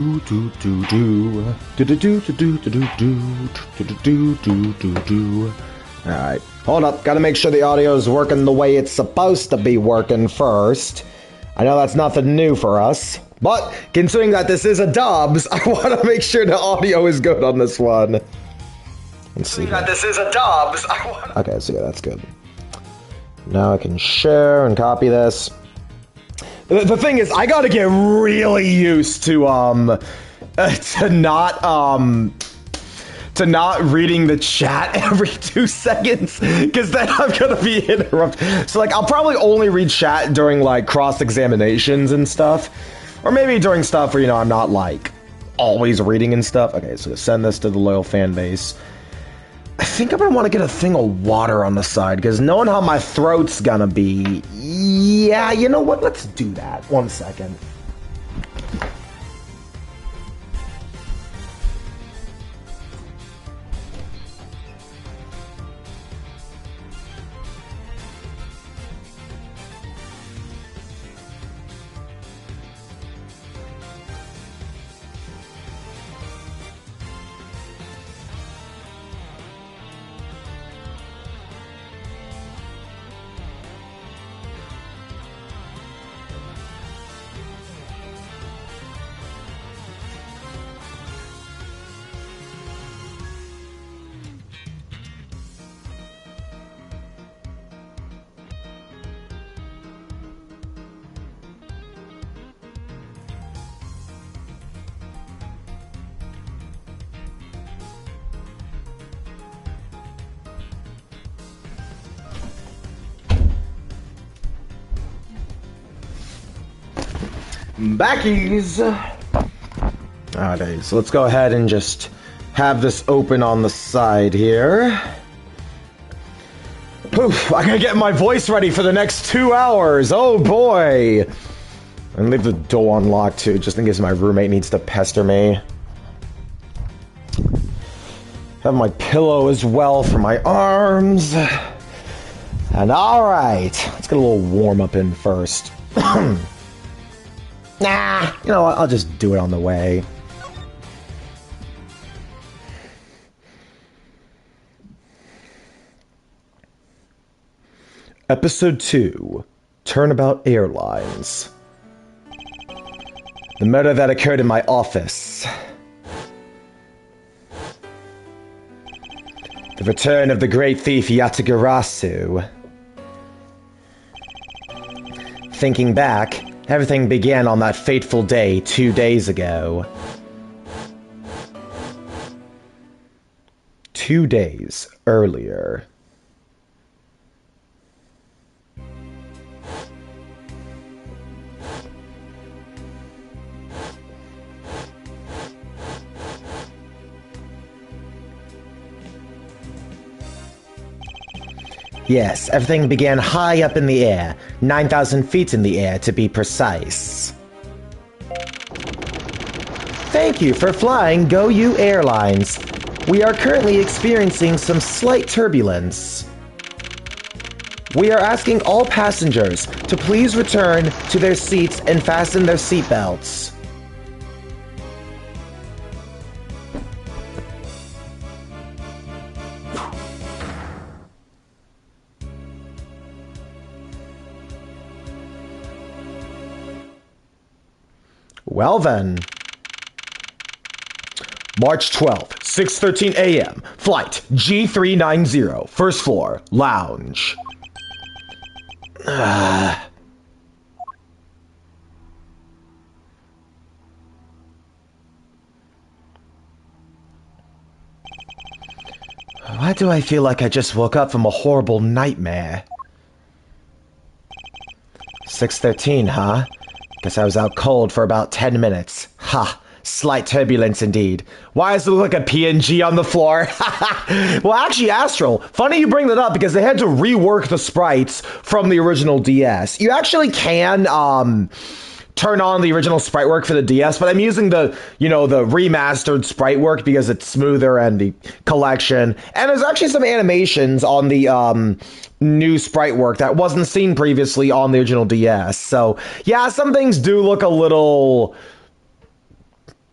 Alright, hold up, gotta make sure the audio is working the way it's supposed to be working first. I know that's nothing new for us, but considering that this is a dubs, I want to make sure the audio is good on this one. Let's see. That this is a dubs. Okay, so yeah, that's good. Now I can share and copy this. The thing is, I gotta get really used to not reading the chat every 2 seconds, because then I'm gonna be interrupted. So like, I'll probably only read chat during like cross-examinations and stuff, or maybe during stuff where, you know, I'm not like always reading and stuff. Okay, so send this to the loyal fan base. I think I'm gonna want to get a thing of water on the side, because knowing how my throat's gonna be, yeah, you know what? Let's do that. 1 second. Backies! Alright, so let's go ahead and just have this open on the side here. Poof, I gotta get my voice ready for the next 2 hours, oh boy! And leave the door unlocked too, just in case my roommate needs to pester me. Have my pillow as well for my arms. And alright, let's get a little warm up in first. Nah, you know what, I'll just do it on the way. Episode 2, Turnabout Airlines. The murder that occurred in my office. The return of the great thief Yatagarasu. Thinking back, everything began on that fateful day 2 days ago. 2 days earlier. Yes, everything began high up in the air, 9,000 feet in the air to be precise. Thank you for flying Go-You Airlines. We are currently experiencing some slight turbulence. We are asking all passengers to please return to their seats and fasten their seatbelts. Well then. March 12th, 6:13 a.m. Flight G390, first floor, lounge. Why do I feel like I just woke up from a horrible nightmare? 6:13, huh? Guess I was out cold for about 10 minutes. Ha! Slight turbulence indeed. Why does it look like a PNG on the floor? Well, actually, Astral, funny you bring that up because they had to rework the sprites from the original DS. You actually can, turn on the original sprite work for the DS, but I'm using the, you know, the remastered sprite work because it's smoother and the collection. And there's actually some animations on the, new sprite work that wasn't seen previously on the original DS. So, yeah, some things do look a little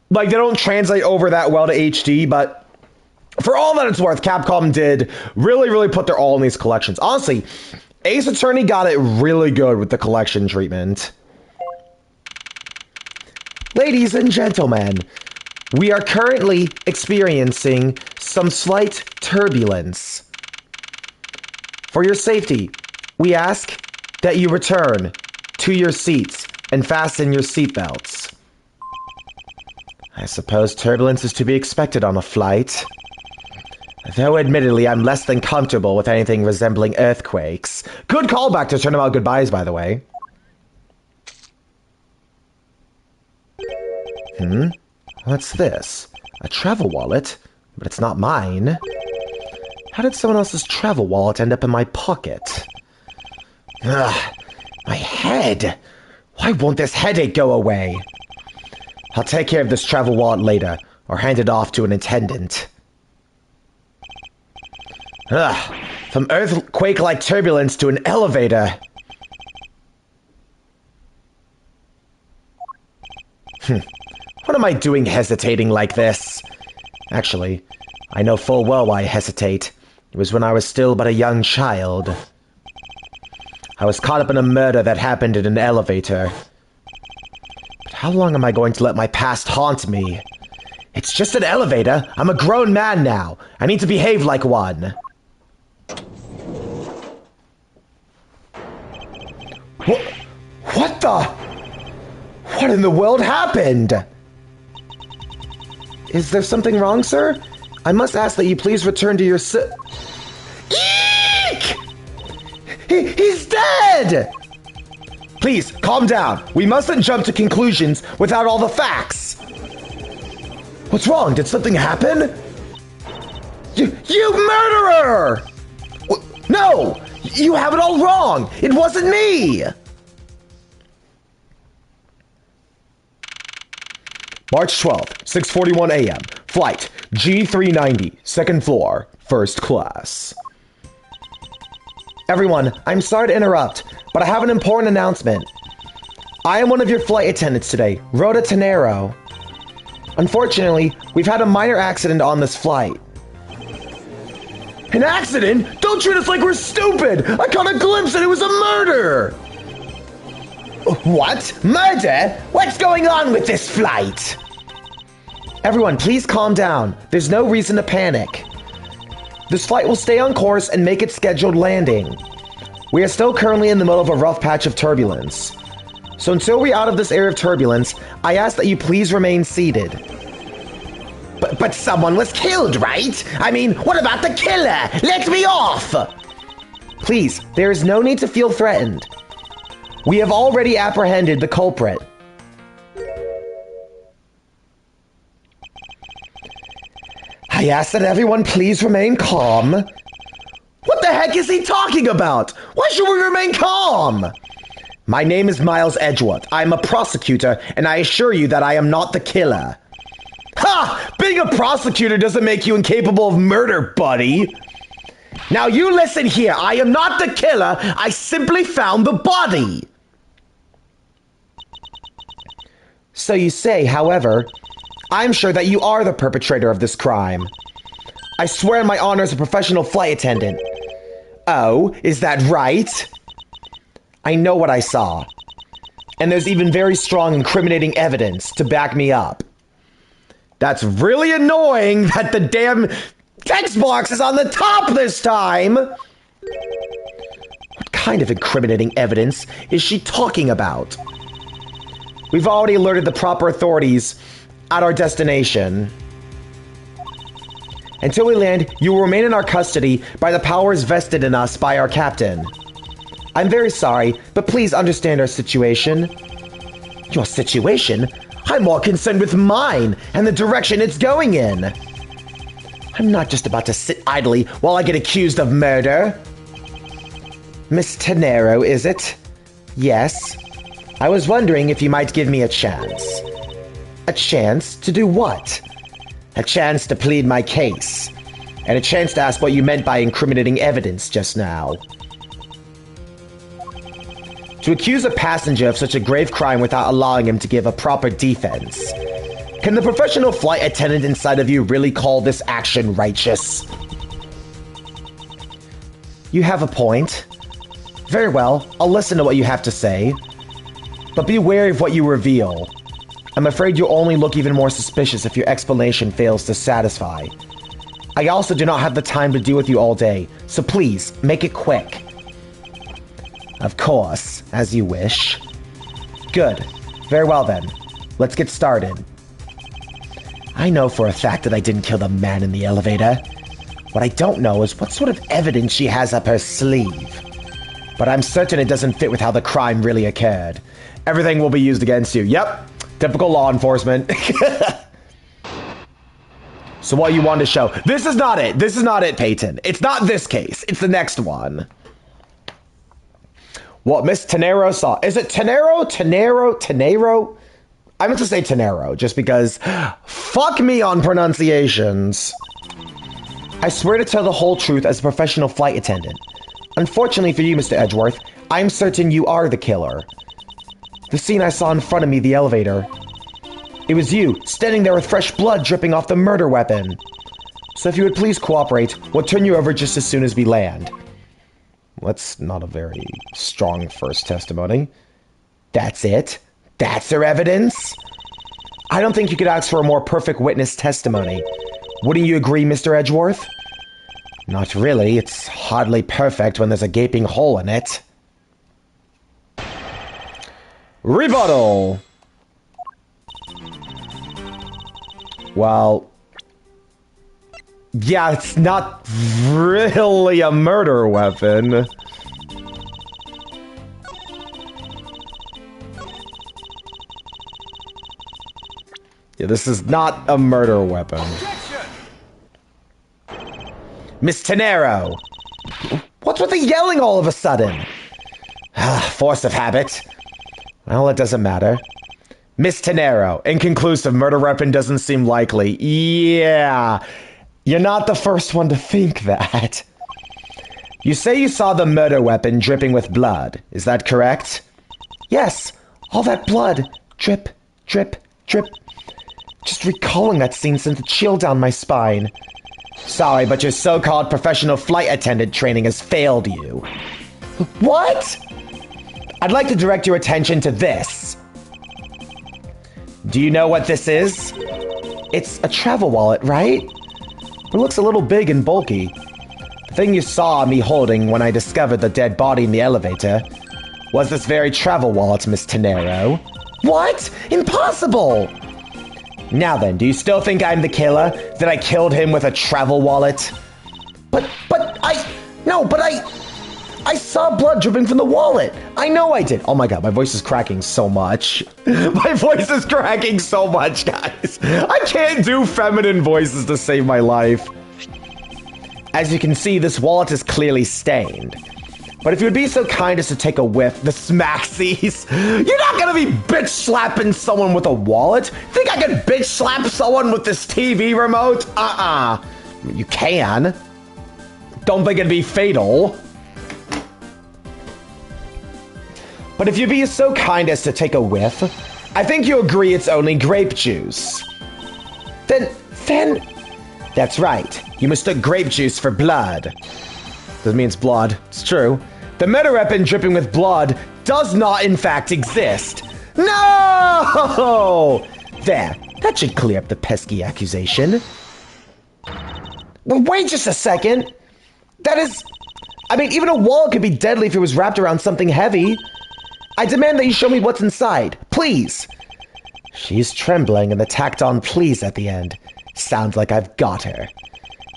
Like, they don't translate over that well to HD, but for all that it's worth, Capcom did really put their all in these collections. Honestly, Ace Attorney got it really good with the collection treatment. Ladies and gentlemen, we are currently experiencing some slight turbulence. For your safety, we ask that you return to your seats and fasten your seatbelts. I suppose turbulence is to be expected on a flight. Though admittedly, I'm less than comfortable with anything resembling earthquakes. Good callback to Turnabout Goodbyes, by the way. What's this? A travel wallet? But it's not mine. How did someone else's travel wallet end up in my pocket? Ugh, my head! Why won't this headache go away? I'll take care of this travel wallet later, or hand it off to an attendant. Ugh, from earthquake-like turbulence to an elevator. What am I doing hesitating like this? Actually, I know full well why I hesitate. It was when I was still but a young child. I was caught up in a murder that happened in an elevator. But how long am I going to let my past haunt me? It's just an elevator. I'm a grown man now. I need to behave like one. What the? What in the world happened? Is there something wrong, sir? I must ask that you please return to your Eek! He's dead! Please, calm down. We mustn't jump to conclusions without all the facts. What's wrong? Did something happen? You murderer! No! You have it all wrong! It wasn't me! March 12th, 6:41 a.m. Flight G390, second floor, first class. Everyone, I'm sorry to interrupt, but I have an important announcement. I am one of your flight attendants today, Rhoda Tenero. Unfortunately, we've had a minor accident on this flight. An accident? Don't treat us like we're stupid! I caught a glimpse and it was a murder! What? Murder? What's going on with this flight? Everyone, please calm down. There's no reason to panic. This flight will stay on course and make its scheduled landing. We are still currently in the middle of a rough patch of turbulence. So until we're out of this area of turbulence, I ask that you please remain seated. But someone was killed, right? I mean, what about the killer? Let me off! Please, there is no need to feel threatened. We have already apprehended the culprit. I ask that everyone please remain calm. What the heck is he talking about? Why should we remain calm? My name is Miles Edgeworth. I'm a prosecutor, and I assure you that I am not the killer. Ha! Being a prosecutor doesn't make you incapable of murder, buddy. Now you listen here. I am not the killer. I simply found the body. So you say, however, I'm sure that you are the perpetrator of this crime. I swear on my honor as a professional flight attendant. Oh, is that right? I know what I saw. And there's even very strong incriminating evidence to back me up. That's really annoying that the damn text box is on the top this time! What kind of incriminating evidence is she talking about? We've already alerted the proper authorities at our destination. Until we land, you will remain in our custody by the powers vested in us by our captain. I'm very sorry, but please understand our situation. Your situation? I'm more concerned with mine and the direction it's going in. I'm not just about to sit idly while I get accused of murder. Miss Tenero, is it? Yes. I was wondering if you might give me a chance. A chance to do what? A chance to plead my case. And a chance to ask what you meant by incriminating evidence just now. To accuse a passenger of such a grave crime without allowing him to give a proper defense. Can the professional flight attendant inside of you really call this action righteous? You have a point. Very well, I'll listen to what you have to say. But be wary of what you reveal. I'm afraid you'll only look even more suspicious if your explanation fails to satisfy. I also do not have the time to deal with you all day, so please, make it quick. Of course, as you wish. Good. Very well then. Let's get started. I know for a fact that I didn't kill the man in the elevator. What I don't know is what sort of evidence she has up her sleeve. But I'm certain it doesn't fit with how the crime really occurred. Everything will be used against you. Yep. Typical law enforcement. So what you want to show? This is not it. This is not it, Peyton. It's not this case. It's the next one. What Miss Tenero saw. Is it Tenero? Tenero? I meant to say Tenero, just because fuck me on pronunciations. I swear to tell the whole truth as a professional flight attendant. Unfortunately for you, Mr. Edgeworth, I'm certain you are the killer. The scene I saw in front of me, the elevator. It was you, standing there with fresh blood dripping off the murder weapon. So if you would please cooperate, we'll turn you over just as soon as we land. That's not a very strong first testimony. That's it? That's their evidence? I don't think you could ask for a more perfect witness testimony. Wouldn't you agree, Mr. Edgeworth? Not really. It's hardly perfect when there's a gaping hole in it. Rebuttal! Well, yeah, it's not really a murder weapon. Yeah, this is not a murder weapon. Miss Tenero! What's with the yelling all of a sudden? Force of habit. Well, it doesn't matter. Miss Tenero, inconclusive, murder weapon doesn't seem likely. Yeah, you're not the first one to think that. You say you saw the murder weapon dripping with blood. Is that correct? Yes, all that blood. Drip, drip, drip. Just recalling that scene sent a chill down my spine. Sorry, but your so-called professional flight attendant training has failed you. What? I'd like to direct your attention to this. Do you know what this is? It's a travel wallet, right? It looks a little big and bulky. The thing you saw me holding when I discovered the dead body in the elevator was this very travel wallet, Miss Tenero. What? Impossible! Now then, do you still think I'm the killer? That I killed him with a travel wallet? I saw blood dripping from the wallet. I know I did. Oh my god, my voice is cracking so much. My voice is cracking so much, guys. I can't do feminine voices to save my life. As you can see, this wallet is clearly stained. But if you would be so kind as to take a whiff, the smaxies. You're not gonna be bitch slapping someone with a wallet. Think I can bitch slap someone with this TV remote? You can. Don't think it'd be fatal. But if you'd be so kind as to take a whiff, I think you agree it's only grape juice. Then, that's right. You mistook grape juice for blood. That means blood. It's true. The murder weapon dripping with blood does not, in fact, exist. No! There. That should clear up the pesky accusation. Well, wait just a second. That is... I mean, even a wallet could be deadly if it was wrapped around something heavy. I demand that you show me what's inside. Please. She's trembling, and the tacked on please at the end. Sounds like I've got her.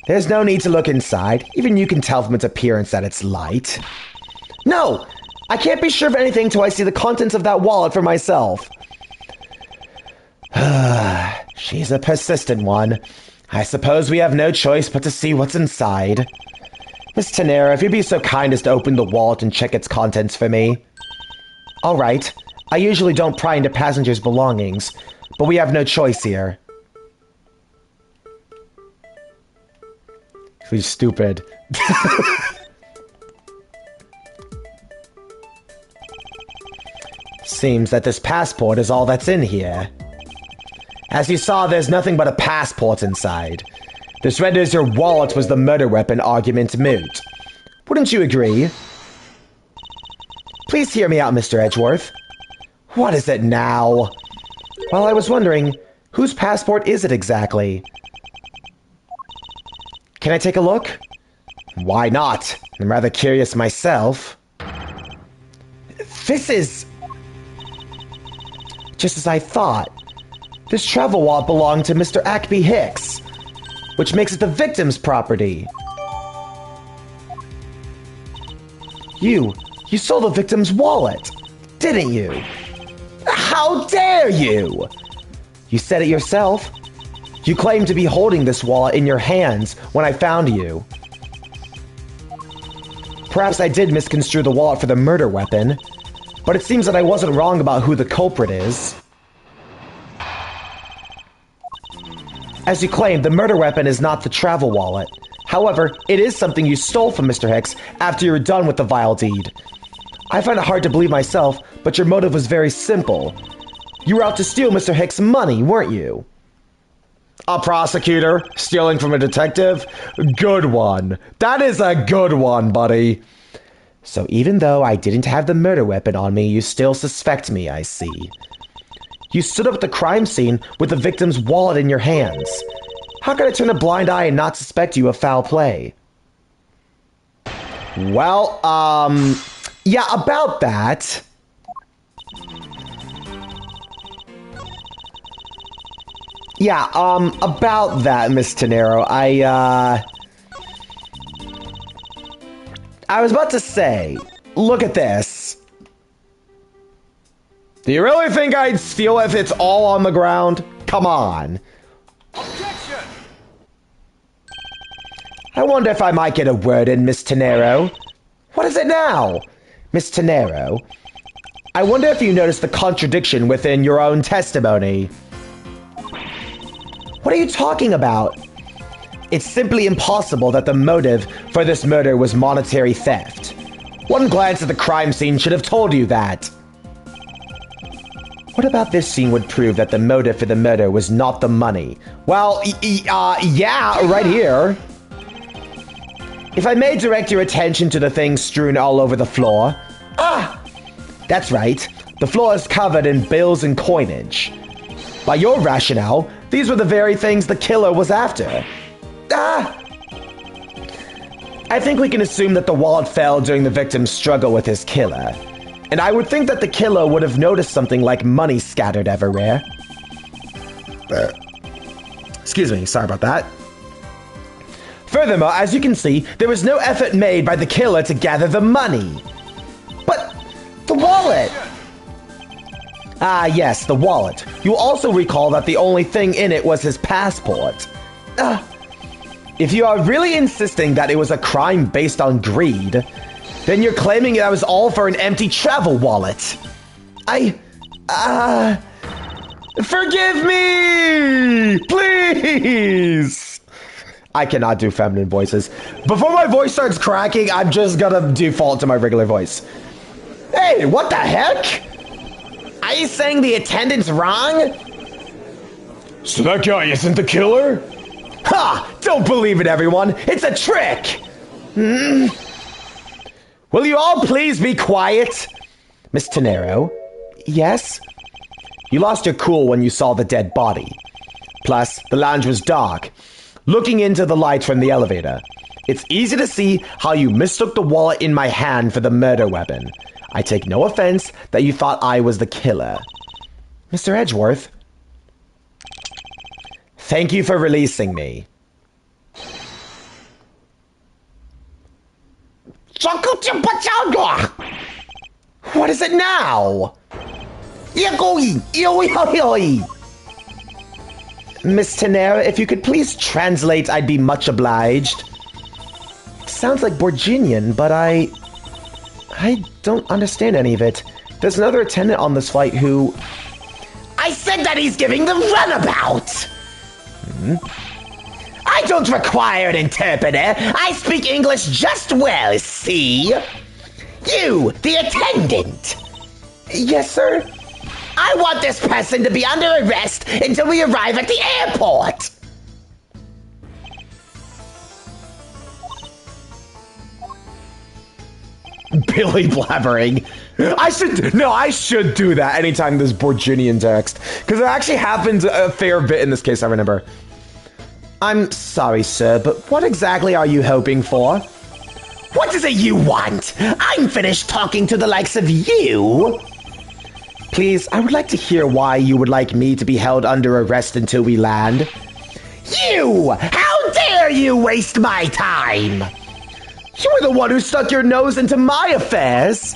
There's no need to look inside. Even you can tell from its appearance that it's light. No! I can't be sure of anything till I see the contents of that wallet for myself. She's a persistent one. I suppose we have no choice but to see what's inside. Miss Tenero, if you'd be so kind as to open the wallet and check its contents for me. All right. I usually don't pry into passengers' belongings, but we have no choice here. He's stupid. Seems that this passport is all that's in here. As you saw, there's nothing but a passport inside. This renders your wallet was the murder weapon argument moot. Wouldn't you agree? Please hear me out, Mr. Edgeworth. What is it now? Well, I was wondering, whose passport is it exactly? Can I take a look? Why not? I'm rather curious myself. This is... just as I thought. This travel wallet belonged to Mr. Ackby Hicks, which makes it the victim's property. You stole the victim's wallet, didn't you? How dare you? You said it yourself. You claimed to be holding this wallet in your hands when I found you. Perhaps I did misconstrue the wallet for the murder weapon, but it seems that I wasn't wrong about who the culprit is. As you claimed, the murder weapon is not the travel wallet. However, it is something you stole from Mr. Hicks after you were done with the vile deed. I find it hard to believe myself, but your motive was very simple. You were out to steal Mr. Hicks' money, weren't you? A prosecutor stealing from a detective? Good one. That is a good one, buddy. So even though I didn't have the murder weapon on me, you still suspect me, I see. You stood up at the crime scene with the victim's wallet in your hands. How could I turn a blind eye and not suspect you of foul play? Well, yeah, about that. Yeah, about that, Miss Tenero, I was about to say, look at this. Do you really think I'd steal if it's all on the ground? Come on. Objection! I wonder if I might get a word in, Miss Tenero. What is it now? Miss Tenero, I wonder if you noticed the contradiction within your own testimony. What are you talking about? It's simply impossible that the motive for this murder was monetary theft. One glance at the crime scene should have told you that. What about this scene would prove that the motive for the murder was not the money? Well, yeah, right here. If I may direct your attention to the things strewn all over the floor. Ah! That's right. The floor is covered in bills and coinage. By your rationale, these were the very things the killer was after. Ah! I think we can assume that the wallet fell during the victim's struggle with his killer. And I would think that the killer would have noticed something like money scattered everywhere. Excuse me, sorry about that. Furthermore, as you can see, there was no effort made by the killer to gather the money. But the wallet! Ah, yes, the wallet. You'll also recall that the only thing in it was his passport. If you are really insisting that it was a crime based on greed, then you're claiming that was all for an empty travel wallet. Forgive me! Please! I cannot do feminine voices. Before my voice starts cracking, I'm just gonna default to my regular voice. Hey, what the heck? Are you saying the attendant's wrong? So that guy isn't the killer? Ha! Don't believe it, everyone! It's a trick! Will you all please be quiet? Miss Tenero? Yes? You lost your cool when you saw the dead body. Plus, the lounge was dark. Looking into the light from the elevator, it's easy to see how you mistook the wallet in my hand for the murder weapon. I take no offense that you thought I was the killer. Mr. Edgeworth? Thank you for releasing me. What is it now? Miss Tenera, if you could please translate, I'd be much obliged. It sounds like Borginian, but I don't understand any of it. There's another attendant on this flight who... I said that he's giving the runabout! I don't require an interpreter. I speak English just well, see? You, the attendant. Yes, sir? I want this person to be under arrest until we arrive at the airport. Billy blabbering. I should do that anytime there's Borginian text. Because it actually happens a fair bit in this case, I remember. I'm sorry, sir, but what exactly are you hoping for? What is it you want? I'm finished talking to the likes of you. Please, I would like to hear why you would like me to be held under arrest until we land. You! How dare you waste my time? You were the one who stuck your nose into my affairs.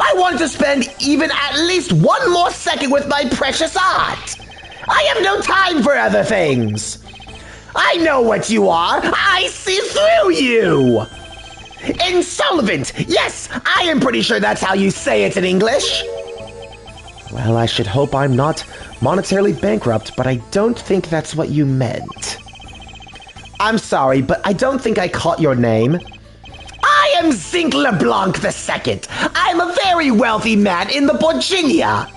I wanted to spend even at least one more second with my precious art. I have no time for other things. I know what you are. I see through you. Insolvent. Yes, I am pretty sure that's how you say it in English. Well, I should hope I'm not monetarily bankrupt, but I don't think that's what you meant. I'm sorry, but I don't think I caught your name. I am Zinc LeBlanc II. I am a very wealthy man in the Borginia.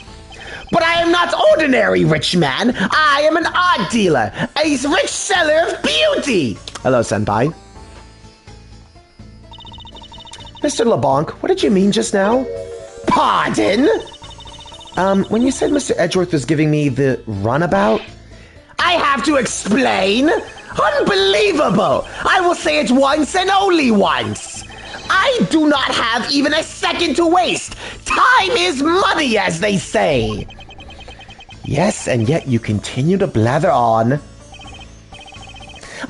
But I am not ordinary rich man. I am an art dealer, a rich seller of beauty. Hello, senpai. Mr. LeBlanc, what did you mean just now? Pardon? When you said Mr. Edgeworth was giving me the runabout? I have to explain? Unbelievable! I will say it once and only once. I do not have even a second to waste. Time is money, as they say. Yes, and yet you continue to blather on.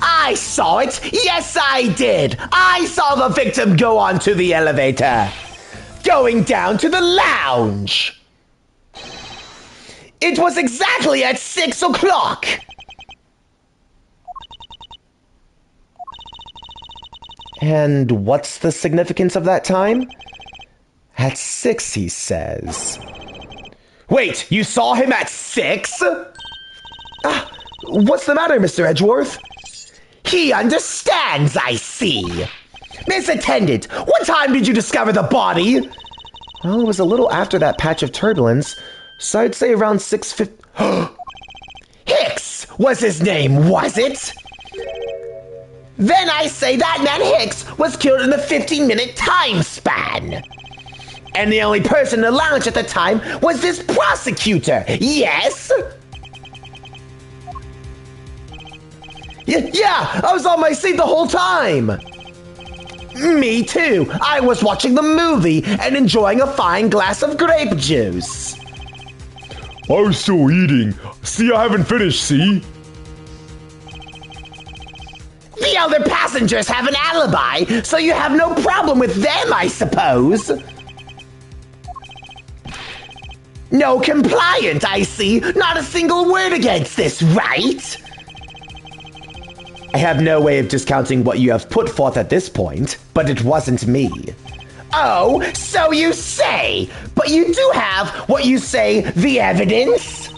I saw it. Yes, I did. I saw the victim go onto the elevator. Going down to the lounge. It was exactly at 6 o'clock. And what's the significance of that time? At 6, he says. Wait, you saw him at 6? What's the matter, Mr. Edgeworth? He understands, I see. Miss Attendant, what time did you discover the body? Well, it was a little after that patch of turbulence, so I'd say around 6:50. Hicks was his name, was it? Then I say that man Hicks was killed in the 15-minute time span. And the only person in the lounge at the time was this prosecutor, yes? Yeah, I was on my seat the whole time. Me too. I was watching the movie and enjoying a fine glass of grape juice. I was still eating. See, I haven't finished, see? The other passengers have an alibi, so you have no problem with them, I suppose. No compliant, I see. Not a single word against this, right? I have no way of discounting what you have put forth at this point, but it wasn't me. Oh, so you say, but you do have what you say, the evidence?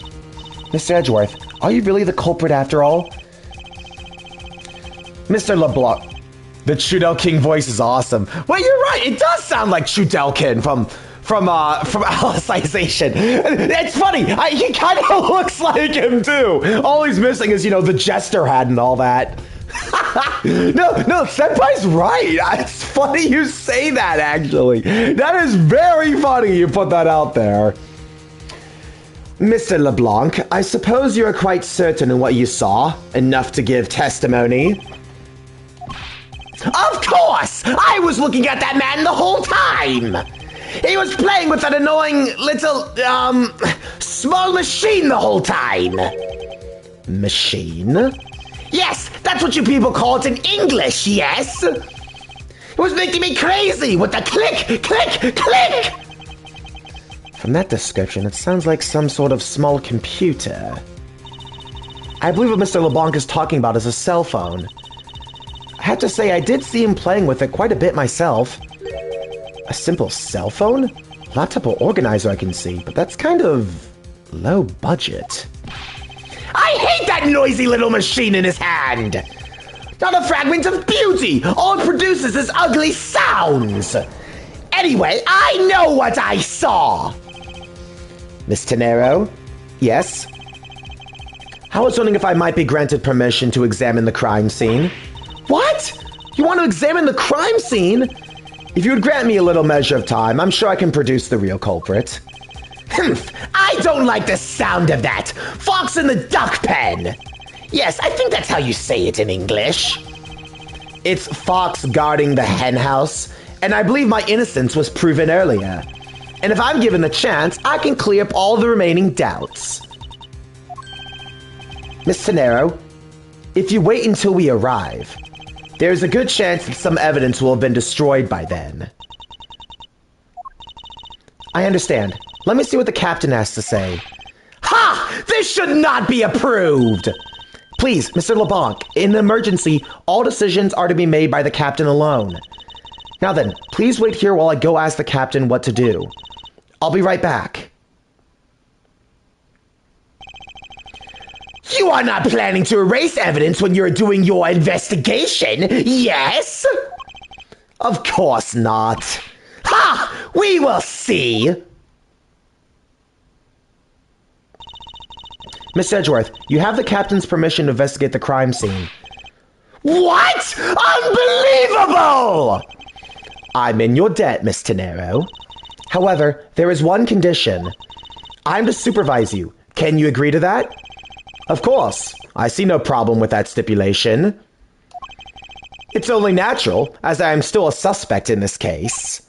Mr. Edgeworth, are you really the culprit after all? Mr. LeBlanc, the Chudelkin voice is awesome. Well, you're right, it does sound like Chudelkin from Alicization. It's funny, he kind of looks like him too. All he's missing is, the jester hat and all that. No, Senpai's right. It's funny you say that, actually. That is very funny you put that out there. Mr. LeBlanc, I suppose you are quite certain in what you saw, enough to give testimony. Of course! I was looking at that man the whole time! He was playing with that annoying little, small machine the whole time. Machine? Yes, that's what you people call it in English, yes? It was making me crazy with the click, click, click! From that description, it sounds like some sort of small computer. I believe what Mr. LeBlanc is talking about is a cell phone. I have to say, I did see him playing with it quite a bit myself. A simple cell phone? Laptop or organizer I can see, but that's kind of low budget. I hate that noisy little machine in his hand! Not a fragment of beauty! All it produces is ugly sounds! Anyway, I know what I saw! Miss Tenero? Yes? I was wondering if I might be granted permission to examine the crime scene. What? You want to examine the crime scene? If you would grant me a little measure of time, I'm sure I can produce the real culprit. I don't like the sound of that. Fox in the duck pen. Yes, I think that's how you say it in English. It's Fox guarding the hen house, and I believe my innocence was proven earlier. And if I'm given the chance, I can clear up all the remaining doubts. Miss Tenero, if you wait until we arrive, there's a good chance that some evidence will have been destroyed by then. I understand. Let me see what the captain has to say. Ha! This should not be approved! Please, Mr. LeBlanc, in an emergency, all decisions are to be made by the captain alone. Now then, please wait here while I go ask the captain what to do. I'll be right back. You are not planning to erase evidence when you're doing your investigation, yes? Of course not. Ha! We will see. Miss Edgeworth, you have the captain's permission to investigate the crime scene. What? Unbelievable! I'm in your debt, Miss Tenero. However, there is one condition. I'm to supervise you. Can you agree to that? Of course. I see no problem with that stipulation. It's only natural, as I am still a suspect in this case.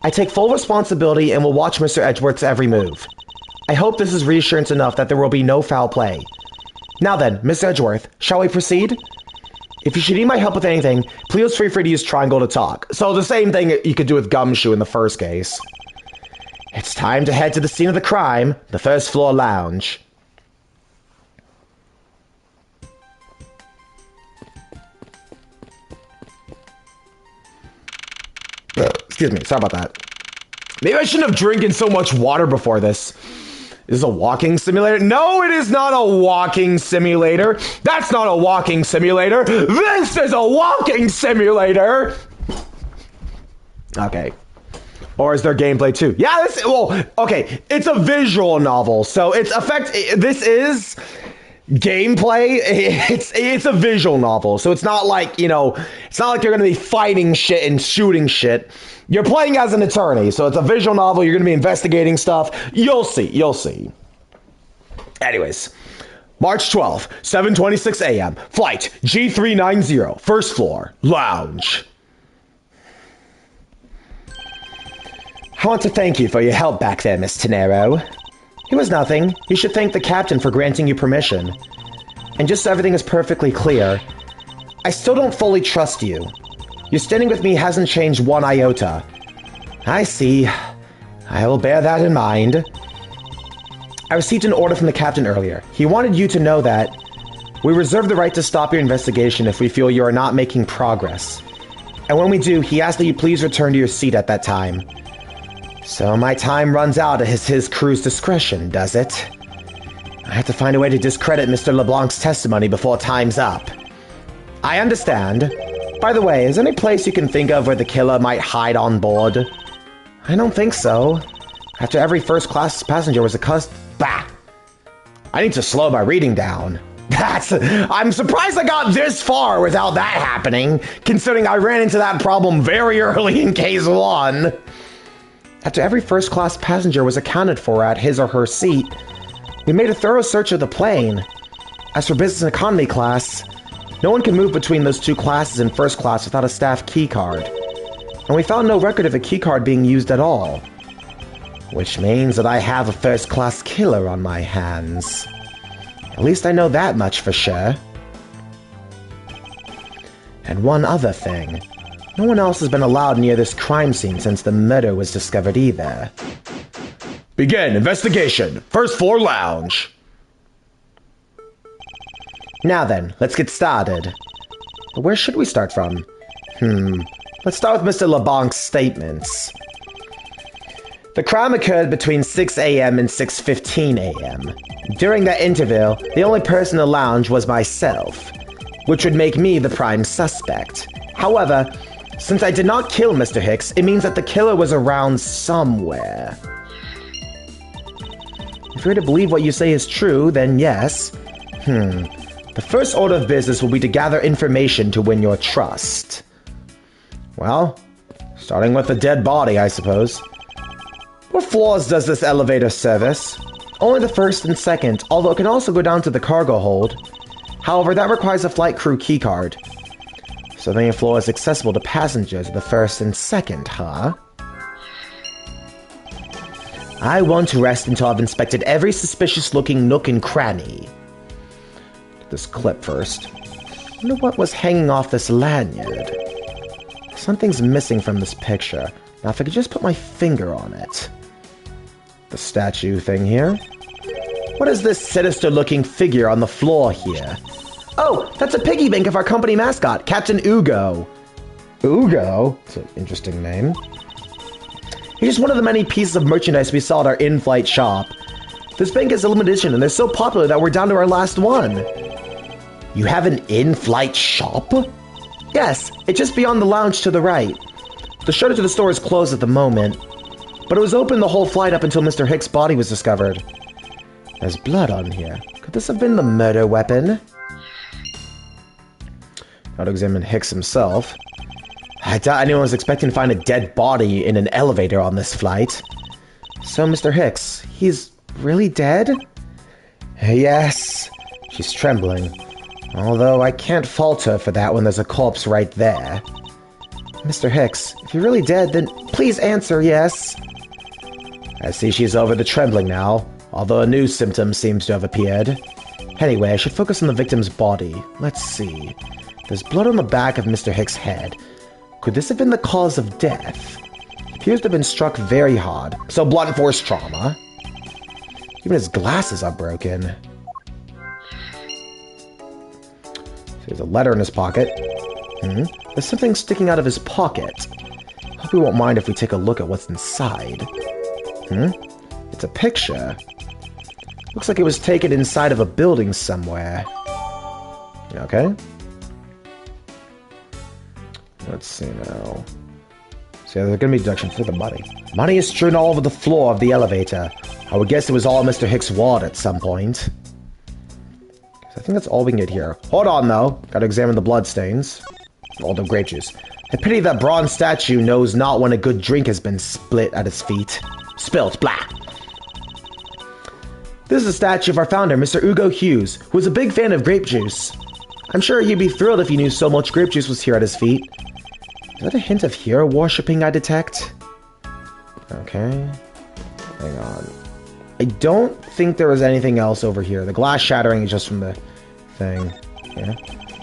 I take full responsibility and will watch Mr. Edgeworth's every move. I hope this is reassurance enough that there will be no foul play. Now then, Miss Edgeworth, shall we proceed? If you should need my help with anything, please feel free to use triangle to talk. So the same thing you could do with Gumshoe in the first case. It's time to head to the scene of the crime, the first floor lounge. Excuse me, sorry about that. Maybe I shouldn't have drinking so much water before this. Is this a walking simulator? No, it is not a walking simulator. That's not a walking simulator. This is a walking simulator. Okay. Or is there gameplay too? Yeah, okay, it's a visual novel, so this is gameplay. It's a visual novel, so it's not like, it's not like you're gonna be fighting shit and shooting shit. You're playing as an attorney, so it's a visual novel, you're gonna be investigating stuff. You'll see. Anyways, March 12th, 7:26 a.m., flight G390, first floor, lounge. I want to thank you for your help back there, Miss Tenero. It was nothing. You should thank the captain for granting you permission. And just so everything is perfectly clear, I still don't fully trust you. Your standing with me hasn't changed one iota. I see. I will bear that in mind. I received an order from the captain earlier. He wanted you to know that we reserve the right to stop your investigation if we feel you are not making progress. And when we do, he asked that you please return to your seat at that time. So my time runs out at his crew's discretion, does it? I have to find a way to discredit Mr. LeBlanc's testimony before time's up. I understand. By the way, is there any place you can think of where the killer might hide on board? I don't think so. After every first-class passenger was Bah! I need to slow my reading down. I'm surprised I got this far without that happening, considering I ran into that problem very early in Case 1. After every first-class passenger was accounted for at his or her seat, we made a thorough search of the plane. As for business and economy class, no one can move between those two classes in first class without a staff keycard. And we found no record of a keycard being used at all. Which means that I have a first-class killer on my hands. At least I know that much for sure. And one other thing. No one else has been allowed near this crime scene since the murder was discovered either. Begin investigation. First floor lounge. Now then, let's get started. But where should we start from? Let's start with Mr. LeBlanc's statements. The crime occurred between 6 a.m. and 6:15 a.m. During that interval, the only person in the lounge was myself, which would make me the prime suspect. However, Since I did not kill Mr. Hicks, it means that the killer was around somewhere. If you're to believe what you say is true, then yes. The first order of business will be to gather information to win your trust. Well, starting with the dead body, I suppose. What floors does this elevator service? Only the first and second, although it can also go down to the cargo hold. However, that requires a flight crew keycard. So the main floor is accessible to passengers of the first and second, huh? I want to rest until I've inspected every suspicious-looking nook and cranny. This clip first. I wonder what was hanging off this lanyard. Something's missing from this picture. Now, if I could just put my finger on it. The statue thing here. What is this sinister-looking figure on the floor here? Oh, that's a piggy bank of our company mascot, Captain Ugo. Ugo? That's an interesting name. He's just one of the many pieces of merchandise we saw at our in-flight shop. This bank is a limited edition, and they're so popular that we're down to our last one. You have an in-flight shop? Yes, it's just beyond the lounge to the right. The shutter to the store is closed at the moment, but it was open the whole flight up until Mr. Hicks' body was discovered. There's blood on here. Could this have been the murder weapon? Now to examine Hicks himself. I doubt anyone was expecting to find a dead body in an elevator on this flight. So, Mr. Hicks, he's really dead? Yes. She's trembling. Although I can't fault her for that when there's a corpse right there. Mr. Hicks, if you're really dead, then please answer yes. I see she's over the trembling now, although a new symptom seems to have appeared. Anyway, I should focus on the victim's body. Let's see. There's blood on the back of Mr. Hicks' head. Could this have been the cause of death? He appears to have been struck very hard, so blunt force trauma. Even his glasses are broken. There's a letter in his pocket. There's something sticking out of his pocket. Hope he won't mind if we take a look at what's inside. It's a picture. Looks like it was taken inside of a building somewhere. Okay. Let's see now. So yeah, there's gonna be deduction for the money. Money is strewn all over the floor of the elevator. I would guess it was all Mr. Hicks' wallet at some point. I think that's all we can get here. Hold on, though. Gotta examine the bloodstains. All the grape juice. I pity that bronze statue knows not when a good drink has been split at his feet. Spilt, blah. This is a statue of our founder, Mr. Ugo Hughes, who was a big fan of grape juice. I'm sure he'd be thrilled if he knew so much grape juice was here at his feet. Is that a hint of hero worshipping I detect? Okay. Hang on. I don't think there was anything else over here. The glass shattering is just from the thing. Yeah.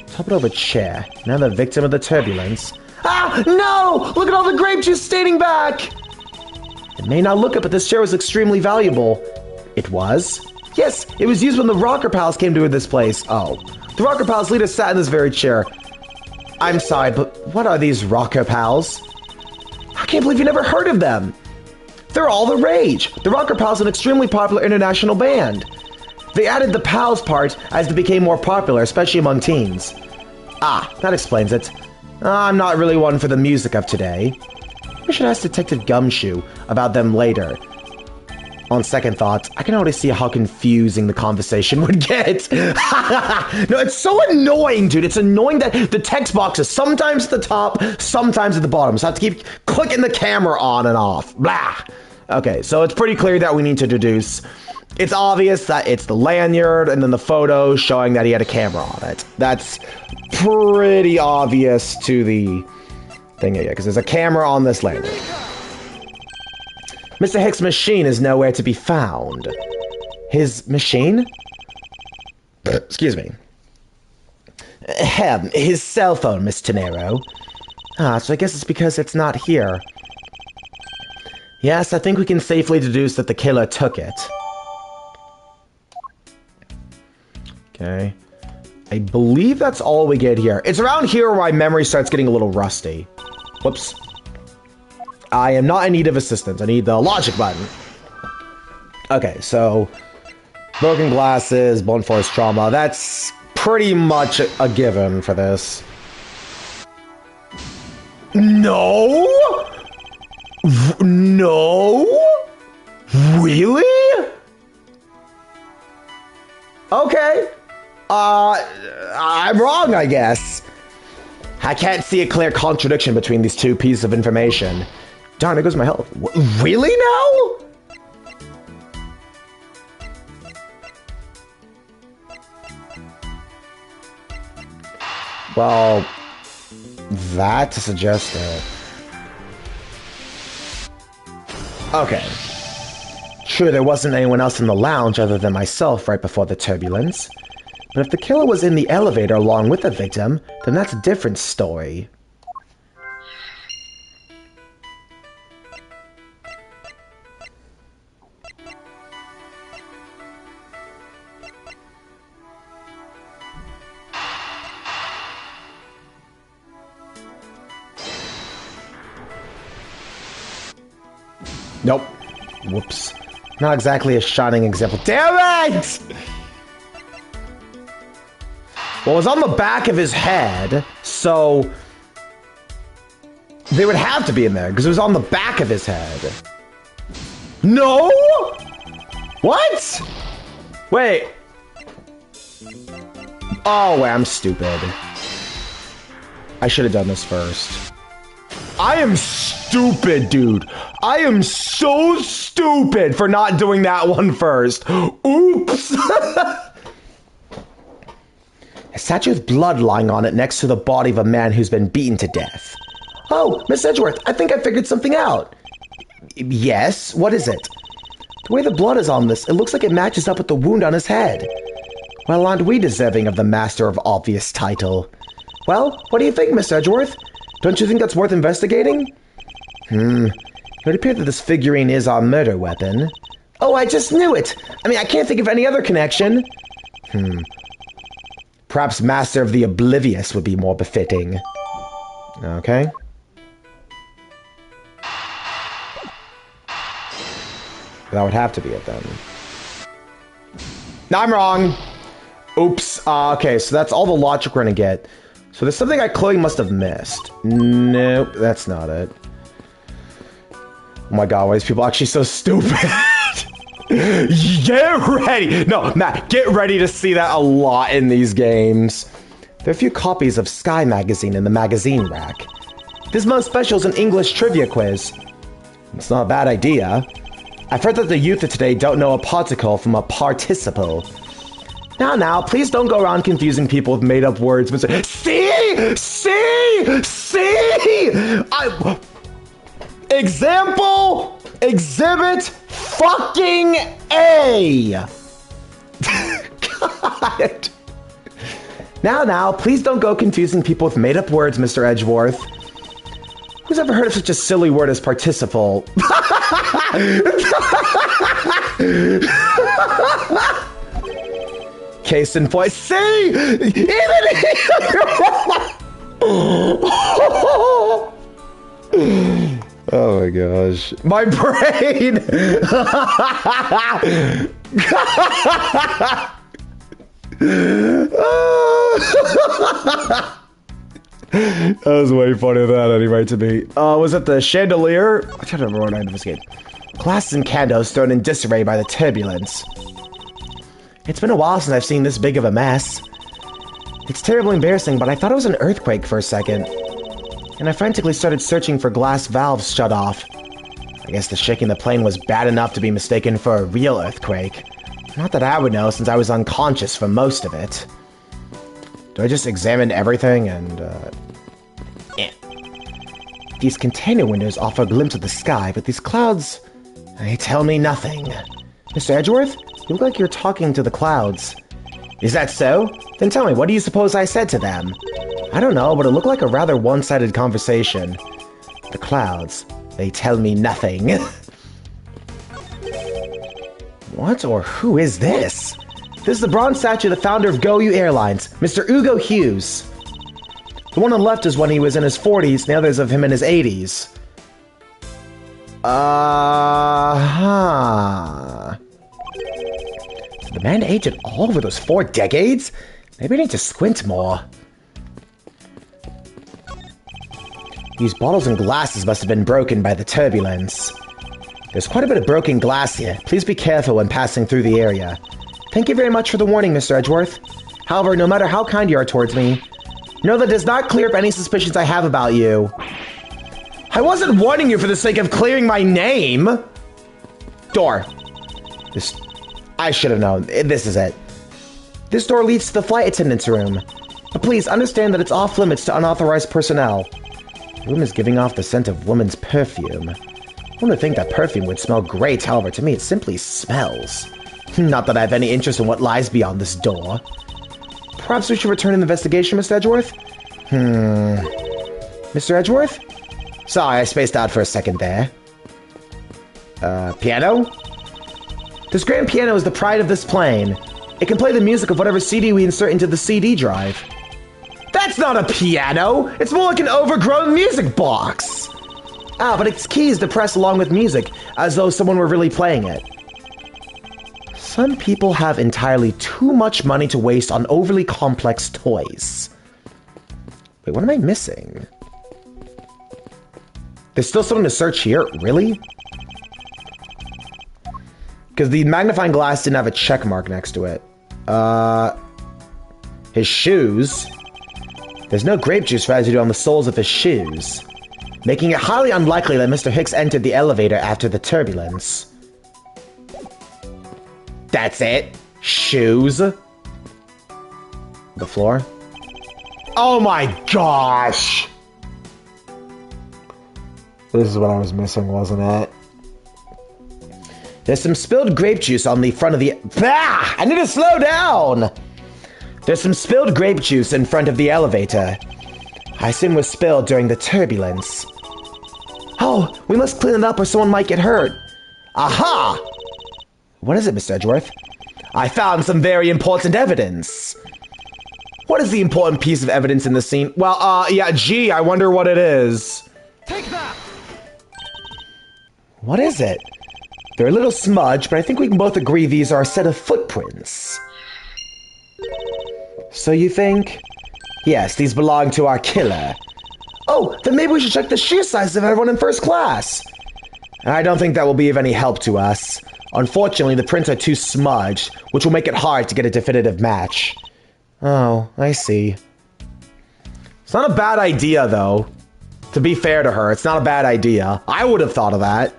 Top it over chair. Now the victim of the turbulence. Ah! No! Look at all the grape juice staining back! It may not look it, but this chair was extremely valuable. It was? Yes, it was used when the Rocker Pals came to this place. Oh. The Rocker Pals leader sat in this very chair. I'm sorry, but what are these Rocker Pals? I can't believe you never heard of them! They're all the rage! The Rocker Pals are an extremely popular international band. They added the pals part as they became more popular, especially among teens. Ah, that explains it. I'm not really one for the music of today. We should ask Detective Gumshoe about them later. On second thought, I can already see how confusing the conversation would get. No, it's so annoying, dude. It's annoying that the text box is sometimes at the top, sometimes at the bottom. So I have to keep clicking the camera on and off. Blah. Okay, so it's pretty clear that we need to deduce. It's obvious that it's the lanyard and then the photo showing that he had a camera on it. That's pretty obvious to the thing here, because there's a camera on this lanyard. Mr. Hicks' machine is nowhere to be found. His machine? Excuse me. His cell phone, Miss Tenero. Ah, so I guess it's because it's not here. Yes, I think we can safely deduce that the killer took it. Okay. I believe that's all we get here. It's around here where my memory starts getting a little rusty. Whoops. I am not in need of assistance. I need the logic button. Okay, so broken glasses, blunt force trauma. That's pretty much a given for this. No? No? Really? Okay. I'm wrong, I guess. I can't see a clear contradiction between these two pieces of information. Darn, there goes my health. Really now? Well, that suggests that... Okay. True, there wasn't anyone else in the lounge other than myself right before the turbulence. But if the killer was in the elevator along with the victim, then that's a different story. Nope. Whoops. Not exactly a shining example. Damn it! Well, it was on the back of his head, so they would have to be in there because it was on the back of his head. No? What? Wait. Oh, wait, I'm stupid. I should have done this first. I am stupid, dude. I am so stupid for not doing that one first. Oops. A statue with blood lying on it next to the body of a man who's been beaten to death. Oh, Miss Edgeworth, I think I figured something out. Yes? What is it? The way the blood is on this, it looks like it matches up with the wound on his head. Well, aren't we deserving of the Master of Obvious title? Well, what do you think, Miss Edgeworth? Don't you think that's worth investigating? It would appear that this figurine is our murder weapon. Oh, I just knew it! I mean, I can't think of any other connection. Perhaps Master of the Oblivious would be more befitting. Okay. That would have to be it then. No, I'm wrong! Oops. Okay, so that's all the logic we're gonna get. So there's something I clearly must have missed. Nope, that's not it. Oh my god, why are these people actually so stupid? Get ready! No, Matt, get ready to see that a lot in these games. There are a few copies of Sky magazine in the magazine rack. This month's special is an English trivia quiz. It's not a bad idea. I've heard that the youth of today don't know a particle from a participle. Now, please don't go around confusing people with made-up words. See! Example! Exhibit fucking A! God. Now, please don't go confusing people with made-up words, Mr. Edgeworth. Who's ever heard of such a silly word as participle? Case in point. See! Even Oh my gosh. My brain! That was way funnier than that anyway to me. Was it the chandelier? I can't remember what I was getting. Glasses and candles thrown in disarray by the turbulence. It's been a while since I've seen this big of a mess. It's terribly embarrassing, but I thought it was an earthquake for a second. And I frantically started searching for glass valves shut off. I guess the shaking the plane was bad enough to be mistaken for a real earthquake. Not that I would know, since I was unconscious for most of it. Do I just examine everything and, These container windows offer a glimpse of the sky, but these clouds, they tell me nothing. Mr. Edgeworth, you look like you're talking to the clouds. Is that so? Then tell me, what do you suppose I said to them? I don't know, but it looked like a rather one-sided conversation. The clouds, they tell me nothing. What or who is this? This is the bronze statue of the founder of Airlines, Mr. Ugo Hughes. The one on the left is when he was in his 40s, the other is of him in his 80s. Did the man age at all over those 4 decades? Maybe I need to squint more. These bottles and glasses must have been broken by the turbulence. There's quite a bit of broken glass here. Please be careful when passing through the area. Thank you very much for the warning, Mr. Edgeworth. However, no matter how kind you are towards me, know that does not clear up any suspicions I have about you. I wasn't warning you for the sake of clearing my name! Door. I should have known. This is it. This door leads to the flight attendant's room. But please understand that it's off limits to unauthorized personnel. The room is giving off the scent of woman's perfume. I wouldn't think that perfume would smell great, however, to me it simply smells. Not that I have any interest in what lies beyond this door. Perhaps we should return an investigation, Mr. Edgeworth? Mr. Edgeworth? Sorry, I spaced out for a second there. Piano? This grand piano is the pride of this plane. It can play the music of whatever CD we insert into the CD drive. That's not a piano! It's more like an overgrown music box! Ah, but its keys depress along with music, as though someone were really playing it. Some people have entirely too much money to waste on overly complex toys. Wait, what am I missing? There's still something to search here? Really? Because the magnifying glass didn't have a check mark next to it. His shoes. There's no grape juice residue on the soles of his shoes, making it highly unlikely that Mr. Hicks entered the elevator after the turbulence. That's it? Shoes? The floor? Oh my gosh! This is what I was missing, wasn't it? There's some spilled grape juice on the front of the... Ah! I need to slow down! There's some spilled grape juice in front of the elevator. I assume it was spilled during the turbulence. Oh, we must clean it up or someone might get hurt. Aha! What is it, Mr. Edgeworth? I found some very important evidence. What is the important piece of evidence in the scene? Well, yeah, gee, I wonder what it is. Take that! What is it? They're a little smudged, but I think we can both agree these are a set of footprints. So you think? Yes, these belong to our killer. Oh, then maybe we should check the shoe size of everyone in first class. I don't think that will be of any help to us. Unfortunately, the prints are too smudged, which will make it hard to get a definitive match. Oh, I see. It's not a bad idea, though. To be fair to her, it's not a bad idea. I would have thought of that.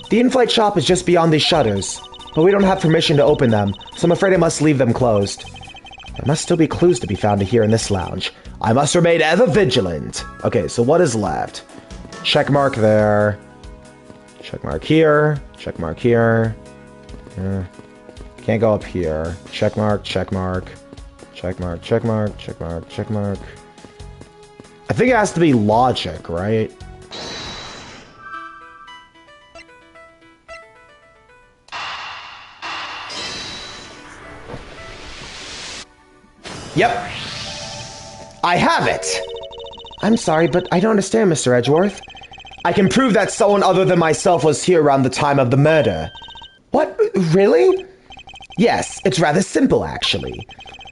The in-flight shop is just beyond these shutters, but we don't have permission to open them, so I'm afraid I must leave them closed. There must still be clues to be found here in this lounge. I must remain ever vigilant. Okay, so what is left? Check mark there. Check mark here. Check mark here. Can't go up here. Check mark, check mark. Check mark, check mark, check mark, check mark. I think it has to be logic, right? Yep. I have it! I'm sorry, but I don't understand, Mr. Edgeworth. I can prove that someone other than myself was here around the time of the murder. What? Really? Yes, it's rather simple, actually.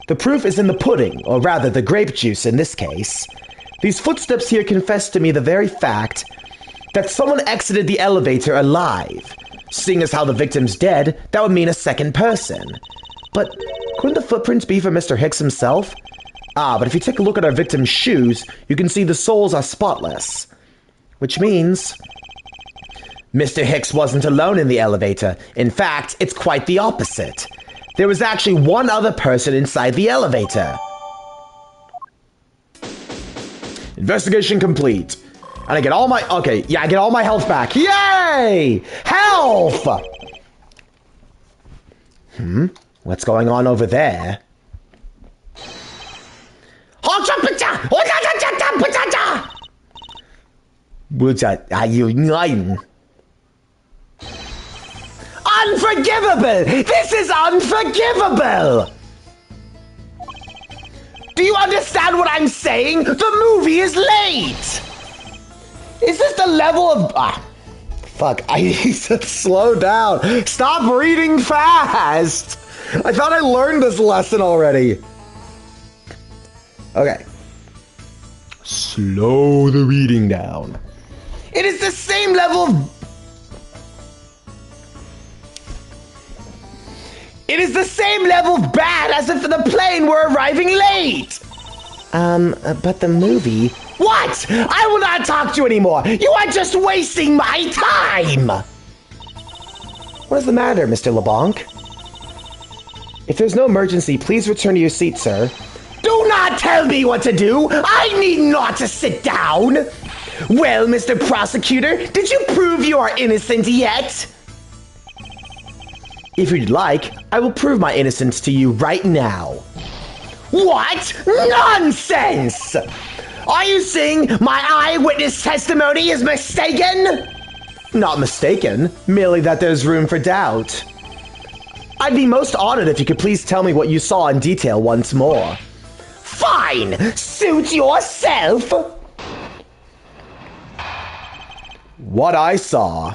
The proof is in the pudding, or rather the grape juice in this case. These footsteps here confess to me the very fact that someone exited the elevator alive. Seeing as how the victim's dead, that would mean a second person. But couldn't the footprints be for Mr. Hicks himself? Ah, but if you take a look at our victim's shoes, you can see the soles are spotless. Which means Mr. Hicks wasn't alone in the elevator. In fact, it's quite the opposite. There was actually one other person inside the elevator. Investigation complete. And I get all my... Okay, yeah, I get all my health back. Yay! Health! What's going on over there? Unforgivable! This is unforgivable! Do you understand what I'm saying? The movie is late! Is this the level of... Fuck, I need to slow down. Stop reading fast! I thought I learned this lesson already. Okay. Slow the reading down. It is the same level of... It is the same level of bad as if the plane were arriving late! But the movie... What? I will not talk to you anymore! You are just wasting my time! What is the matter, Mr. LeBlanc? If there's no emergency, please return to your seat, sir. Do not tell me what to do! I need not to sit down! Well, Mr. Prosecutor, did you prove you are innocent yet? If you'd like, I will prove my innocence to you right now. What? Nonsense! Are you saying my eyewitness testimony is mistaken? Not mistaken, merely that there's room for doubt. I'd be most honored if you could please tell me what you saw in detail once more. Fine! Suit yourself! What I saw...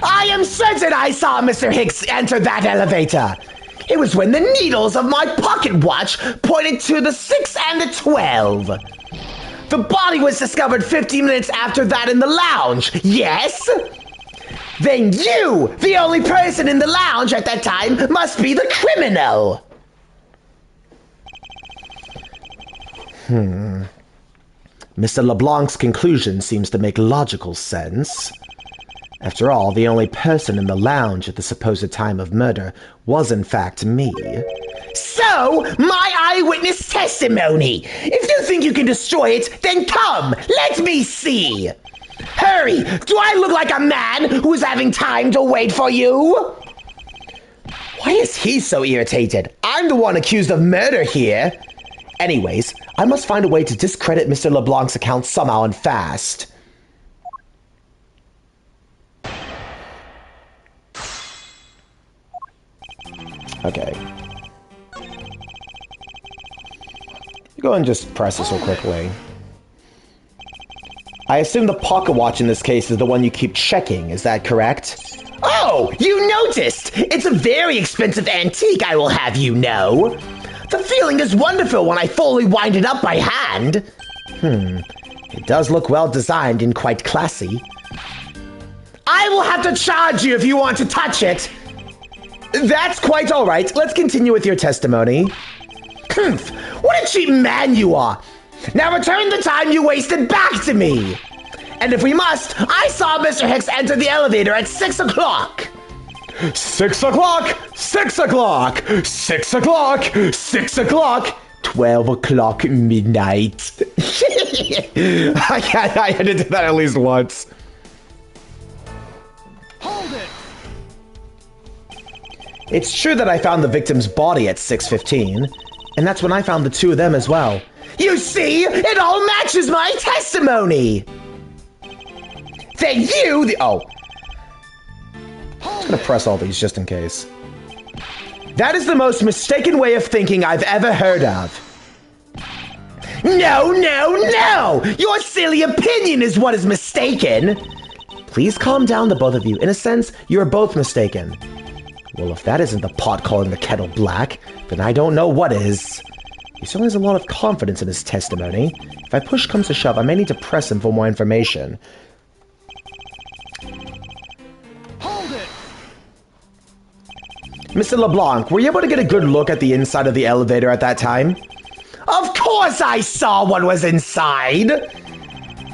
I am certain I saw Mr. Hicks enter that elevator. It was when the needles of my pocket watch pointed to the 6 and the 12. The body was discovered 15 minutes after that in the lounge, yes? Then you, the only person in the lounge at that time, must be the criminal. Mr. LeBlanc's conclusion seems to make logical sense. After all, the only person in the lounge at the supposed time of murder was in fact me. So, my eyewitness testimony! If you think you can destroy it, then come, let me see! Hurry! Do I look like a man who's having time to wait for you? Why is he so irritated? I'm the one accused of murder here. Anyways, I must find a way to discredit Mr. LeBlanc's account somehow and fast. Okay. Go and just press this real quickly. I assume the pocket watch in this case is the one you keep checking, is that correct? Oh, you noticed! It's a very expensive antique, I will have you know. The feeling is wonderful when I fully wind it up by hand. It does look well designed and quite classy. I will have to charge you if you want to touch it. That's quite all right. Let's continue with your testimony. What a cheap man you are. Now return the time you wasted back to me. And if we must, I saw Mr. Hicks enter the elevator at 6 o'clock. 6 o'clock! 6 o'clock! 6 o'clock! 6 o'clock! 12 o'clock midnight. I had to do that at least once. Hold it! It's true that I found the victim's body at 6:15, and that's when I found the two of them as well. You see? It all matches my testimony! Then you, oh. I'm just gonna press all these just in case. That is the most mistaken way of thinking I've ever heard of. No, no, no! Your silly opinion is what is mistaken! Please calm down, the both of you. In a sense, you're both mistaken. Well, if that isn't the pot calling the kettle black, then I don't know what is. He certainly has a lot of confidence in his testimony. If I push comes to shove, I may need to press him for more information. Hold it! Mr. LeBlanc, were you able to get a good look at the inside of the elevator at that time? Of course I saw what was inside!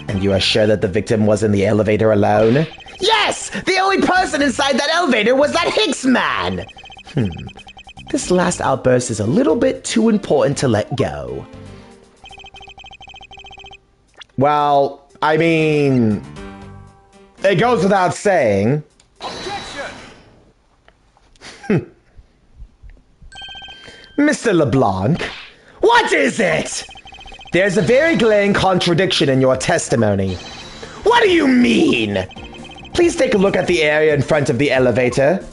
And you are sure that the victim was in the elevator alone? Yes! The only person inside that elevator was that Hicks man! This last outburst is a little bit too important to let go. Well, I mean... it goes without saying. Objection! Mr. LeBlanc, what is it? There's a very glaring contradiction in your testimony. What do you mean? Please take a look at the area in front of the elevator.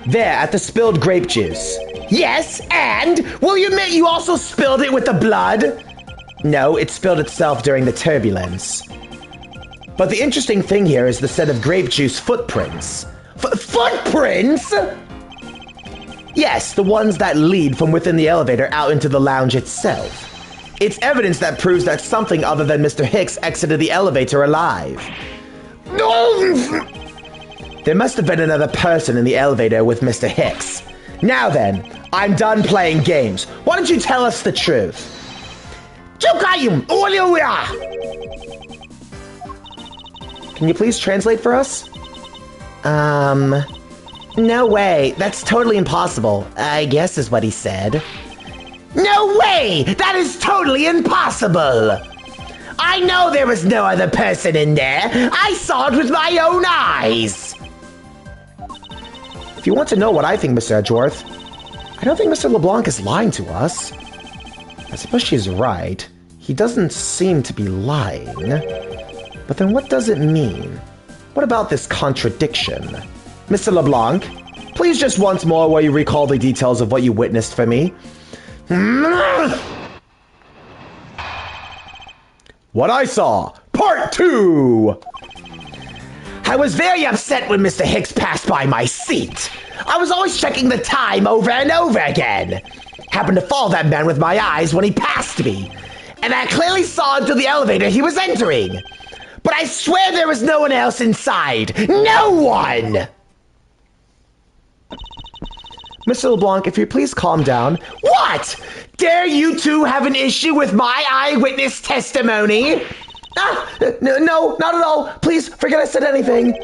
There, at the spilled grape juice. Yes, and? Will you admit you also spilled it with the blood? No, it spilled itself during the turbulence. But the interesting thing here is the set of grape juice footprints. Footprints?! Yes, the ones that lead from within the elevator out into the lounge itself. It's evidence that proves that something other than Mr. Hicks exited the elevator alive. There must have been another person in the elevator with Mr. Hicks. Now then, I'm done playing games. Why don't you tell us the truth? Can you please translate for us? No way. That's totally impossible. I guess is what he said. No way! That is totally impossible! I know there was no other person in there. I saw it with my own eyes. If you want to know what I think, Mr. Edgeworth, I don't think Mr. LeBlanc is lying to us. I suppose she's right. He doesn't seem to be lying. But then what does it mean? What about this contradiction? Mr. LeBlanc, please just once more will you recall the details of what you witnessed for me? What I saw, part 2! I was very upset when Mr. Hicks passed by my seat. I was always checking the time over and over again. Happened to follow that man with my eyes when he passed me. And I clearly saw into the elevator he was entering. But I swear there was no one else inside. No one! Mr. LeBlanc, if you please calm down. What? Dare you two have an issue with my eyewitness testimony? No, not at all. Please, forget I said anything.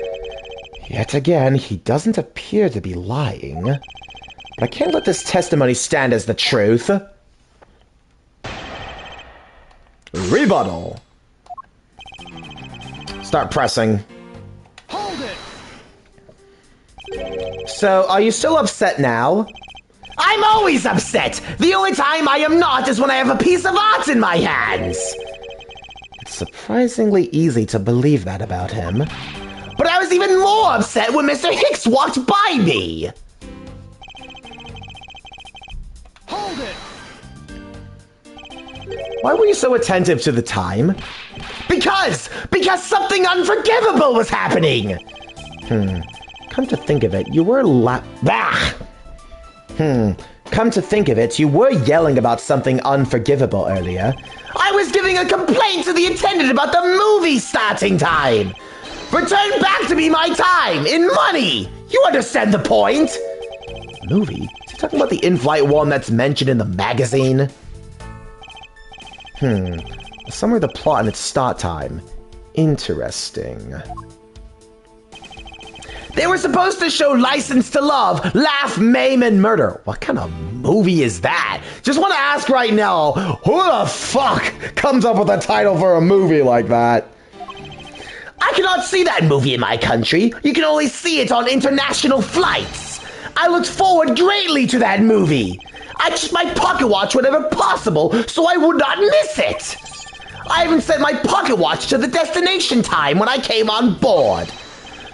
Yet again, he doesn't appear to be lying. But I can't let this testimony stand as the truth. Rebuttal. Start pressing. Hold it! So, are you still upset now? I'm always upset! The only time I am not is when I have a piece of art in my hands! It's surprisingly easy to believe that about him. But I was even more upset when Mr. Hicks walked by me! Hold it! Why were you so attentive to the time? Because something unforgivable was happening! Come to think of it, you were Come to think of it, you were yelling about something unforgivable earlier. I was giving a complaint to the attendant about the movie starting time! Return back to me my time, in money! You understand the point? Movie? Is he talking about the in-flight one that's mentioned in the magazine? Summary of the plot and its start time. Interesting. They were supposed to show License to Love, Laugh, Maim, and Murder. What kind of movie is that? Just want to ask right now, who the fuck comes up with a title for a movie like that? I cannot see that movie in my country. You can only see it on international flights. I looked forward greatly to that movie. I checked my pocket watch whenever possible so I would not miss it. I even set my pocket watch to the destination time when I came on board.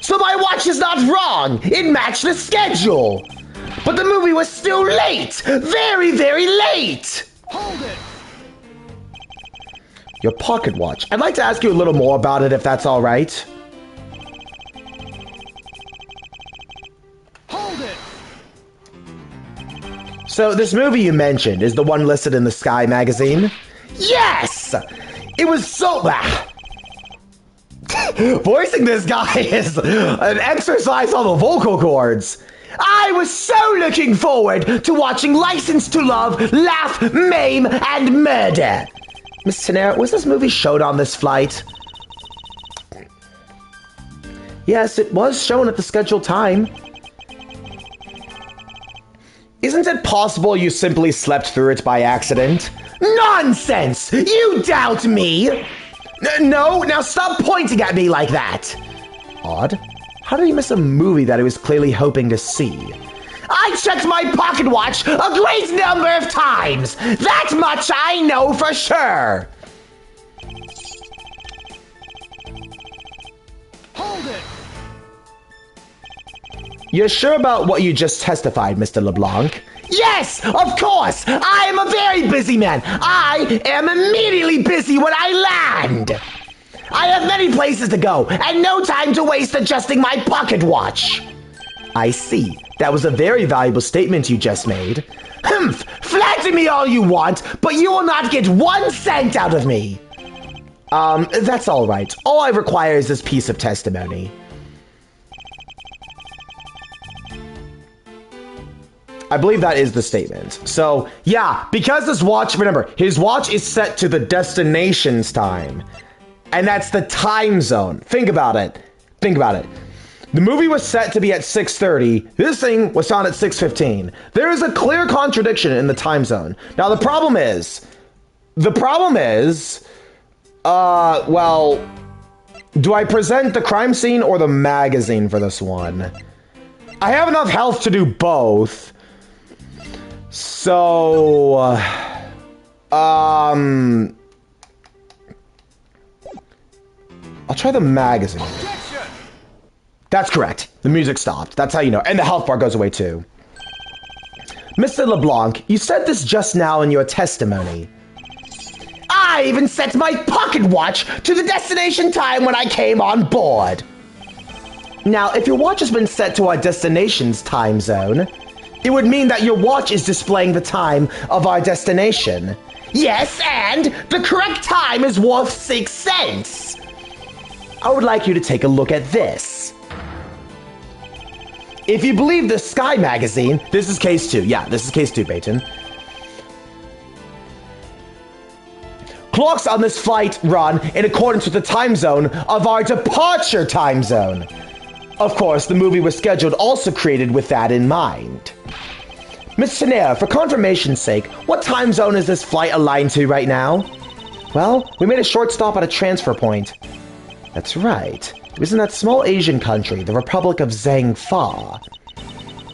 So my watch is not wrong. It matched the schedule. But the movie was still late. Very, very late. Hold it! Your pocket watch. I'd like to ask you a little more about it if that's all right. Hold it! So this movie you mentioned is the one listed in the Sky magazine? Yes! It was so... Voicing this guy is an exercise on the vocal cords. I was so looking forward to watching License to Love, Laugh, Maim, and Murder. Miss Tenere, was this movie showed on this flight? Yes, it was shown at the scheduled time. Isn't it possible you simply slept through it by accident? Nonsense! You doubt me! No, now stop pointing at me like that! Odd. How did he miss a movie that he was clearly hoping to see? I checked my pocket watch a great number of times! That much I know for sure! Hold it! You're sure about what you just testified, Mr. LeBlanc? Yes, of course! I am a very busy man. I am immediately busy when I land. I have many places to go and no time to waste adjusting my pocket watch. I see. That was a very valuable statement you just made. Humph! Flatter to me all you want, but you will not get 1 cent out of me. That's all right. All I require is this piece of testimony. I believe that is the statement. So, yeah, because this watch, remember, his watch is set to the destination's time. And that's the time zone. Think about it. Think about it. The movie was set to be at 6:30. This thing was found at 6:15. There is a clear contradiction in the time zone. Now, the problem is, well, do I present the crime scene or the magazine for this one? I have enough health to do both. So, I'll try the magazine. Objection! That's correct. The music stopped. That's how you know. And the health bar goes away too. Mr. LeBlanc, you said this just now in your testimony. I even set my pocket watch to the destination time when I came on board. Now, if your watch has been set to our destination's time zone, it would mean that your watch is displaying the time of our destination. Yes, and the correct time is worth 6 cents. I would like you to take a look at this. If you believe the Sky magazine, this is case 2. Yeah, this is case 2, Peyton. Clocks on this flight run in accordance with the time zone of our departure time zone. Of course, the movie was scheduled also created with that in mind. Miss Tanea, for confirmation's sake, what time zone is this flight aligned to right now? Well, we made a short stop at a transfer point. That's right. It was in that small Asian country, the Republic of Zhangfa.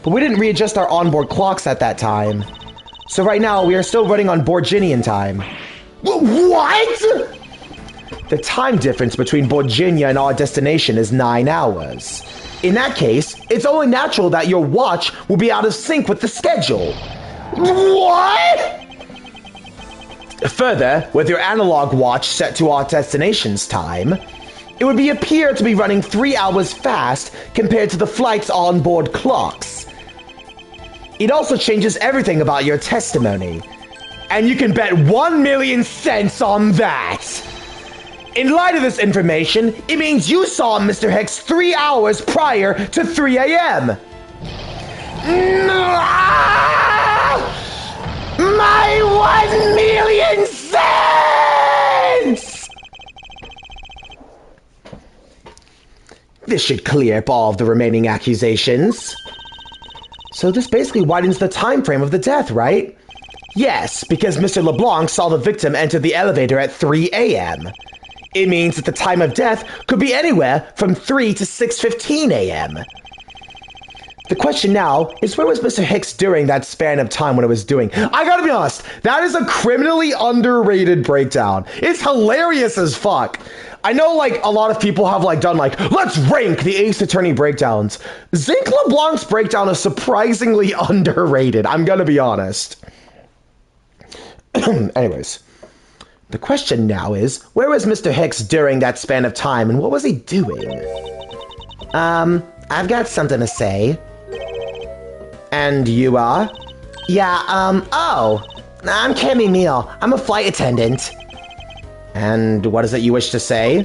But we didn't readjust our onboard clocks at that time. So right now, we are still running on Borginian time. What? The time difference between Borginia and our destination is 9 hours. In that case, it's only natural that your watch will be out of sync with the schedule. What? Further, with your analog watch set to our destination's time, it would appear to be running 3 hours fast compared to the flight's onboard clocks. It also changes everything about your testimony. And you can bet 1,000,000 cents on that. In light of this information, it means you saw Mr. Hicks 3 hours prior to 3 a.m. My 1,000,000 cents! This should clear up all of the remaining accusations. So this basically widens the time frame of the death, right? Yes, because Mr. LeBlanc saw the victim enter the elevator at 3 a.m. It means that the time of death could be anywhere from 3 to 6:15 a.m. The question now is, where was Mr. Hicks during that span of time when it was doing? I gotta be honest, that is a criminally underrated breakdown. It's hilarious as fuck. I know, like, a lot of people have, like, done, like, let's rank the Ace Attorney breakdowns. Zinc LeBlanc's breakdown is surprisingly underrated, I'm gonna be honest. Anyways, the question now is, where was Mr. Hicks during that span of time, and what was he doing? I've got something to say. And you are? Yeah, oh, I'm Cammy Neal. I'm a flight attendant. And what is it you wish to say?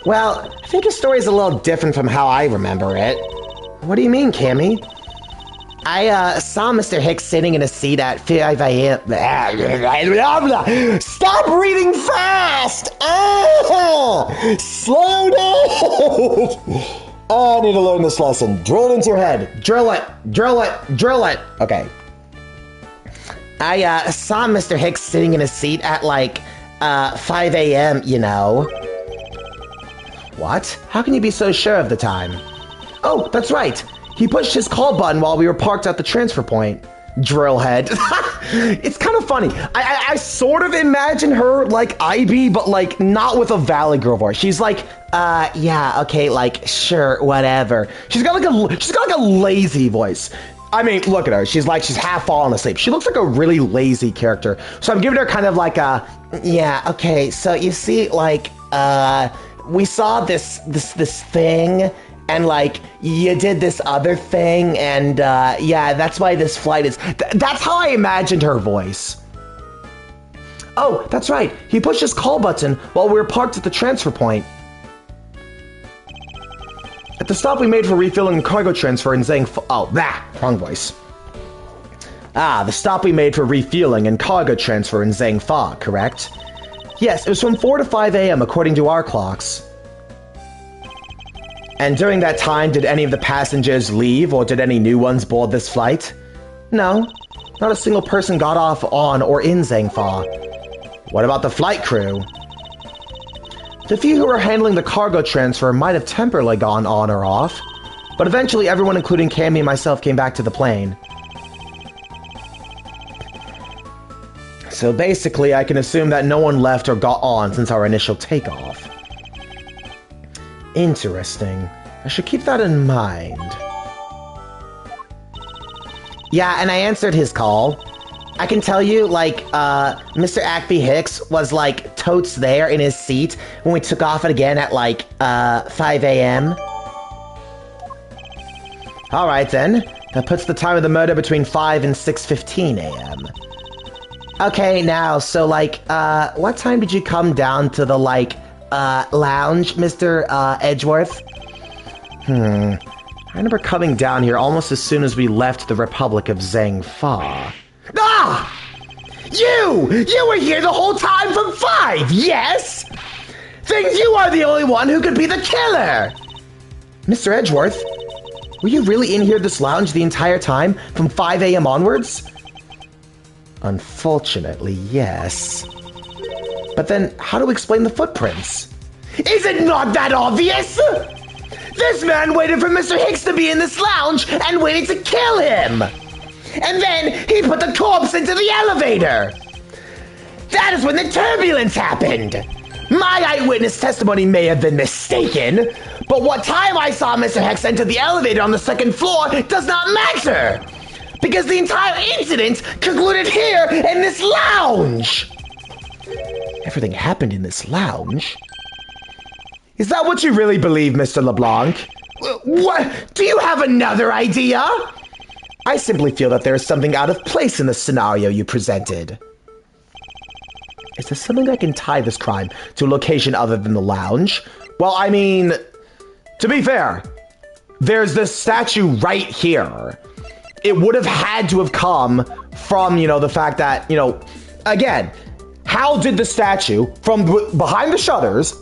Well, I think your story is a little different from how I remember it. What do you mean, Cammy? I saw Mr. Hicks sitting in a seat at 5 a.m. Stop reading fast! Oh, slow down! Oh, I need to learn this lesson. Drill it into your head. Drill it, drill it, drill it. Okay. I saw Mr. Hicks sitting in a seat at like 5 a.m., you know. What? How can you be so sure of the time? Oh, that's right. He pushed his call button while we were parked at the transfer point. Drillhead. It's kind of funny. I sort of imagine her like IB, but like not with a Valley Girl voice. She's like, yeah, okay, like sure, whatever. She's got like a lazy voice. I mean, look at her. She's half falling asleep. She looks like a really lazy character. So I'm giving her kind of like a, yeah, okay. So you see, like, we saw this thing. and like you did this other thing, and yeah, that's why this flight is. That's how I imagined her voice. Oh, that's right. He pushed his call button while we were parked at the transfer point. At the stop we made for refilling the cargo transfer in wrong voice. The stop we made for refueling and cargo transfer in Zhangfa, correct? Yes, it was from 4 to 5 a.m. according to our clocks. And during that time, did any of the passengers leave, or did any new ones board this flight? No, not a single person got off on or in Zhangfa. What about the flight crew? The few who were handling the cargo transfer might have temporarily gone on or off, but eventually everyone, including Cammy and myself, came back to the plane. So basically, I can assume that no one left or got on since our initial takeoff. Interesting. I should keep that in mind. Yeah, and I answered his call. I can tell you, like, Mr. Acby Hicks was, like, totes there in his seat when we took off again at, like, 5 a.m. Alright then. That puts the time of the murder between 5 and 6:15 a.m. Okay, now, so, like, what time did you come down to the, like, lounge, Mr. Edgeworth? I remember coming down here almost as soon as we left the Republic of Zhangfa. Ah! You were here the whole time from 5, yes? Then you are the only one who could be the killer! Mr. Edgeworth, were you really in here this lounge the entire time, from 5 a.m. onwards? Unfortunately, yes. But then, how do we explain the footprints? Is it not that obvious? This man waited for Mr. Hicks to be in this lounge and waited to kill him! And then he put the corpse into the elevator! That is when the turbulence happened! My eyewitness testimony may have been mistaken, but what time I saw Mr. Hicks enter the elevator on the 2nd floor does not matter! Because the entire incident concluded here in this lounge! Everything happened in this lounge? Is that what you really believe, Mr. LeBlanc? What? Do you have another idea? I simply feel that there is something out of place in the scenario you presented. Is there something that can tie this crime to a location other than the lounge? Well, I mean, to be fair, there's this statue right here. It would have had to have come from, the fact that, again, how did the statue from behind the shutters,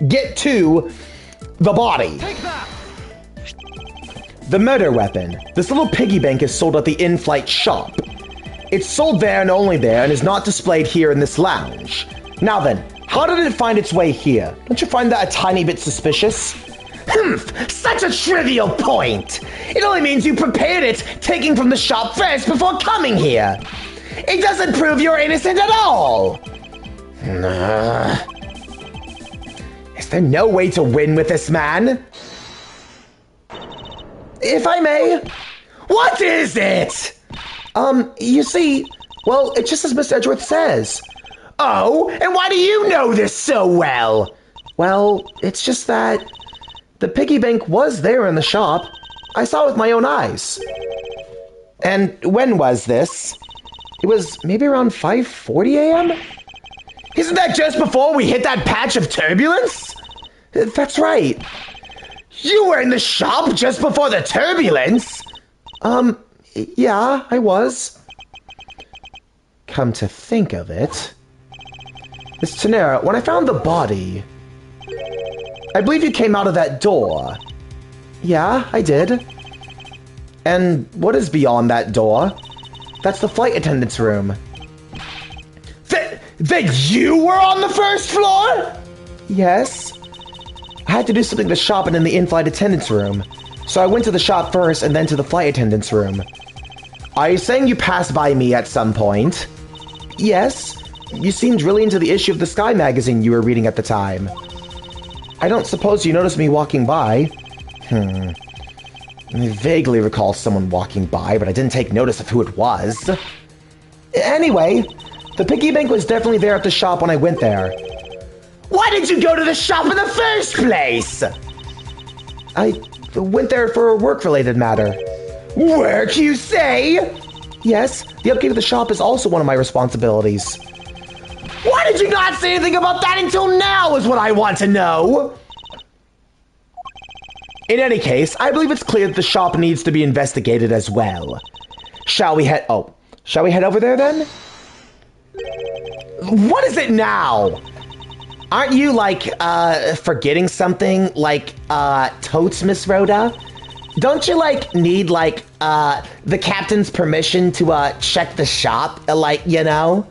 get to the body? Take that! The murder weapon. This little piggy bank is sold at the in-flight shop. It's sold there and only there and is not displayed here in this lounge. Now then, how did it find its way here? Don't you find that a tiny bit suspicious? Such a trivial point! It only means you prepared it, taking from the shop first before coming here. It doesn't prove you're innocent at all! Is there no way to win with this man? If I may. What is it? You see, well, it's just as Mr. Edgeworth says. Oh, and why do you know this so well? Well, it's just that the piggy bank was there in the shop. I saw it with my own eyes. And when was this? It was maybe around 5:40 a.m.? Isn't that just before we hit that patch of turbulence? That's right. You were in the shop just before the turbulence? Yeah, I was. Come to think of it, Miss Tenera, when I found the body, I believe you came out of that door. Yeah, I did. And what is beyond that door? That's the flight attendant's room. That you were on the first floor? Yes. I had to do something to the shop and in the in-flight attendant's room. So I went to the shop first and then to the flight attendant's room. Are you saying you passed by me at some point? Yes. You seemed really into the issue of the Sky magazine you were reading at the time. I don't suppose you noticed me walking by. I vaguely recall someone walking by, but I didn't take notice of who it was. Anyway, the piggy bank was definitely there at the shop when I went there. Why did you go to the shop in the first place? I went there for a work-related matter. Work, you say? Yes, the upkeep of the shop is also one of my responsibilities. Why did you not say anything about that until now is what I want to know? In any case, I believe it's clear that the shop needs to be investigated as well. Shall we head over there then? What is it now? Aren't you, like, forgetting something? Like, totes, Miss Rhoda? Don't you, like, need, like, the captain's permission to, check the shop? Like, you know?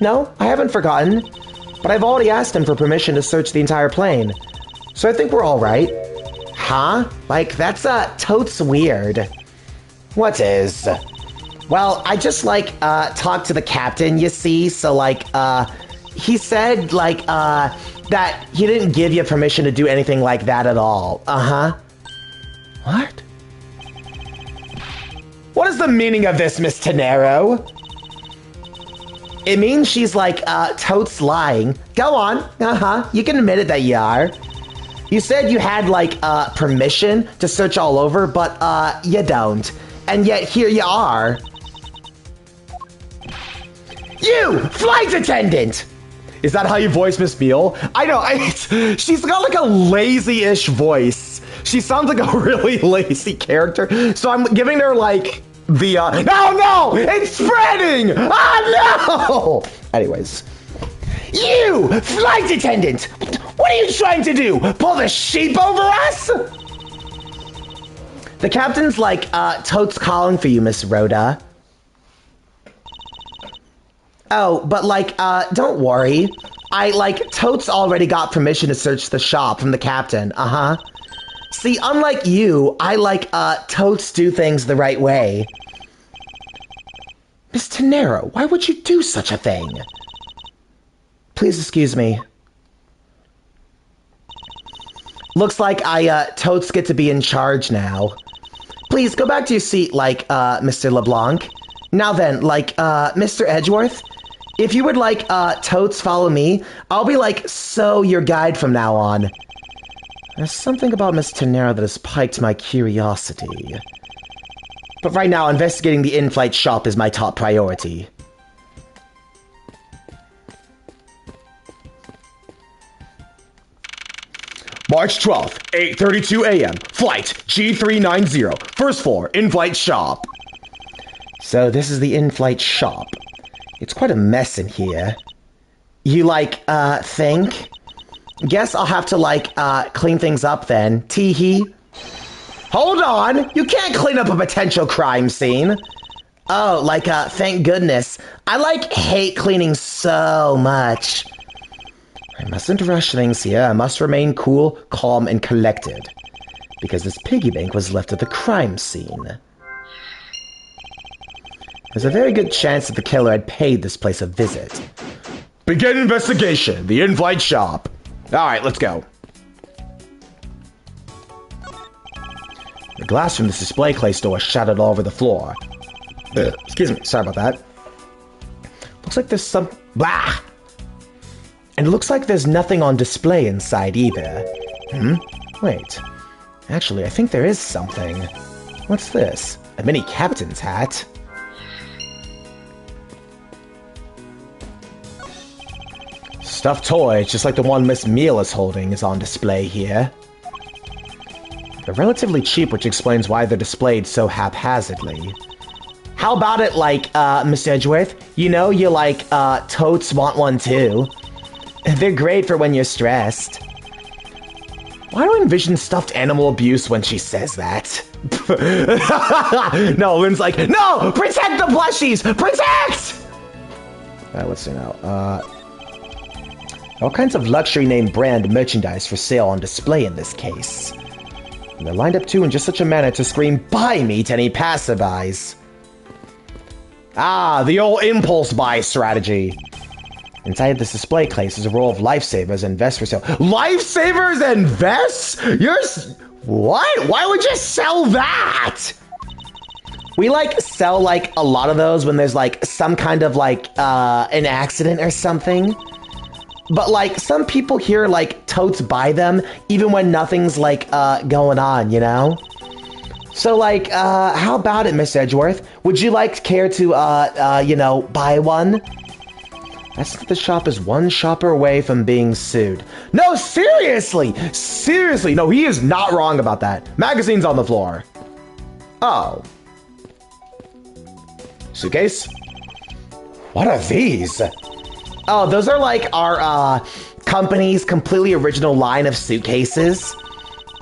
No, I haven't forgotten. But I've already asked him for permission to search the entire plane. So I think we're all right. Huh? Like, that's, totes weird. What is? Well, I just, like, talked to the captain, you see, so, like, he said, like, that he didn't give you permission to do anything like that at all. Uh-huh. What? What is the meaning of this, Miss Tenero? It means she's, like, totes lying. Go on. Uh-huh. You can admit it that you are. You said you had, like, permission to search all over, but, you don't. And yet, here you are. You! Flight attendant! Is that how you voice Miss Beale? I know, she's got, like, a lazy-ish voice. She sounds like a really lazy character, so I'm giving her, like, the, No! It's spreading! Ah, no! Anyways. You! Flight attendant! What are you trying to do? Pull the sheep over us? The captain's like, totes calling for you, Miss Rhoda. Oh, but like, don't worry. Totes already got permission to search the shop from the captain, uh-huh. See, unlike you, totes do things the right way. Miss Tenero, why would you do such a thing? Please excuse me. Looks like totes get to be in charge now. Please, go back to your seat, Mr. LeBlanc. Now then, Mr. Edgeworth, if you would totes follow me, I'll be so your guide from now on. There's something about Miss Tenero that has piqued my curiosity. But right now, investigating the in-flight shop is my top priority. March 12th, 8:32 a.m. Flight G390. First floor, in-flight shop. So this is the in-flight shop. It's quite a mess in here. You, think? Guess I'll have to, clean things up then. Tee-hee. Hold on! You can't clean up a potential crime scene! Oh, thank goodness. I, hate cleaning so much. I mustn't rush things here. I must remain cool, calm, and collected. Because this piggy bank was left at the crime scene. There's a very good chance that the killer had paid this place a visit. Begin investigation. The in-flight shop. Alright, let's go. The glass from this display case store was shattered all over the floor. Excuse me, sorry about that. Looks like there's some... Blah! And it looks like there's nothing on display inside either. Wait. Actually, I think there is something. What's this? A mini captain's hat? Stuffed toy, just like the one Miss Meal is holding, is on display here. They're relatively cheap, which explains why they're displayed so haphazardly. How about it, Miss Edgeworth? You know you totes want one too. They're great for when you're stressed. Why do I envision stuffed animal abuse when she says that? No, Lynn's like, no! Protect the plushies! Protect! Let's see now. All kinds of luxury name brand merchandise for sale on display in this case. And they're lined up too in just such a manner to scream, buy me to any passerbys. Ah, the old impulse buy strategy. Inside this display case is a row of lifesavers and vests for sale. Lifesavers and vests? What? Why would you sell that? We sell a lot of those when there's some kind of an accident or something. But, like, some people here, like, totes buy them even when nothing's, like, going on, you know? So, like, how about it, Miss Edgeworth? Would you like care to, you know, buy one? I think the shop is one shopper away from being sued. No, seriously! Seriously! No, he is not wrong about that. Magazine's on the floor. Oh. Suitcase? What are these? Oh, those are like our company's completely original line of suitcases.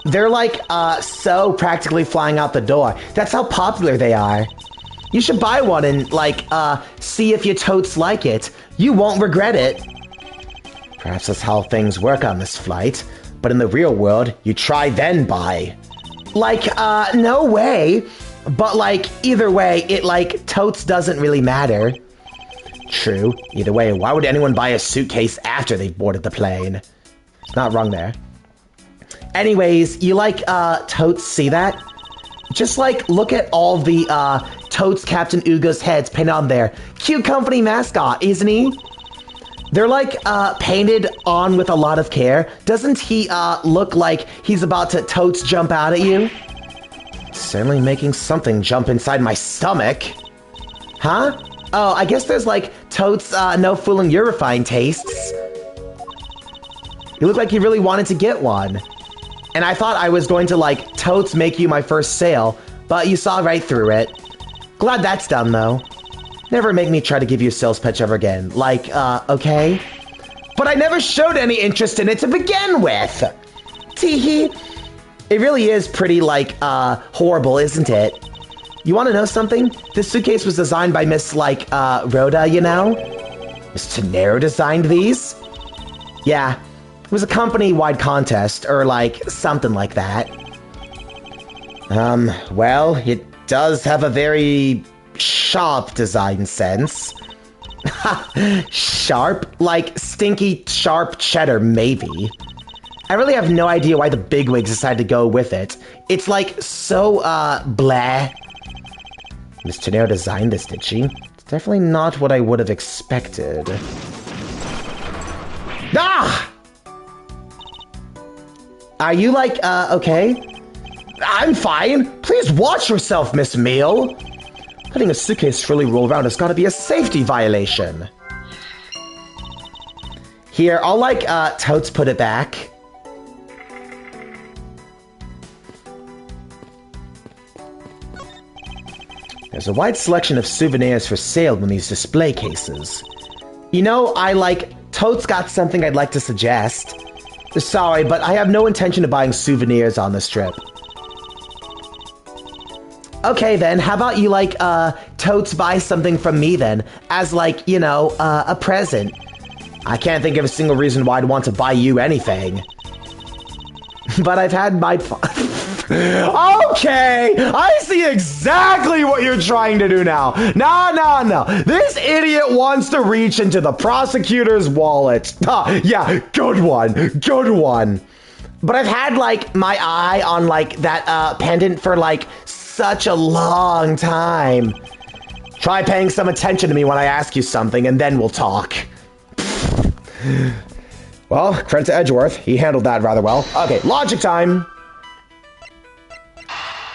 They're like so practically flying out the door. That's how popular they are. You should buy one and like see if your totes like it. You won't regret it. Perhaps that's how things work on this flight, but in the real world, you try then buy. Like, no way. But like, either way, it like, totes doesn't really matter. True. Either way, why would anyone buy a suitcase after they've boarded the plane? Not wrong there. Anyways, you like, totes see that? Just like, look at all the, totes Captain Ugo's heads painted on there. Cute company mascot, isn't he? They're like, painted on with a lot of care. Doesn't he, look like he's about to totes jump out at you? Certainly making something jump inside my stomach. Huh? Oh, I guess there's like totes, no fooling your refined tastes. You look like you really wanted to get one. And I thought I was going to like totes make you my first sale, but you saw right through it. Glad that's done though. Never make me try to give you a sales pitch ever again. Like, okay? But I never showed any interest in it to begin with! Teehee. It really is pretty, like, horrible, isn't it? You want to know something? This suitcase was designed by Miss, like, Rhoda, you know? Miss Tenero designed these? Yeah. It was a company-wide contest, or, like, something like that. Well, it does have a very sharp design sense. Sharp? Like, stinky, sharp cheddar, maybe. I really have no idea why the bigwigs decided to go with it. It's like so, blah. Miss Tenero designed this, did she? It's definitely not what I would have expected. Ah! Are you like, okay? I'm fine. Please watch yourself, Miss Meal. Letting a suitcase really roll around has got to be a safety violation. Here, I'll like, totes put it back. There's a wide selection of souvenirs for sale in these display cases. You know, I like, totes got something I'd like to suggest. Sorry, but I have no intention of buying souvenirs on this trip. Okay then, how about you like, totes buy something from me then, as like, you know, a present. I can't think of a single reason why I'd want to buy you anything. But I've had my Okay, I see exactly what you're trying to do now. No. This idiot wants to reach into the prosecutor's wallet. Yeah, good one. But I've had, like, my eye on, like, that, pendant for, like, such a long time. Try paying some attention to me when I ask you something, and then we'll talk. Well, credit to Edgeworth. He handled that rather well. Okay, logic time.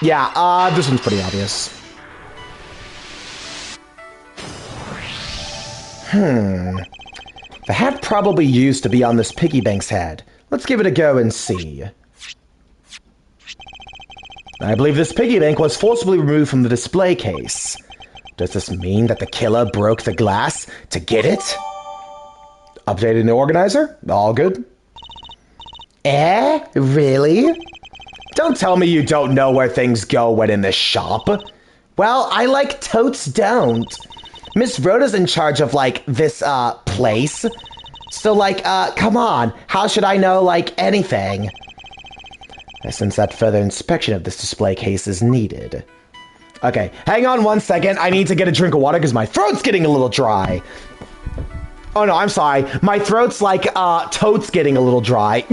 Yeah, this one's pretty obvious. The hat probably used to be on this piggy bank's head. Let's give it a go and see. I believe this piggy bank was forcibly removed from the display case. Does this mean that the killer broke the glass to get it? Updating the organizer? All good. Really? Don't tell me you don't know where things go when in the shop. Well, I like totes don't. Miss Rhoda's in charge of, like, this, place. So, like, come on. How should I know, like, anything? Since that further inspection of this display case is needed. Okay, hang on 1 second. I need to get a drink of water because my throat's getting a little dry. Oh no, I'm sorry. My throat's like, totes getting a little dry.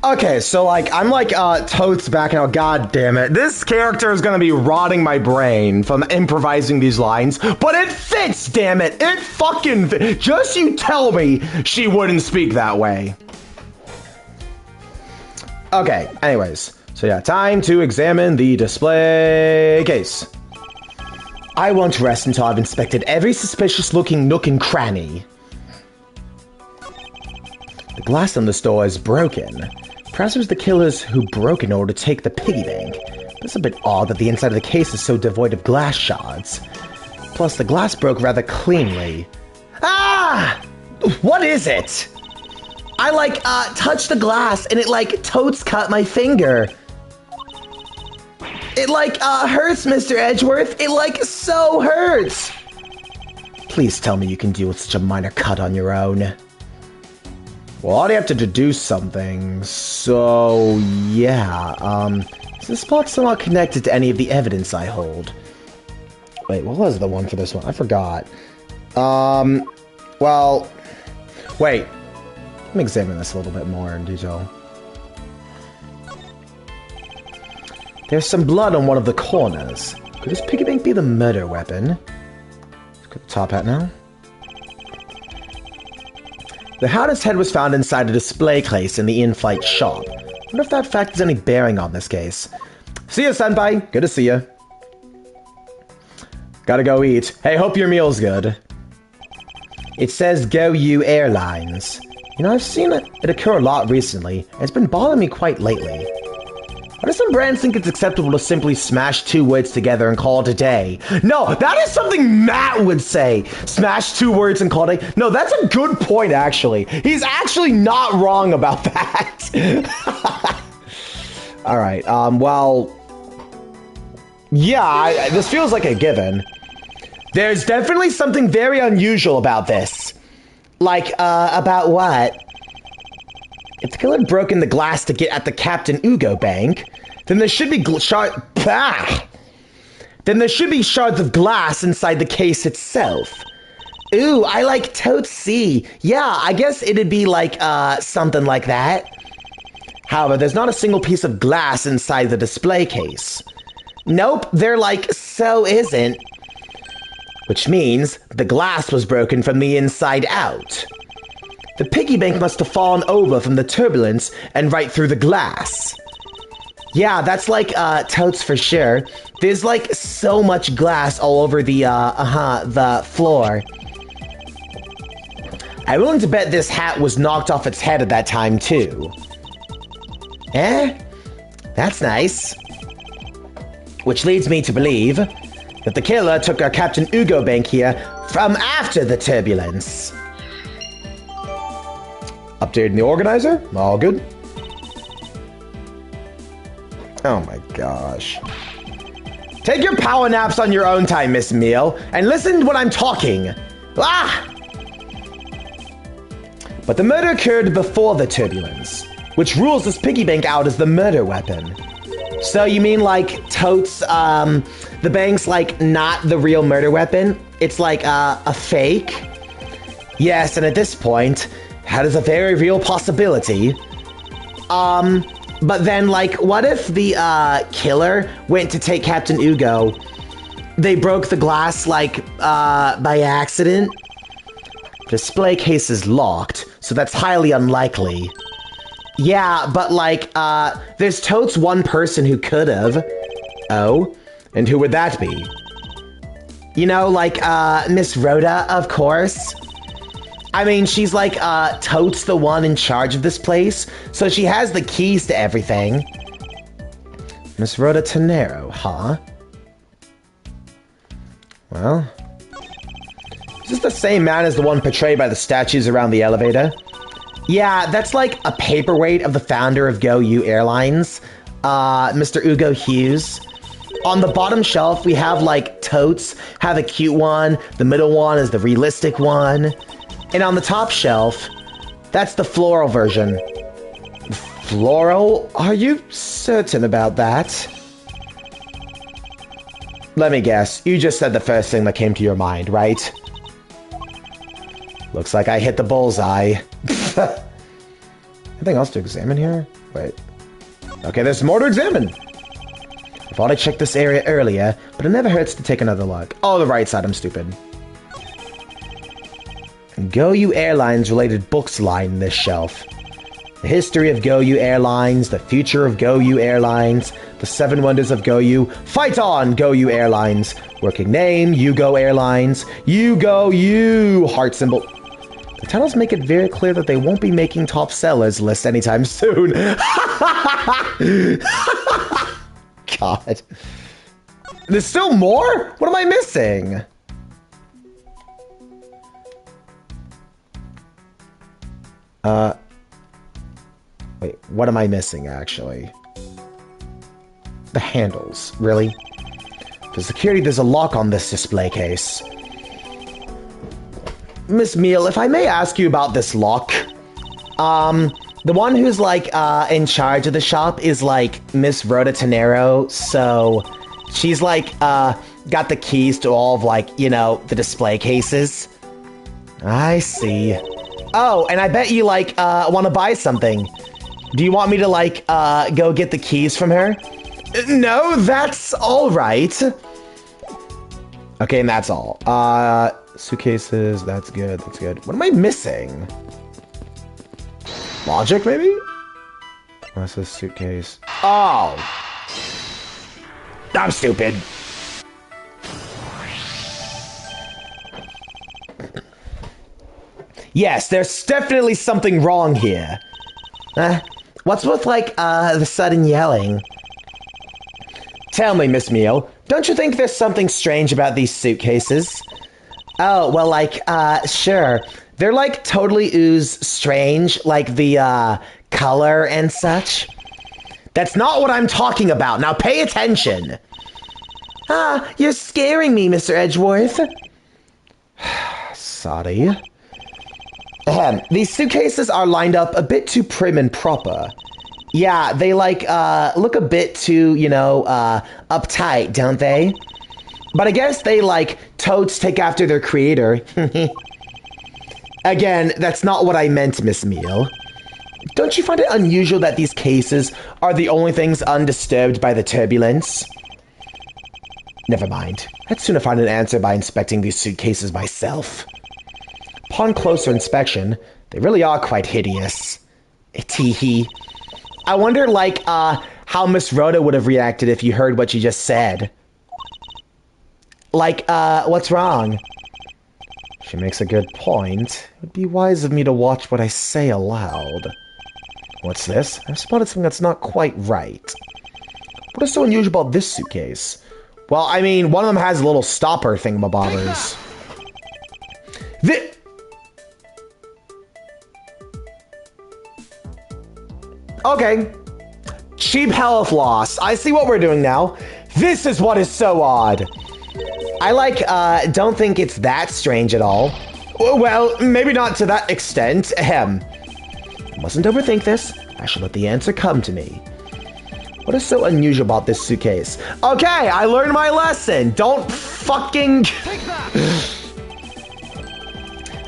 Okay, so like I'm like totes back now. God damn it, this character is gonna be rotting my brain from improvising these lines, but it fits. Damn it, it fucking fits. Just you tell me she wouldn't speak that way. Okay, anyways, so yeah, time to examine the display case. I won't rest until I've inspected every suspicious-looking nook and cranny. The glass on this door is broken. Perhaps it was the killers who broke in order to take the piggy bank. It's a bit odd that the inside of the case is so devoid of glass shards. Plus, the glass broke rather cleanly. Ah! What is it? I, like, touched the glass and it, like, totes cut my finger. It, like, hurts, Mr. Edgeworth. It, like, so hurts. Please tell me you can deal with such a minor cut on your own. Well, I'd have to deduce something, so yeah, is this plot somehow connected to any of the evidence I hold? Wait, what was the one for this one? I forgot. Well, wait, let me examine this a little bit more in detail. There's some blood on one of the corners. Could this piggy bank be the murder weapon? Let's get the top hat now. The Hound's head was found inside a display case in the in-flight shop. I wonder if that fact has any bearing on this case. See ya, Senpai. Good to see ya. Gotta go eat. Hey, hope your meal's good. It says Go You Airlines. You know, I've seen it occur a lot recently, and it's been bothering me quite lately. Why do some brands think it's acceptable to simply smash two words together and call it a day? No, that is something Matt would say. Smash two words and call it a day. No, that's a good point, actually. He's actually not wrong about that. All right, well... Yeah, this feels like a given. There's definitely something very unusual about this. Like, about what? If the killer had broken the glass to get at the Captain Ugo bank, then there should be Then there should be shards of glass inside the case itself. Ooh, I like totes see. Yeah, I guess it'd be like, something like that. However, there's not a single piece of glass inside the display case. Nope, there like so isn't. Which means the glass was broken from the inside out. The piggy bank must have fallen over from the turbulence and right through the glass. Yeah, that's like, totes for sure. There's like so much glass all over the floor. I'm willing to bet this hat was knocked off its head at that time too. Eh? That's nice. Which leads me to believe that the killer took our Captain Ugo bank here from after the turbulence. Updating the organizer? All good. Oh my gosh. Take your power naps on your own time, Miss Meal, and listen when I'm talking. Ah! But the murder occurred before the turbulence, which rules this piggy bank out as the murder weapon. So you mean like totes, the bank's like not the real murder weapon? It's like a fake? Yes, and at this point, that is a very real possibility. But then, like, what if the, killer went to take Captain Ugo? They broke the glass, like, by accident? The display case is locked, so that's highly unlikely. Yeah, but, like, there's totes one person who could've. Oh? And who would that be? You know, like, Miss Rhoda, of course. I mean, she's like, totes the one in charge of this place, so she has the keys to everything. Miss Rhoda Tenero, huh? Well, is this the same man as the one portrayed by the statues around the elevator? Yeah, that's like a paperweight of the founder of Go You Airlines, Mr. Ugo Hughes. On the bottom shelf, we have, like, totes, have a cute one, the middle one is the realistic one. And on the top shelf, that's the floral version. Floral? Are you certain about that? Let me guess, you just said the first thing that came to your mind, right? Looks like I hit the bullseye. Anything else to examine here? Wait. Okay, there's more to examine. I thought I checked this area earlier, but it never hurts to take another look. Oh, the right side, I'm stupid. Go-You Airlines related books line this shelf. The history of Go-You Airlines, the future of Go-You Airlines, the 7 wonders of Go-You. Fight on, Go-You Airlines. Working name, You Go Airlines. You Go You, heart symbol. The titles make it very clear that they won't be making top sellers list anytime soon. God. There's still more? What am I missing? Wait, what am I missing, actually? The handles, really? For security, there's a lock on this display case. Miss Meal, if I may ask you about this lock. The one who's, like, in charge of the shop is, like, Miss Rhoda Tenero, so she's, like, got the keys to all of, like, you know, the display cases. I see. Oh, and I bet you, like, want to buy something. Do you want me to, like, go get the keys from her? No, that's all right. Okay, and that's all. Suitcases, that's good, that's good. What am I missing? Logic, maybe? What's this suitcase? Oh! I'm stupid. Yes, there's definitely something wrong here. What's with, like, the sudden yelling? Tell me, Miss Meal, don't you think there's something strange about these suitcases? Oh, well, like, sure. They're, like, totally ooze strange, like the, color and such. That's not what I'm talking about. Now pay attention. You're scaring me, Mr. Edgeworth. Sorry. These suitcases are lined up a bit too prim and proper. Yeah, they, like, look a bit too, you know, uptight, don't they? But I guess they, like, totes take after their creator. Again, that's not what I meant, Miss Meal. Don't you find it unusual that these cases are the only things undisturbed by the turbulence? Never mind. I'd sooner find an answer by inspecting these suitcases myself. Upon closer inspection, they really are quite hideous. Teehee. I wonder, like, how Miss Rhoda would have reacted if you heard what she just said. Like, what's wrong? She makes a good point. It would be wise of me to watch what I say aloud. What's this? I've spotted something that's not quite right. What is so unusual about this suitcase? Well, I mean, one of them has a little stopper thingamabobbers. Okay. Cheap health loss. I see what we're doing now. This is what is so odd. I, like, don't think it's that strange at all. Well, maybe not to that extent. Ahem. Mustn't overthink this. I shall let the answer come to me. What is so unusual about this suitcase? Okay, I learned my lesson. Don't fucking... Take that!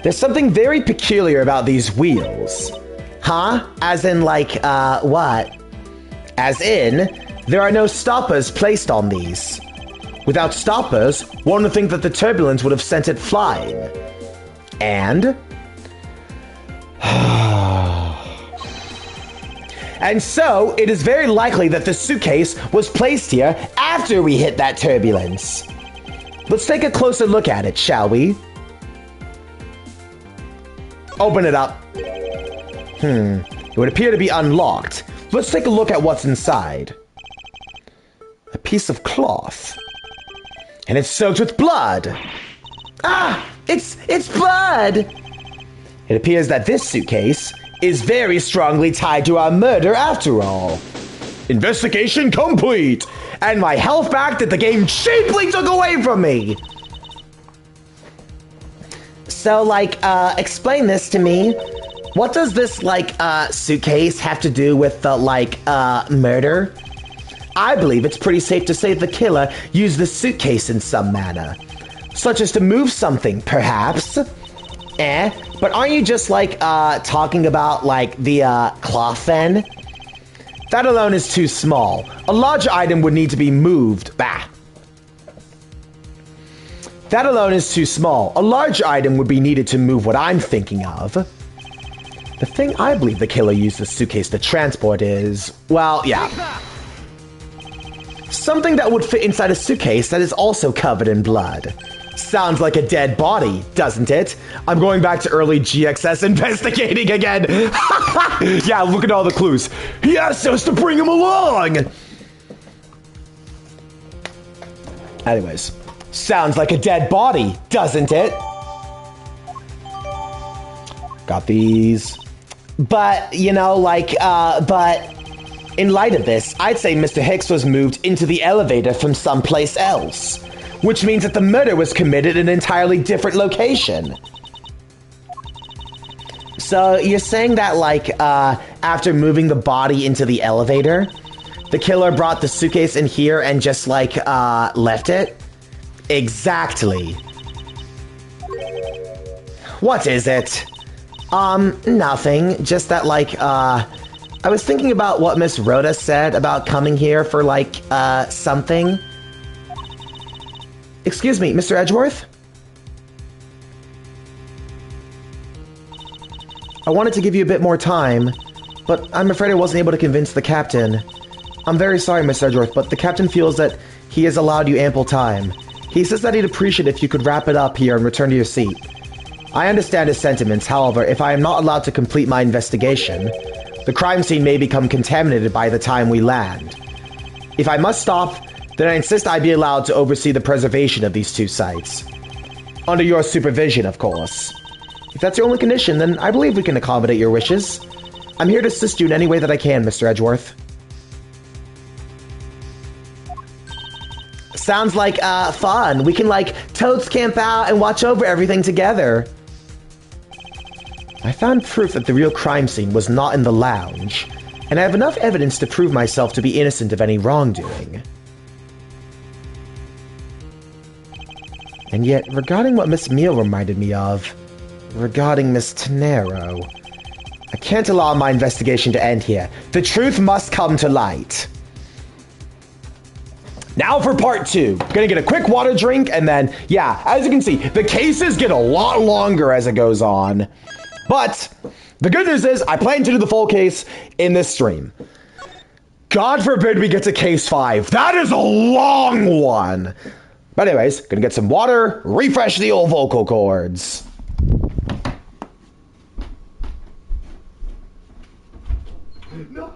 There's something very peculiar about these wheels. Huh? As in, like, what? As in, there are no stoppers placed on these. Without stoppers, one would think that the turbulence would have sent it flying. And? And so, it is very likely that the suitcase was placed here after we hit that turbulence. Let's take a closer look at it, shall we? Open it up. It would appear to be unlocked. Let's take a look at what's inside. A piece of cloth. And it's soaked with blood. It's blood! It appears that this suitcase is very strongly tied to our murder after all. Investigation complete! And my health back that the game cheaply took away from me! So, like, explain this to me. What does this, like, suitcase have to do with the, like, murder? I believe it's pretty safe to say the killer used the suitcase in some manner. Such as to move something, perhaps. But aren't you just, like, talking about, like, the, cloth then? That alone is too small. A large item would need to be moved. That alone is too small. A large item would be needed to move what I'm thinking of. The thing I believe the killer used the suitcase to transport is, well, yeah. Something that would fit inside a suitcase that is also covered in blood. Sounds like a dead body, doesn't it? I'm going back to early GXS investigating again. Yeah, look at all the clues. He asked us to bring him along. Anyways, sounds like a dead body, doesn't it? Got these. But, you know, but in light of this, I'd say Mr. Hicks was moved into the elevator from someplace else. Which means that the murder was committed in an entirely different location. So you're saying that, after moving the body into the elevator, the killer brought the suitcase in here and just, left it? Exactly. What is it? Nothing. Just that, I was thinking about what Miss Rhoda said about coming here for, something. Excuse me, Mr. Edgeworth? I wanted to give you a bit more time, but I'm afraid I wasn't able to convince the captain. I'm very sorry, Mr. Edgeworth, but the captain feels that he has allowed you ample time. He says that he'd appreciate if you could wrap it up here and return to your seat. I understand his sentiments, however, if I am not allowed to complete my investigation, the crime scene may become contaminated by the time we land. If I must stop, then I insist I be allowed to oversee the preservation of these two sites. Under your supervision, of course. If that's your only condition, then I believe we can accommodate your wishes. I'm here to assist you in any way that I can, Mr. Edgeworth. Sounds like, fun. We can, totes camp out and watch over everything together. I found proof that the real crime scene was not in the lounge, and I have enough evidence to prove myself to be innocent of any wrongdoing. And yet, regarding what Miss Meal reminded me of, regarding Miss Tenero, I can't allow my investigation to end here. The truth must come to light. Now for part 2. Gonna get a quick water drink, and then, yeah, as you can see, the cases get a lot longer as it goes on. But the good news is, I plan to do the full case in this stream. God forbid we get to case 5. That is a long one. But anyways, gonna get some water, refresh the old vocal cords. No.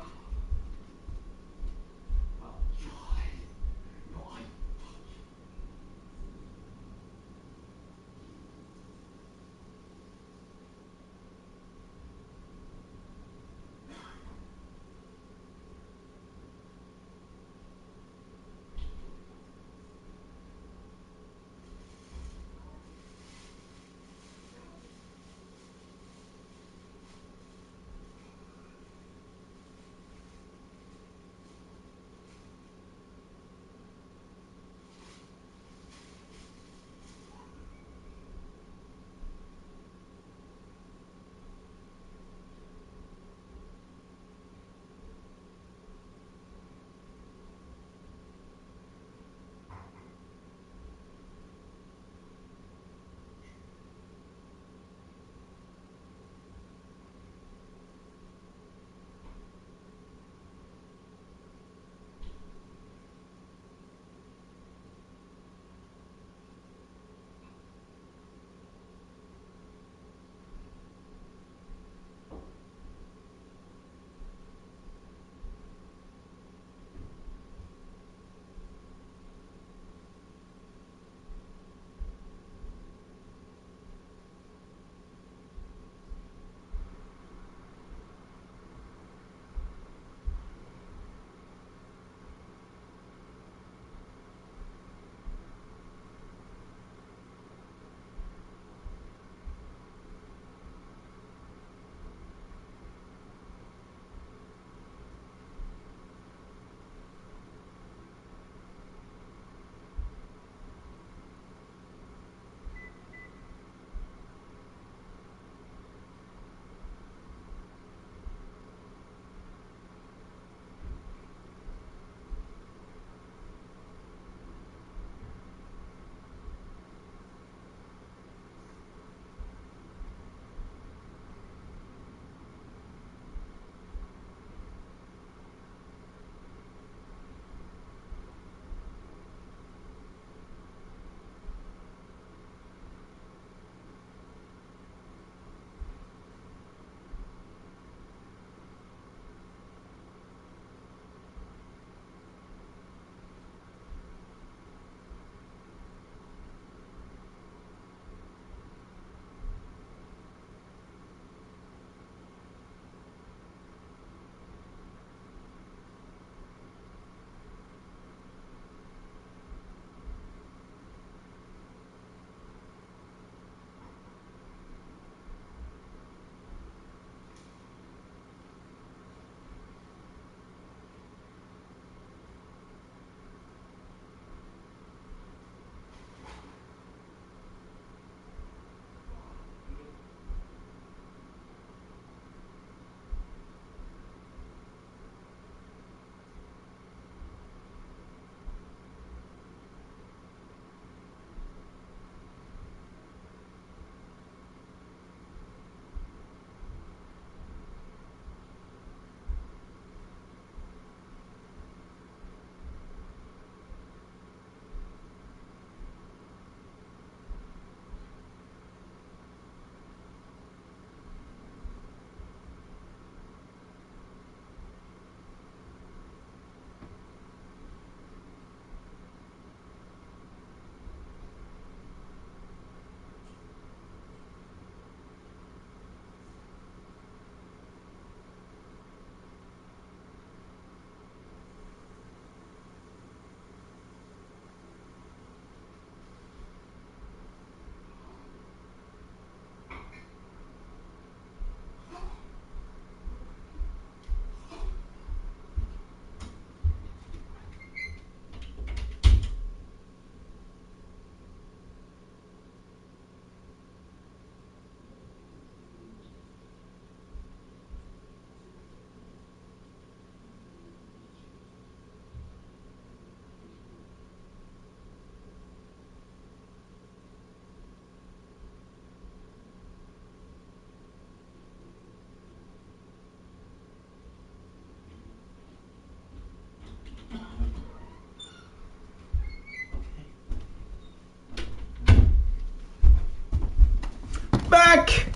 back.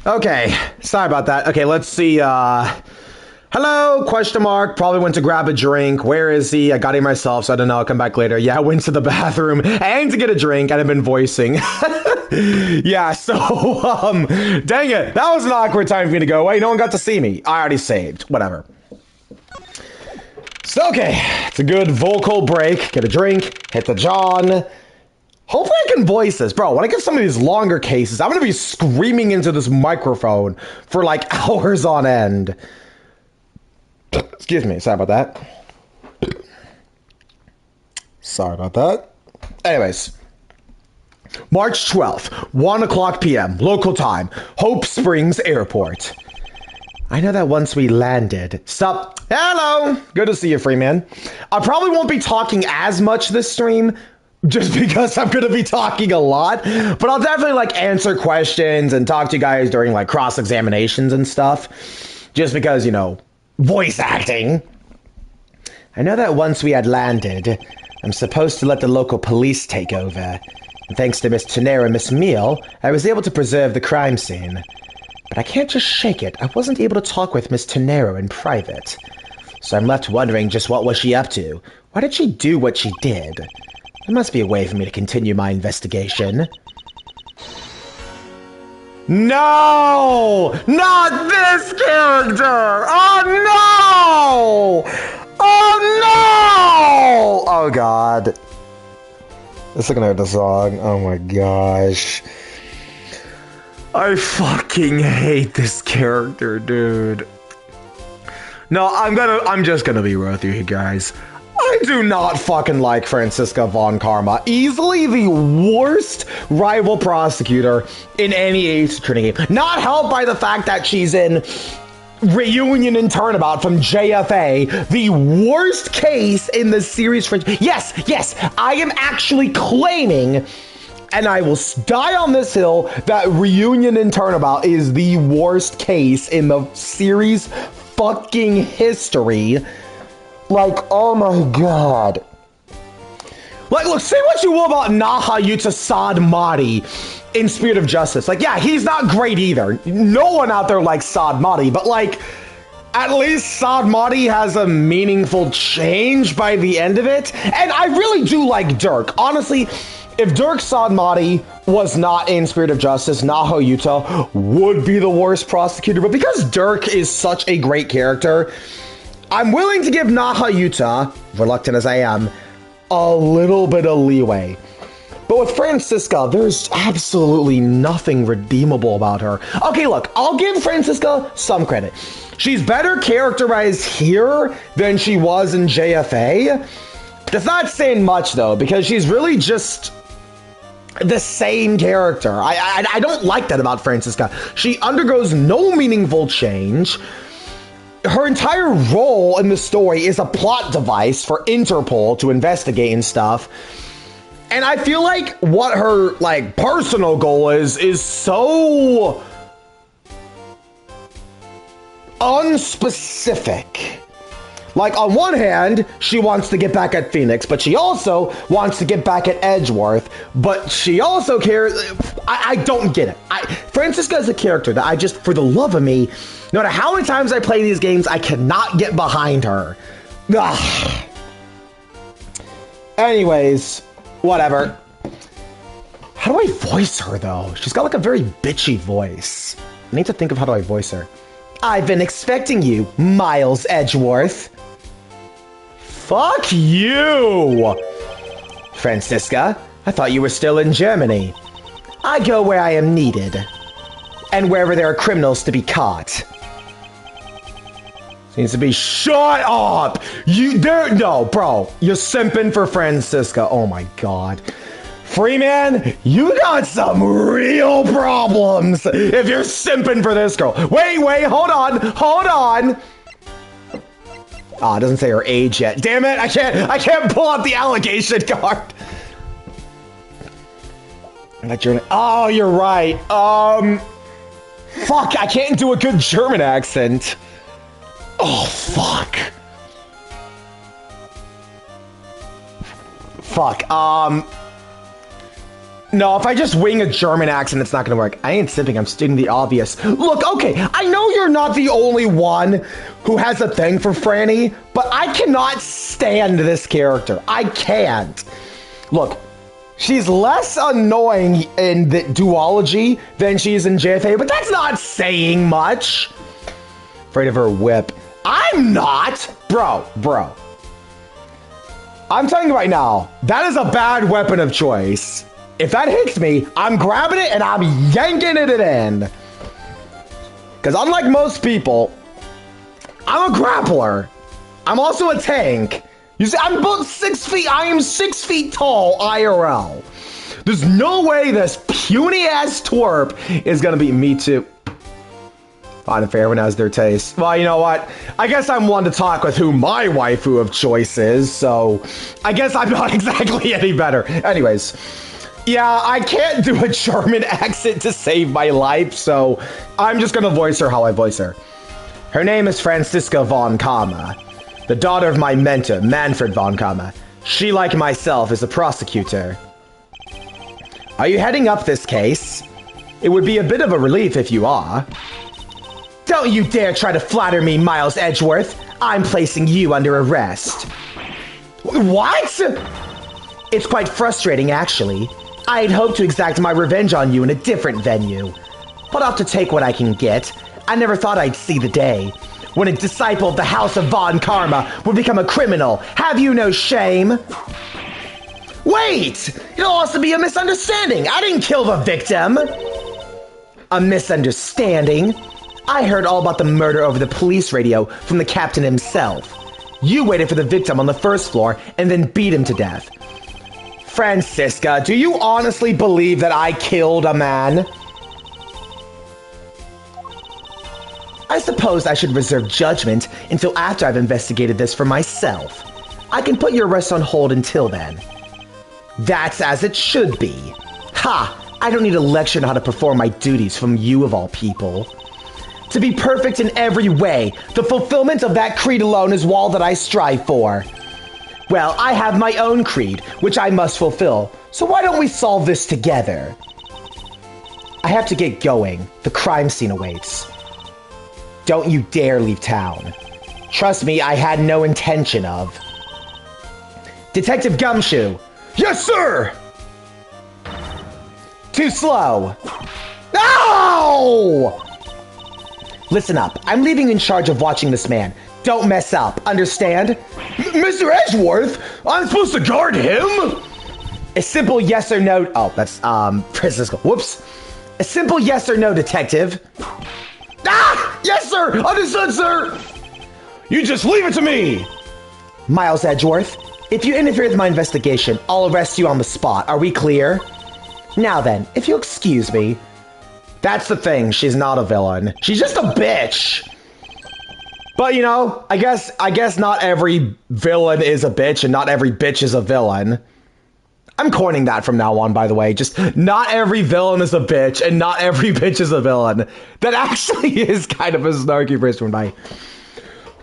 Okay, sorry about that. Okay, let's see. Hello, question mark. Probably went to grab a drink. Where is he? I got him myself, so I don't know. I'll come back later. Yeah, I went to the bathroom and to get a drink, and I've been voicing. Yeah, so, dang it. That was an awkward time for me to go away. No one got to see me. I already saved. Whatever. So, okay. It's a good vocal break. Get a drink. Hit the John. Hopefully I can voice this. Bro, when I get some of these longer cases, I'm going to be screaming into this microphone for like hours on end. Excuse me. Sorry about that. Sorry about that. Anyways. March 12th, 1 o'clock p.m., local time, Hope Springs Airport. I know that once we landed... Stop. Hello. Good to see you, Freeman. I probably won't be talking as much this stream, just because I'm going to be talking a lot. But I'll definitely, like, answer questions and talk to you guys during, like, cross-examinations and stuff. Just because, you know, voice acting. I know that once we had landed, I'm supposed to let the local police take over. And thanks to Miss Tenero and Miss Meal, I was able to preserve the crime scene. But I can't just shake it. I wasn't able to talk with Miss Tenero in private. So I'm left wondering just what was she up to? Why did she do what she did? There must be a way for me to continue my investigation. No! Not this character! Oh no! Oh no! Oh god. Let's look at the song. Oh my gosh. I fucking hate this character, dude. No, I'm just gonna be real with you guys. I do not fucking like Franziska von Karma. Easily the worst rival prosecutor in any Ace Attorney game. Not helped by the fact that she's in Reunion and Turnabout from JFA, the worst case in the series franchise. Yes, I am actually claiming, and I will die on this hill, that Reunion and Turnabout is the worst case in the series fucking history. Like, oh my god. Like, look, say what you will about Nahayuta Sadmati in Spirit of Justice. Like, yeah, he's not great either. No one out there likes Sadmati, but like, at least Sadmati has a meaningful change by the end of it. And I really do like Dirk. Honestly, if Dirk Sadmati was not in Spirit of Justice, Nahayuta would be the worst prosecutor. But because Dirk is such a great character, I'm willing to give Nahayuta, reluctant as I am, a little bit of leeway. But with Franziska, there's absolutely nothing redeemable about her. Okay, look, I'll give Franziska some credit. She's better characterized here than she was in JFA. That's not saying much, though, because she's really just the same character. I don't like that about Franziska. She undergoes no meaningful change. Her entire role in the story is a plot device for Interpol to investigate and stuff. And I feel like what her, like, personal goal is so unspecific. Like, on one hand, she wants to get back at Phoenix, but she also wants to get back at Edgeworth, but she also cares. I don't get it. Franziska is a character that I just, for the love of me, no matter how many times I play these games, I cannot get behind her. Ugh. Anyways, whatever. How do I voice her, though? She's got like a very bitchy voice. I need to think of how do I voice her. I've been expecting you, Miles Edgeworth. Fuck you! Franziska, I thought you were still in Germany. I go where I am needed. And wherever there are criminals to be caught. Seems to be— shut up! No, bro. You're simping for Franziska. Oh my god. Freeman, you got some real problems if you're simping for this girl. Wait, hold on. Ah, it doesn't say her age yet. Damn it, I can't pull out the allegation card. Oh, you're right. Fuck, I can't do a good German accent. Oh, fuck. No, if I just wing a German accent, it's not gonna work. I ain't simping, I'm stating the obvious. Look, okay, I know you're not the only one who has a thing for Franny, but I cannot stand this character. I can't. Look, she's less annoying in the duology than she is in JFA, but that's not saying much. Afraid of her whip. I'm not! Bro. I'm telling you right now, that is a bad weapon of choice. If that hits me, I'm grabbing it and I'm yanking it in. Because unlike most people, I'm a grappler. I'm also a tank. You see, I'm about 6 feet. I am 6 feet tall IRL. There's no way this puny-ass twerp is going to beat me too. Fine and fair, everyone has their taste. Well, you know what? I guess I'm one to talk with who my waifu of choice is, so I guess I'm not exactly any better. Anyways, yeah, I can't do a German accent to save my life, so I'm just gonna voice her how I voice her. Her name is Franziska von Kama, the daughter of my mentor, Manfred von Kama. She, like myself, is a prosecutor. Are you heading up this case? It would be a bit of a relief if you are. Don't you dare try to flatter me, Miles Edgeworth. I'm placing you under arrest. What? It's quite frustrating, actually. I'd hoped to exact my revenge on you in a different venue. But I'll have to take what I can get. I never thought I'd see the day when a disciple of the House of Von Karma would become a criminal. Have you no shame? Wait! It'll also be a misunderstanding. I didn't kill the victim. A misunderstanding? I heard all about the murder over the police radio from the captain himself. You waited for the victim on the first floor and then beat him to death. Franziska, do you honestly believe that I killed a man? I suppose I should reserve judgment until after I've investigated this for myself. I can put your arrest on hold until then. That's as it should be. Ha! I don't need a lecture on how to perform my duties from you of all people. To be perfect in every way, the fulfillment of that creed alone is all that I strive for. Well, I have my own creed, which I must fulfill, so why don't we solve this together? I have to get going. The crime scene awaits. Don't you dare leave town. Trust me, I had no intention of. Detective Gumshoe! Yes, sir! Too slow. No! Listen up. I'm leaving you in charge of watching this man. Don't mess up. Understand? Mr. Edgeworth? I'm supposed to guard him? A simple yes or no. Oh, that's Francisco. Whoops. A simple yes or no, detective. Ah! Yes, sir! Understood, sir! You just leave it to me! Miles Edgeworth, if you interfere with my investigation, I'll arrest you on the spot. Are we clear? Now then, if you'll excuse me. That's the thing, she's not a villain. She's just a bitch. But, you know, I guess not every villain is a bitch and not every bitch is a villain. I'm coining that from now on, by the way. Just not every villain is a bitch and not every bitch is a villain. That actually is kind of a snarky phrase from my...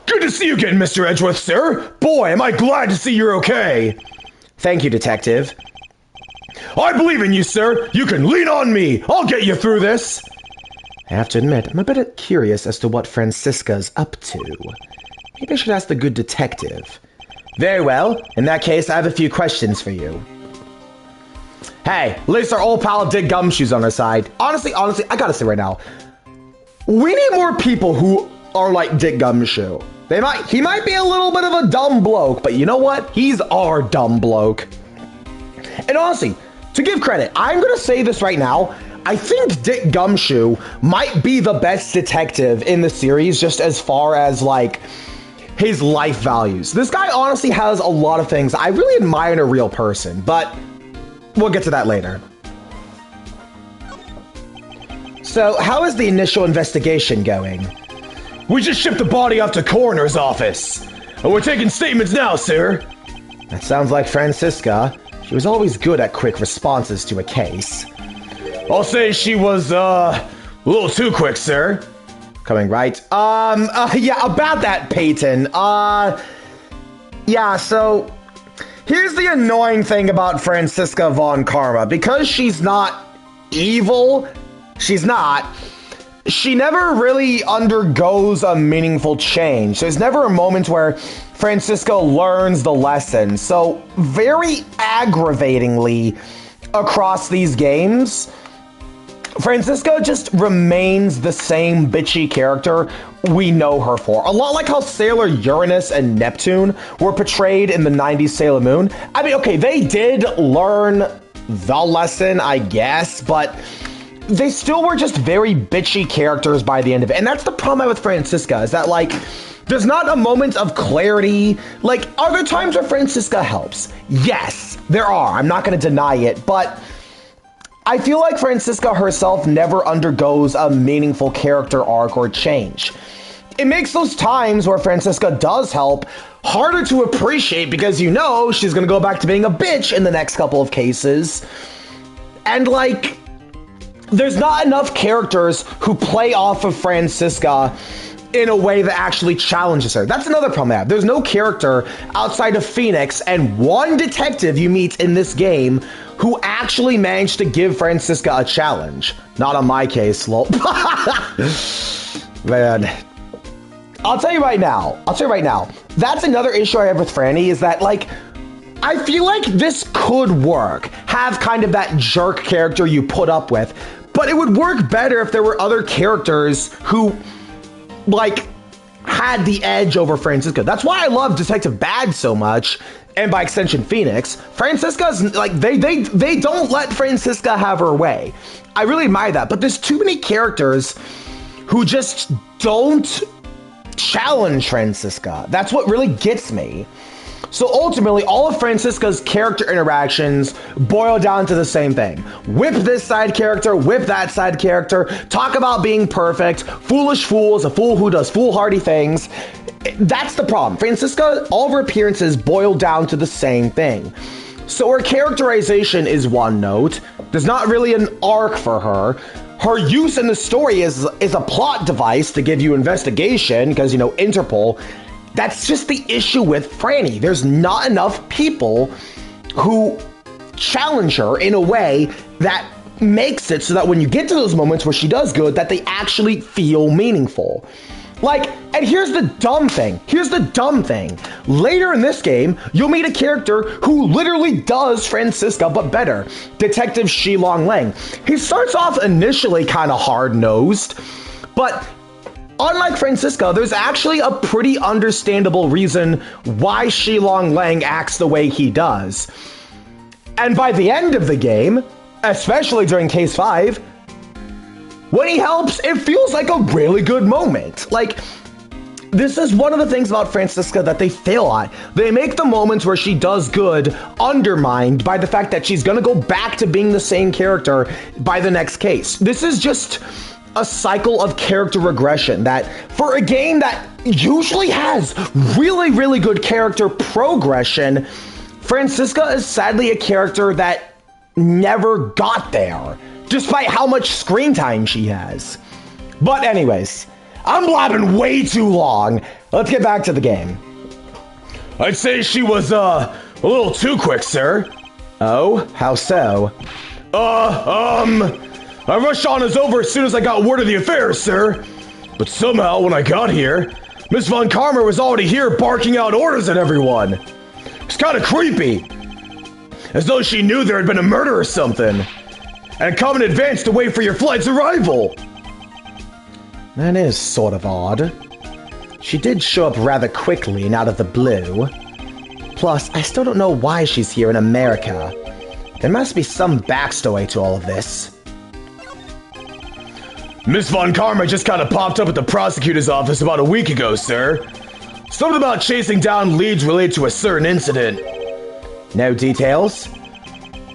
Good to see you again, Mr. Edgeworth, sir. Boy, am I glad to see you're okay. Thank you, detective. I believe in you, sir. You can lean on me. I'll get you through this. I have to admit, I'm a bit curious as to what Franziska's up to. Maybe I should ask the good detective. Very well. In that case, I have a few questions for you. Hey, at least our old pal Dick Gumshoe's on our side. Honestly, I gotta say right now, we need more people who are like Dick Gumshoe. He might be a little bit of a dumb bloke, but you know what? He's our dumb bloke. And honestly, to give credit, I'm gonna say this right now. I think Dick Gumshoe might be the best detective in the series, just as far as like his life values. This guy honestly has a lot of things I really admire in a real person, but we'll get to that later. So, how is the initial investigation going? We just shipped the body off to coroner's office. And we're taking statements now, sir. That sounds like Franziska. She was always good at quick responses to a case. I'll say she was, a little too quick, sir. Coming right. Yeah, about that, Peyton. Yeah, so... Here's the annoying thing about Franziska von Karma. Because she's not evil, she's not. She never really undergoes a meaningful change. There's never a moment where Franziska learns the lesson. So, very aggravatingly, across these games, Franziska just remains the same bitchy character we know her for. A lot like how Sailor Uranus and Neptune were portrayed in the 90s Sailor Moon. I mean, okay, they did learn the lesson, I guess, but they still were just very bitchy characters by the end of it. And that's the problem with Franziska, is that, like, there's not a moment of clarity. Like, are there times where Franziska helps? Yes, there are. I'm not going to deny it, but I feel like Franziska herself never undergoes a meaningful character arc or change. It makes those times where Franziska does help harder to appreciate because you know she's going to go back to being a bitch in the next couple of cases. And, like, there's not enough characters who play off of Franziska in a way that actually challenges her. That's another problem I have. There's no character outside of Phoenix and one detective you meet in this game who actually managed to give Franziska a challenge. Not on my case, lol. Man. I'll tell you right now. That's another issue I have with Franny is that, like, I feel like this could work. Have kind of that jerk character you put up with. But it would work better if there were other characters who, like, had the edge over Franziska. That's why I love Detective Bad so much, and by extension Phoenix. Franziska's, like, they don't let Franziska have her way. I really admire that, but there's too many characters who just don't challenge Franziska. That's what really gets me. So ultimately, all of Franziska's character interactions boil down to the same thing. Whip this side character, whip that side character, talk about being perfect, foolish fools, a fool who does foolhardy things. That's the problem. Franziska, all of her appearances boil down to the same thing. So her characterization is one note. There's not really an arc for her. Her use in the story is a plot device to give you investigation, because, you know, Interpol. That's just the issue with Franny. There's not enough people who challenge her in a way that makes it so that when you get to those moments where she does good, that they actually feel meaningful. Like, and here's the dumb thing. Later in this game, you'll meet a character who literally does Franziska, but better. Detective Shilong Lang. He starts off initially kind of hard-nosed, but unlike Franziska, there's actually a pretty understandable reason why Shilong Lang acts the way he does. And by the end of the game, especially during Case 5, when he helps, it feels like a really good moment. Like, this is one of the things about Franziska that they fail at. They make the moments where she does good undermined by the fact that she's gonna go back to being the same character by the next case. This is just a cycle of character regression that, for a game that usually has really, really good character progression, Franziska is sadly a character that never got there, despite how much screen time she has. But anyways, I'm blabbing way too long. Let's get back to the game. I'd say she was, a little too quick, sir. Oh, how so? I rushed on us over as soon as I got word of the affair, sir. But somehow, when I got here, Miss Von Karma was already here barking out orders at everyone. It's kind of creepy. As though she knew there had been a murder or something. And come in advance to wait for your flight's arrival. That is sort of odd. She did show up rather quickly and out of the blue. Plus, I still don't know why she's here in America. There must be some backstory to all of this. Miss Von Karma just kind of popped up at the prosecutor's office about a week ago, sir. Something about chasing down leads related to a certain incident. No details?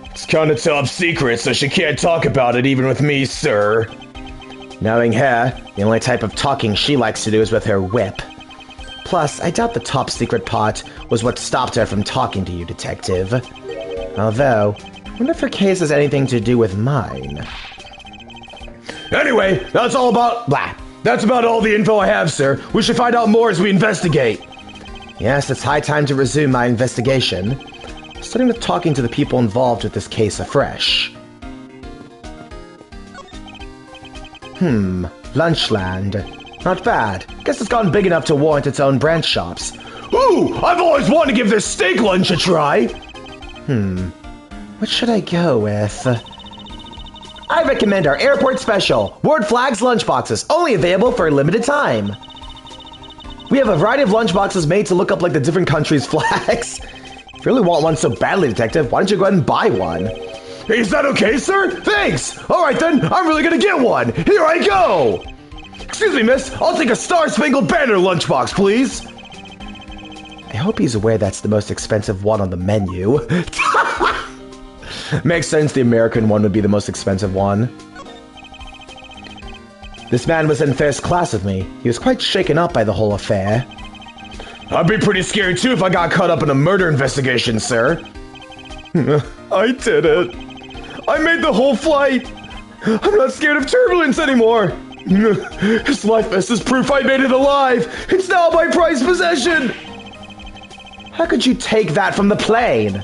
It's kind of top secret, so she can't talk about it even with me, sir. Knowing her, the only type of talking she likes to do is with her whip. Plus, I doubt the top secret part was what stopped her from talking to you, Detective. Although, I wonder if her case has anything to do with mine. Anyway, that's about all the info I have, sir. We should find out more as we investigate. Yes, it's high time to resume my investigation. Starting to talking to the people involved with this case afresh. Lunchland. Not bad. Guess it's gotten big enough to warrant its own branch shops. Ooh, I've always wanted to give this steak lunch a try. What should I go with? I recommend our airport special, Word Flags lunchboxes, only available for a limited time. We have a variety of lunchboxes made to look up like the different countries' flags. If you really want one so badly, Detective, why don't you go ahead and buy one? Is that okay, sir? Thanks! Alright then, I'm really gonna get one! Here I go! Excuse me, miss, I'll take a Star-Spangled Banner lunchbox, please! I hope he's aware that's the most expensive one on the menu. Makes sense, the American one would be the most expensive one. This man was in first class with me. He was quite shaken up by the whole affair. I'd be pretty scared too if I got caught up in a murder investigation, sir. I did it. I made the whole flight. I'm not scared of turbulence anymore. His life vest is proof I made it alive. It's now my prized possession. How could you take that from the plane?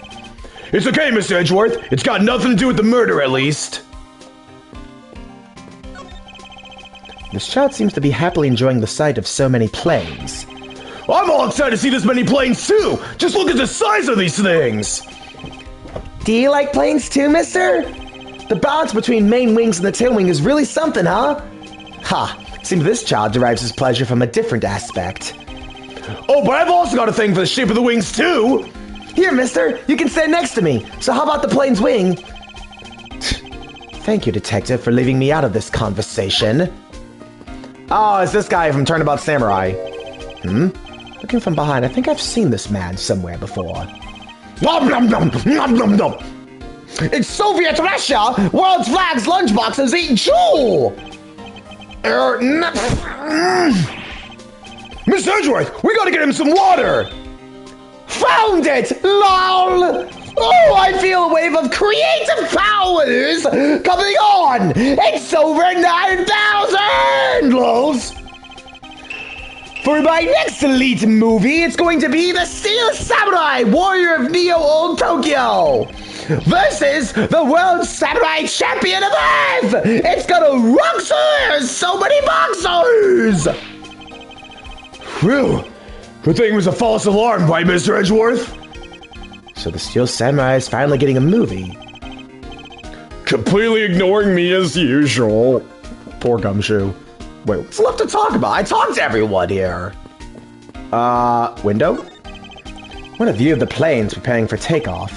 It's okay, Mr. Edgeworth. It's got nothing to do with the murder, at least. This child seems to be happily enjoying the sight of so many planes. I'm all excited to see this many planes, too. Just look at the size of these things. Do you like planes too, mister? The balance between main wings and the tail wing is really something, huh? Ha, seems this child derives his pleasure from a different aspect. Oh, but I've also got a thing for the shape of the wings, too. Here, mister, you can stand next to me. So how about the plane's wing? Thank you, Detective, for leaving me out of this conversation. Oh, it's this guy from Turnabout Samurai. Looking from behind, I think I've seen this man somewhere before. Nom nom nom nom nom nom. It's Soviet Russia! World's flags lunchboxes eat jewel! Miss Edgeworth, we gotta get him some water! Found it! LOL! Oh, I feel a wave of creative powers coming on! It's over 9,000! LOLs! For my next elite movie, it's going to be the Steel Samurai, Warrior of Neo-Old Tokyo! Versus the World Samurai Champion of Earth! It's gonna rock, sir! There's so many boxers! Phew. Good thing it was a false alarm, right, Mr. Edgeworth? So the Steel Samurai is finally getting a movie. Completely ignoring me as usual. Poor Gumshoe. Wait, what's left to talk about? I talked to everyone here. Window? What a view of the planes preparing for takeoff.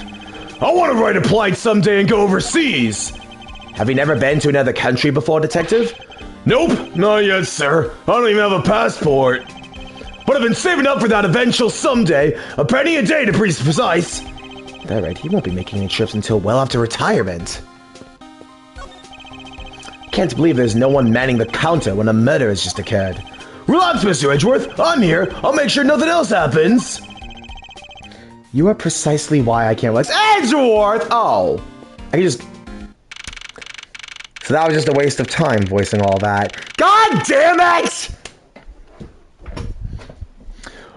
I want to ride a plane someday and go overseas. Have you never been to another country before, Detective? Nope, not yet, sir. I don't even have a passport. But I've been saving up for that eventual someday. A penny a day to be precise. At that rate, he won't be making any trips until well after retirement. Can't believe there's no one manning the counter when a murder has just occurred. Relax, Mr. Edgeworth. I'm here. I'll make sure nothing else happens. You are precisely why I can't relax. Edgeworth! Oh. I can just... So that was just a waste of time voicing all that. God damn it!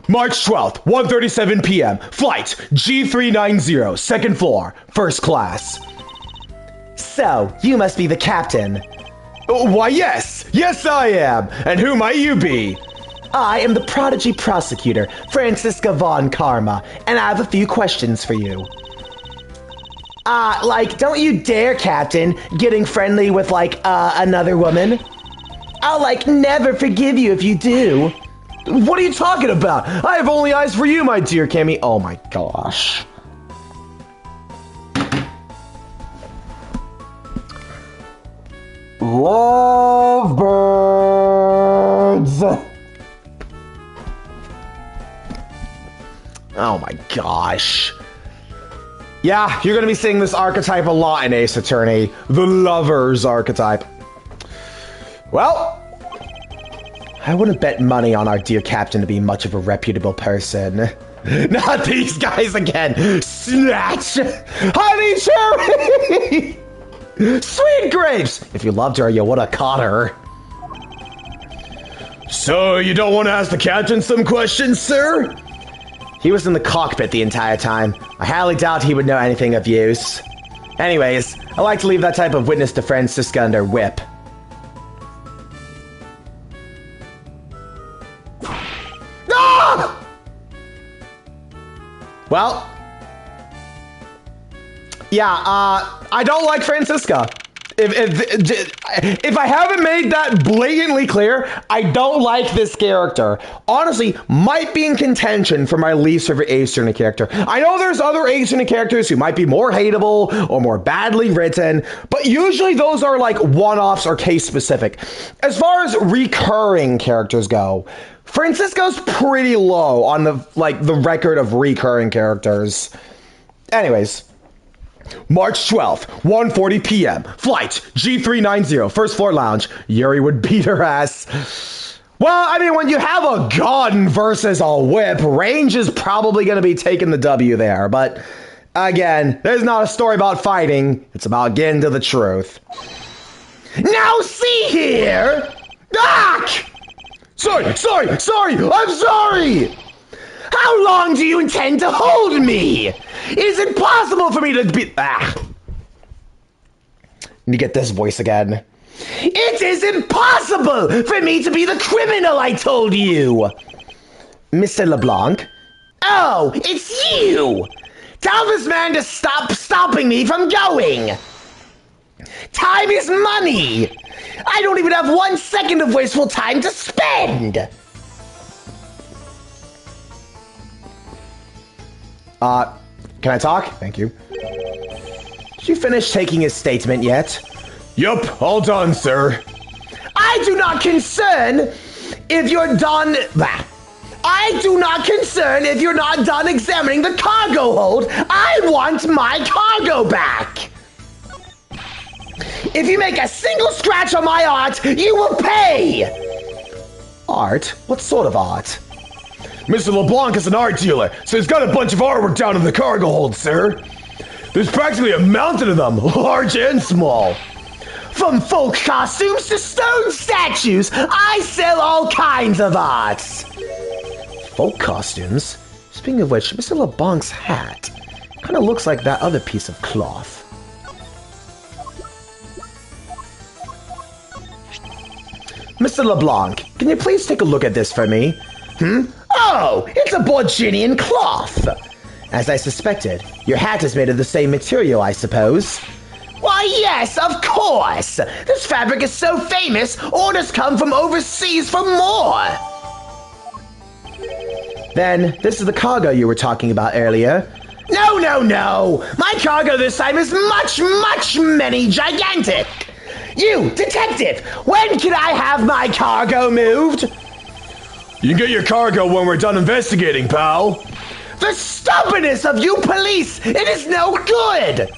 March 12th, 1:37 p.m. Flight G390, second floor, first class. So, you must be the captain. Why, yes. Yes, I am. And who might you be? I am the prodigy prosecutor, Francisca Von Karma, and I have a few questions for you. Don't you dare, Captain, getting friendly with, another woman. I'll, never forgive you if you do. What are you talking about? I have only eyes for you, my dear Cammy. Oh my gosh. Lovebirds! Oh my gosh. Yeah, you're gonna be seeing this archetype a lot in Ace Attorney. The lover's archetype. Well, I wouldn't bet money on our dear captain to be much of a reputable person. Not these guys again! Snatch! Honey cherry! Sweet grapes! If you loved her, you would have caught her. So, you don't want to ask the captain some questions, sir? He was in the cockpit the entire time. I highly doubt he would know anything of use. Anyways, I like to leave that type of witness to Francisca under whip. Ah! Well, yeah, I don't like Francisca. If I haven't made that blatantly clear, I don't like this character. Honestly, might be in contention for my least favorite Ace Attorney character. I know there's other Ace Attorney characters who might be more hateable or more badly written, but usually those are like one-offs or case-specific. As far as recurring characters go, Francisco's pretty low on the record of recurring characters. Anyways. March 12th, 1:40 p.m. Flight G390, first floor lounge. Yuri would beat her ass. Well, I mean, when you have a gun versus a whip, range is probably going to be taking the W there. But again, this is not a story about fighting. It's about getting to the truth. Now see here! Ah! Sorry! I'm sorry! How long do you intend to hold me? Is it possible for me to be... Need to get this voice again. It is impossible for me to be the criminal I told you! Mr. LeBlanc? Oh, it's you! Tell this man to stop stopping me from going! Time is money! I don't even have 1 second of wasteful time to spend! Can I talk? Thank you. Did you finish taking his statement yet? Yup, all done, sir. I do not concern if you're done... I do not concern if you're not done examining the cargo hold. I want my cargo back. If you make a single scratch on my art, you will pay. Art? What sort of art? Mr. LeBlanc is an art dealer, so he's got a bunch of artwork down in the cargo hold, sir. There's practically a mountain of them, large and small. From folk costumes to stone statues, I sell all kinds of arts. Folk costumes? Speaking of which, Mr. LeBlanc's hat kind of looks like that other piece of cloth. Mr. LeBlanc, can you please take a look at this for me? Oh, it's a Borginian cloth! As I suspected, your hat is made of the same material, I suppose. Why, yes, of course! This fabric is so famous, orders come from overseas for more! Then, this is the cargo you were talking about earlier. No! My cargo this time is much many gigantic! You, detective, when can I have my cargo moved? You can get your cargo when we're done investigating, pal. The stubbornness of you police! It is no good!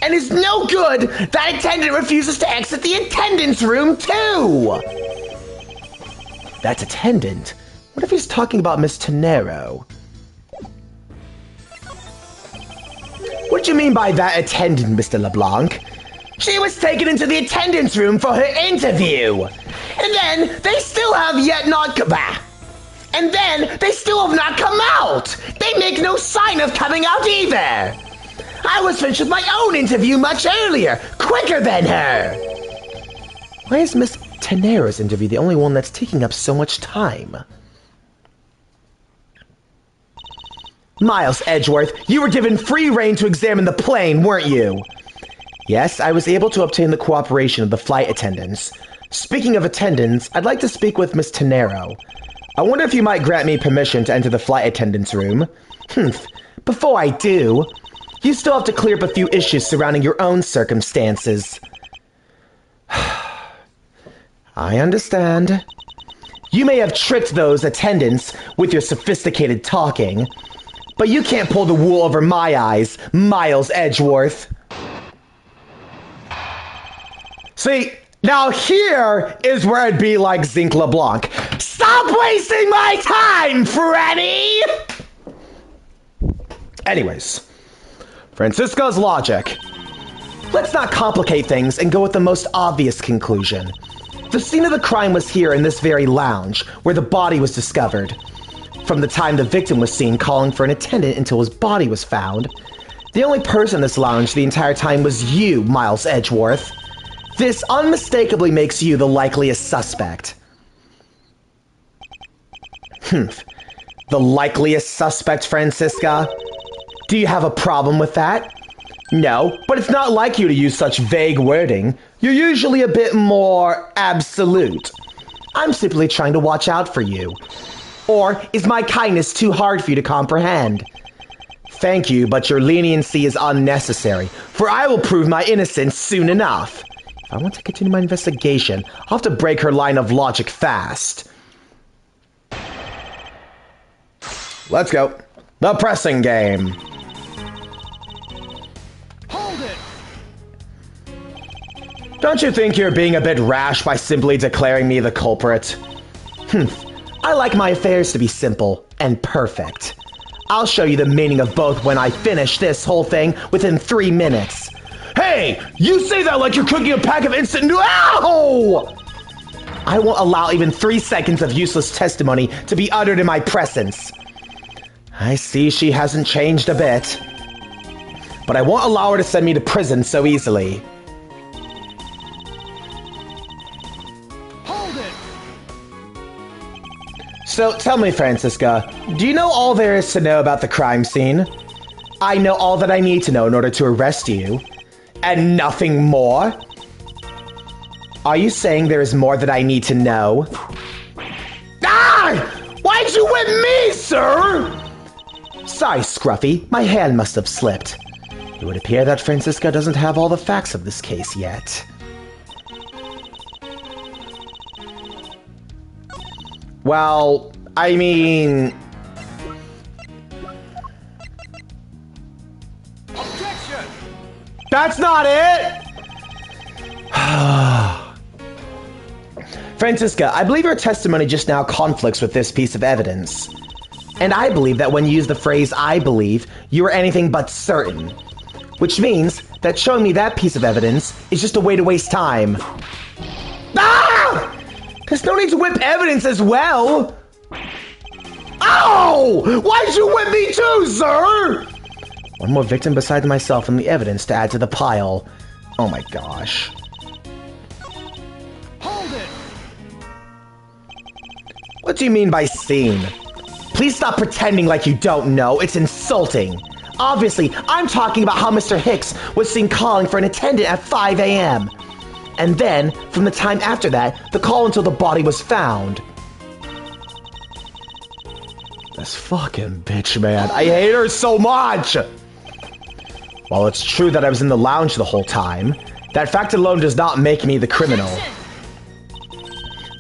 And it's no good that attendant refuses to exit the attendance room, too! That attendant? What if he's talking about Miss Tenero? What do you mean by that attendant, Mr. LeBlanc? She was taken into the attendance room for her interview! And then they still have not come out! They make no sign of coming out either! I was finished with my own interview much earlier, quicker than her! Why is Miss Tenero's interview the only one that's taking up so much time? Miles Edgeworth, you were given free rein to examine the plane, weren't you? Yes, I was able to obtain the cooperation of the flight attendants. Speaking of attendants, I'd like to speak with Miss Tenero. I wonder if you might grant me permission to enter the flight attendant's room. Before I do, you still have to clear up a few issues surrounding your own circumstances. I understand. You may have tricked those attendants with your sophisticated talking, but you can't pull the wool over my eyes, Miles Edgeworth. See, now here is where I'd be like Zinc LeBlanc. Stop wasting my time, Freddy! Anyways, Francisca's logic. Let's not complicate things and go with the most obvious conclusion. The scene of the crime was here in this very lounge, where the body was discovered. from the time the victim was seen calling for an attendant until his body was found, the only person in this lounge the entire time was you, Miles Edgeworth. This unmistakably makes you the likeliest suspect. The likeliest suspect, Francisca? Do you have a problem with that? No, but it's not like you to use such vague wording. You're usually a bit more absolute. I'm simply trying to watch out for you. Or is my kindness too hard for you to comprehend? Thank you, but your leniency is unnecessary, for I will prove my innocence soon enough. If I want to continue my investigation, I'll have to break her line of logic fast. Let's go. The pressing game. Hold it! Don't you think you're being a bit rash by simply declaring me the culprit? I like my affairs to be simple and perfect. I'll show you the meaning of both when I finish this whole thing within 3 minutes. Hey, you say that like you're cooking a pack of instant noodles. Ow! I won't allow even 3 seconds of useless testimony to be uttered in my presence. I see she hasn't changed a bit. But I won't allow her to send me to prison so easily. Hold it! So tell me, Francisca, do you know all there is to know about the crime scene? I know all that I need to know in order to arrest you. And nothing more? Are you saying there is more that I need to know? Ah! Why'd you whip me, sir? Sorry, Scruffy. My hand must have slipped. It would appear that Francisca doesn't have all the facts of this case yet. Well, I mean... Objection! That's not it! Francisca, I believe your testimony just now conflicts with this piece of evidence. And I believe that when you use the phrase, I believe, you are anything but certain. Which means that showing me that piece of evidence is just a way to waste time. Ah! There's no need to whip evidence as well! Ow! Why'd you whip me too, sir? One more victim besides myself and the evidence to add to the pile. Oh my gosh. Hold it! What do you mean by seen? Please stop pretending like you don't know. It's insulting. Obviously, I'm talking about how Mr. Hicks was seen calling for an attendant at 5 a.m. And then, from the time after that, the call until the body was found. This fucking bitch, man. I hate her so much! While it's true that I was in the lounge the whole time, that fact alone does not make me the criminal.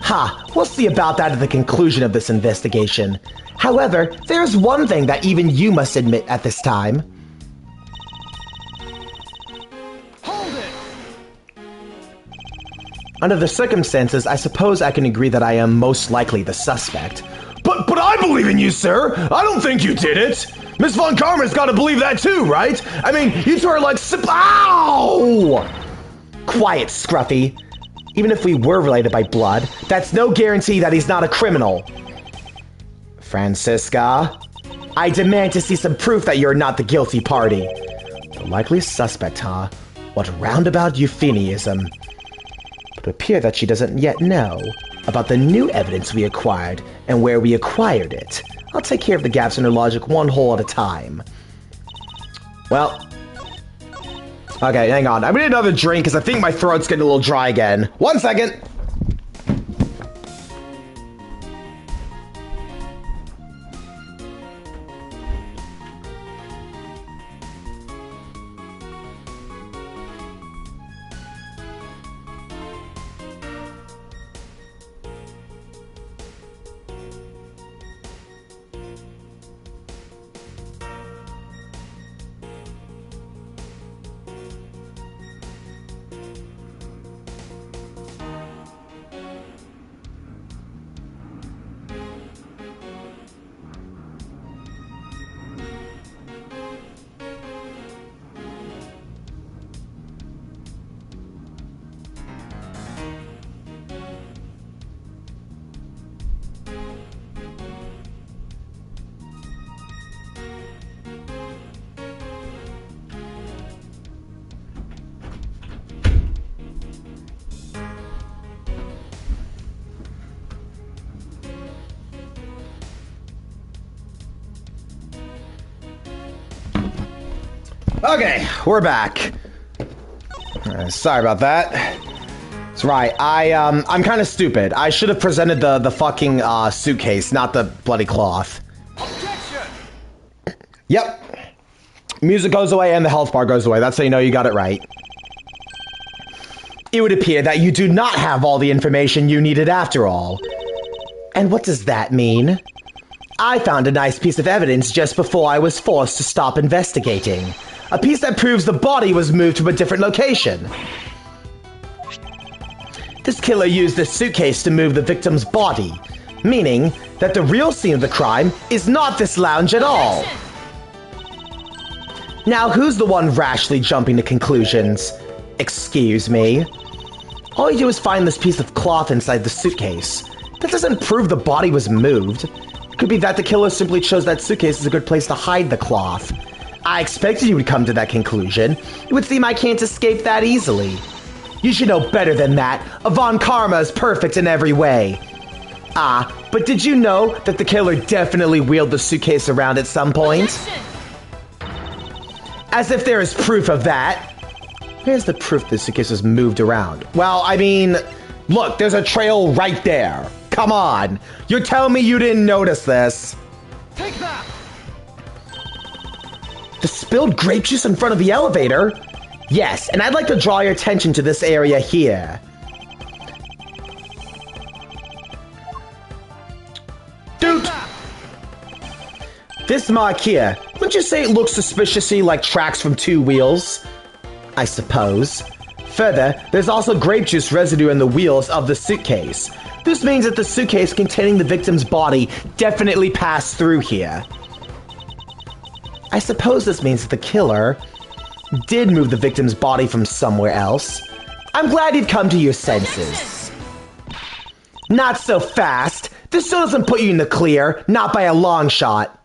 Ha! We'll see about that at the conclusion of this investigation. However, there's one thing that even you must admit at this time. Hold it! Under the circumstances, I suppose I can agree that I am most likely the suspect. But I believe in you, sir. I don't think you did it. Miss Von Karma's got to believe that too, right? I mean, you two are like ow! Quiet, Scruffy. Even if we were related by blood, that's no guarantee that he's not a criminal. Francisca, I demand to see some proof that you're not the guilty party. The likely suspect, huh? What roundabout euphemism. But it would appear that she doesn't yet know about the new evidence we acquired and where we acquired it. I'll take care of the gaps in her logic one hole at a time. Well... Okay, hang on. I'm gonna need another drink because I think my throat's getting a little dry again. 1 second! Okay, we're back. Sorry about that. That's right. I'm kind of stupid. I should have presented the fucking suitcase, not the bloody cloth. Objection! Yep. Music goes away and the health bar goes away. That's how you know you got it right. It would appear that you do not have all the information you needed after all. And what does that mean? I found a nice piece of evidence just before I was forced to stop investigating. A piece that proves the body was moved to a different location. This killer used this suitcase to move the victim's body, meaning that the real scene of the crime is not this lounge at all. Now, who's the one rashly jumping to conclusions? Excuse me? All you do is find this piece of cloth inside the suitcase. That doesn't prove the body was moved. It could be that the killer simply chose that suitcase as a good place to hide the cloth. I expected you would come to that conclusion. It would seem I can't escape that easily. You should know better than that. Von Karma is perfect in every way. Ah, but did you know that the killer definitely wheeled the suitcase around at some point? As if there is proof of that. Where's the proof the suitcase was moved around? Well, I mean, look, there's a trail right there. Come on. You're telling me you didn't notice this. Take that! The spilled grape juice in front of the elevator? Yes, and I'd like to draw your attention to this area here. Dude! This mark here, wouldn't you say it looks suspiciously like tracks from two wheels? I suppose. Further, there's also grape juice residue in the wheels of the suitcase. This means that the suitcase containing the victim's body definitely passed through here. I suppose this means that the killer did move the victim's body from somewhere else. I'm glad you've come to your senses. Not so fast. This still doesn't put you in the clear, not by a long shot.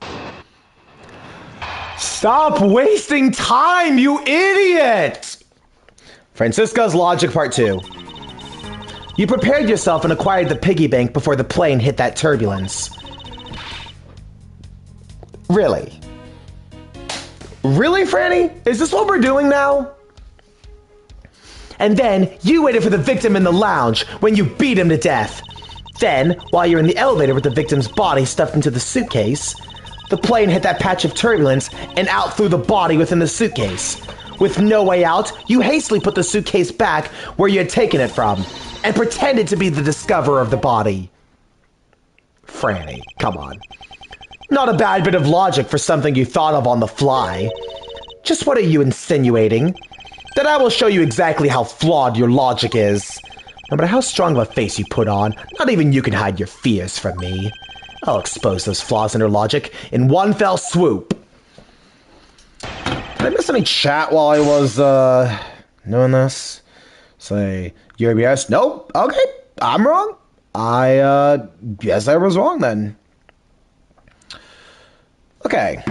Stop wasting time, you idiot! Francisca's Logic Part 2. You prepared yourself and acquired the piggy bank before the plane hit that turbulence. Really? Really, Franny? Is this what we're doing now? And then you waited for the victim in the lounge when you beat him to death. Then, while you're in the elevator with the victim's body stuffed into the suitcase, the plane hit that patch of turbulence and out through the body within the suitcase. With no way out, you hastily put the suitcase back where you had taken it from and pretended to be the discoverer of the body. Franny, come on. Not a bad bit of logic for something you thought of on the fly. Just what are you insinuating? Then I will show you exactly how flawed your logic is. No matter how strong of a face you put on, not even you can hide your fears from me. I'll expose those flaws in your logic in one fell swoop. Did I miss any chat while I was, doing this? Say, yes? Nope. Okay, I'm wrong. Yes, I was wrong then. Okay.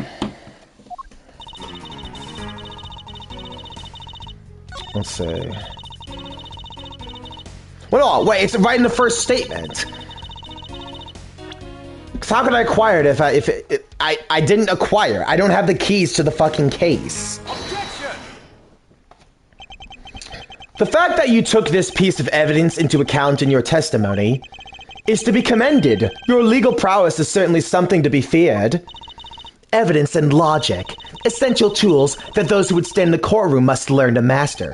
Let's see. Well, no, wait, it's right in the first statement. Because how could I acquire it if I didn't acquire? I don't have the keys to the fucking case. Objection! The fact that you took this piece of evidence into account in your testimony is to be commended. Your legal prowess is certainly something to be feared. Evidence and logic, essential tools that those who would stand in the courtroom must learn to master.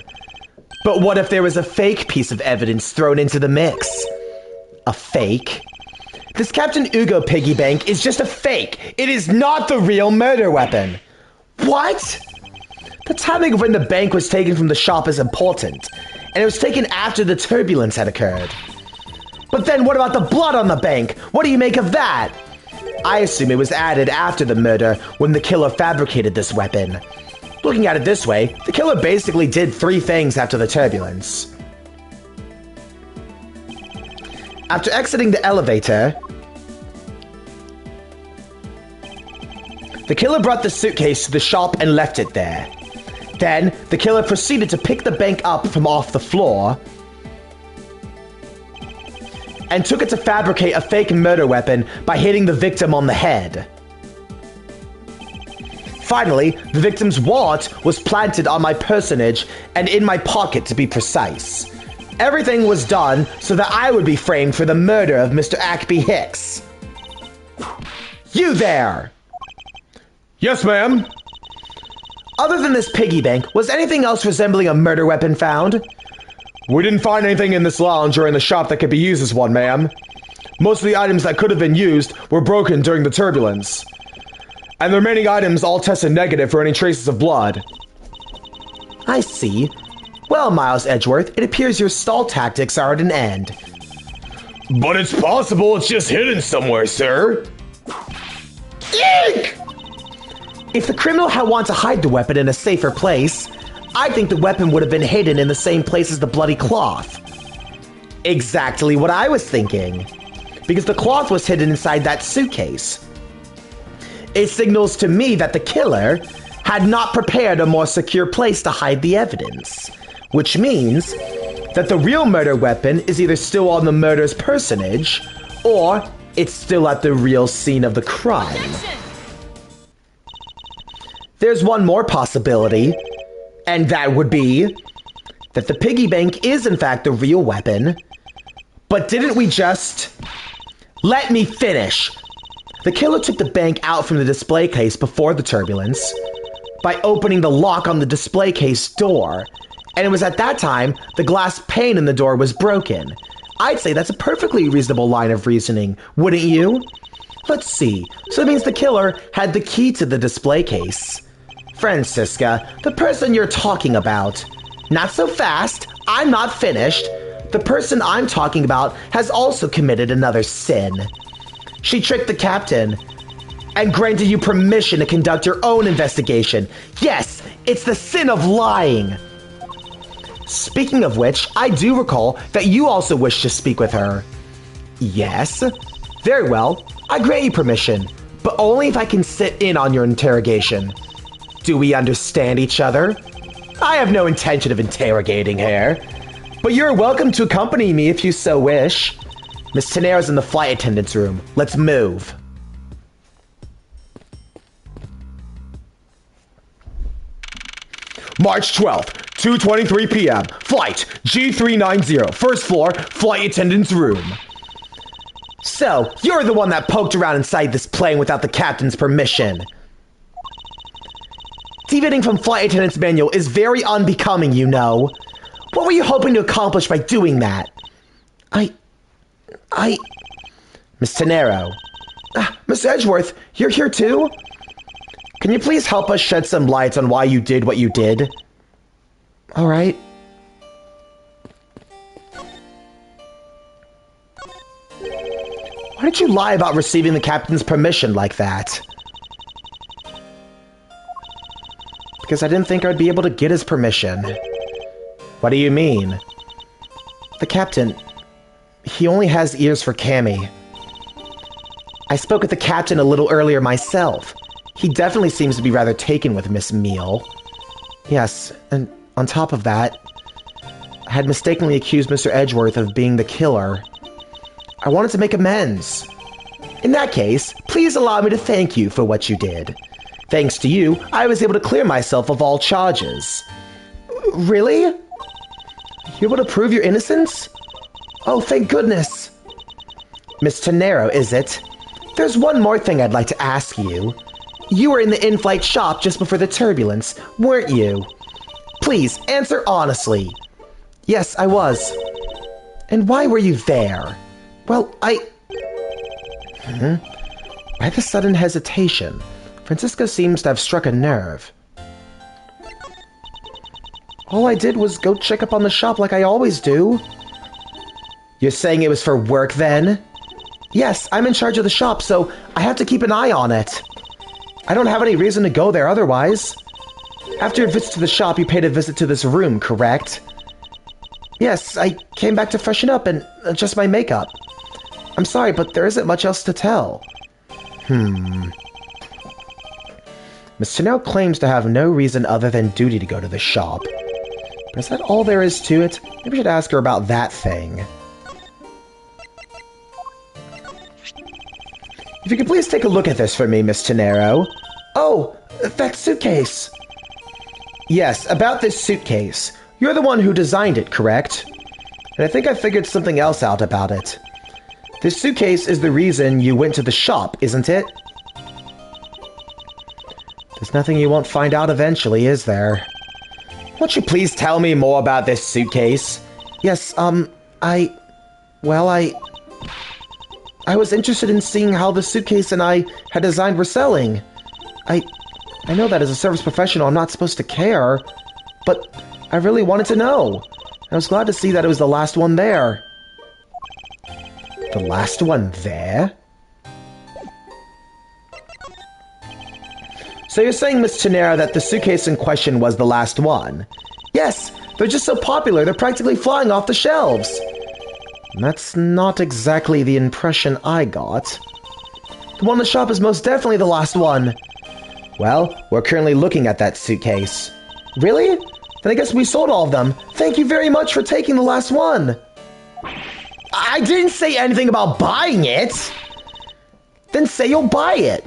But what if there was a fake piece of evidence thrown into the mix? A fake? This Captain Ugo piggy bank is just a fake. It is not the real murder weapon. What? The timing of when the bank was taken from the shop is important, and it was taken after the turbulence had occurred. But then what about the blood on the bank? What do you make of that? I assume it was added after the murder when the killer fabricated this weapon. Looking at it this way, the killer basically did three things after the turbulence. After exiting the elevator, the killer brought the suitcase to the shop and left it there. Then, the killer proceeded to pick the bank up from off the floor and took it to fabricate a fake murder weapon by hitting the victim on the head. Finally, the victim's wallet was planted on my personage and in my pocket to be precise. Everything was done so that I would be framed for the murder of Mr. Ackby Hicks. You there! Yes, ma'am. Other than this piggy bank, was anything else resembling a murder weapon found? We didn't find anything in this lounge or in the shop that could be used as one, ma'am. Most of the items that could have been used were broken during the turbulence. And the remaining items all tested negative for any traces of blood. I see. Well, Miles Edgeworth, it appears your stall tactics are at an end. But it's possible it's just hidden somewhere, sir. Eek! If the criminal had wanted to hide the weapon in a safer place, I think the weapon would have been hidden in the same place as the bloody cloth. Exactly what I was thinking. Because the cloth was hidden inside that suitcase. It signals to me that the killer had not prepared a more secure place to hide the evidence. Which means that the real murder weapon is either still on the murder's personage, or it's still at the real scene of the crime. There's one more possibility, and that would be that the piggy bank is in fact the real weapon, but didn't we just... Let me finish! The killer took the bank out from the display case before the turbulence by opening the lock on the display case door, and it was at that time the glass pane in the door was broken. I'd say that's a perfectly reasonable line of reasoning, wouldn't you? Let's see, so that means the killer had the key to the display case. Francisca, the person you're talking about. Not so fast, I'm not finished. The person I'm talking about has also committed another sin. She tricked the captain and granted you permission to conduct your own investigation. Yes, it's the sin of lying. Speaking of which, I do recall that you also wish to speak with her. Yes? Very well, I grant you permission, but only if I can sit in on your interrogation. Do we understand each other? I have no intention of interrogating her, but you're welcome to accompany me if you so wish. Miss Tenero's in the flight attendant's room. Let's move. March 12th, 2:23 p.m. Flight G390, first floor, flight attendant's room. So, you're the one that poked around inside this plane without the captain's permission. Deviating from flight attendant's manual is very unbecoming, you know. What were you hoping to accomplish by doing that? Miss Tenero. Miss Edgeworth, you're here too? Can you please help us shed some light on why you did what you did? All right. Why did you lie about receiving the captain's permission like that? Because I didn't think I'd be able to get his permission. What do you mean? The captain, he only has ears for Cammy. I spoke with the captain a little earlier myself. He definitely seems to be rather taken with Miss Meal. Yes, and on top of that, I had mistakenly accused Mr. Edgeworth of being the killer. I wanted to make amends. In that case, please allow me to thank you for what you did. Thanks to you, I was able to clear myself of all charges. Really? You're able to prove your innocence? Oh, thank goodness. Miss Tenero, is it? There's one more thing I'd like to ask you. You were in the in-flight shop just before the turbulence, weren't you? Please, answer honestly. Yes, I was. And why were you there? Well, Why the sudden hesitation? Francisco seems to have struck a nerve. All I did was go check up on the shop like I always do. You're saying it was for work then? Yes, I'm in charge of the shop, so I have to keep an eye on it. I don't have any reason to go there otherwise. After your visit to the shop, you paid a visit to this room, correct? Yes, I came back to freshen up and adjust my makeup. I'm sorry, but there isn't much else to tell. Miss Chanel claims to have no reason other than duty to go to the shop. But is that all there is to it? Maybe we should ask her about that thing. If you could please take a look at this for me, Miss Tenero. Oh, That suitcase. Yes, about this suitcase. You're the one who designed it, correct? And I think I figured something else out about it. This suitcase is the reason you went to the shop, isn't it? There's nothing you won't find out eventually, is there? Won't you please tell me more about this suitcase? Yes, I was interested in seeing how the suitcase and I had designed were selling. I know that as a service professional I'm not supposed to care, but I really wanted to know. I was glad to see that it was the last one there. The last one there? So you're saying, Miss Tenera, that the suitcase in question was the last one? Yes, they're just so popular, they're practically flying off the shelves. That's not exactly the impression I got. The one in the shop is most definitely the last one. Well, we're currently looking at that suitcase. Really? Then I guess we sold all of them. Thank you very much for taking the last one. I didn't say anything about buying it. Then say you'll buy it.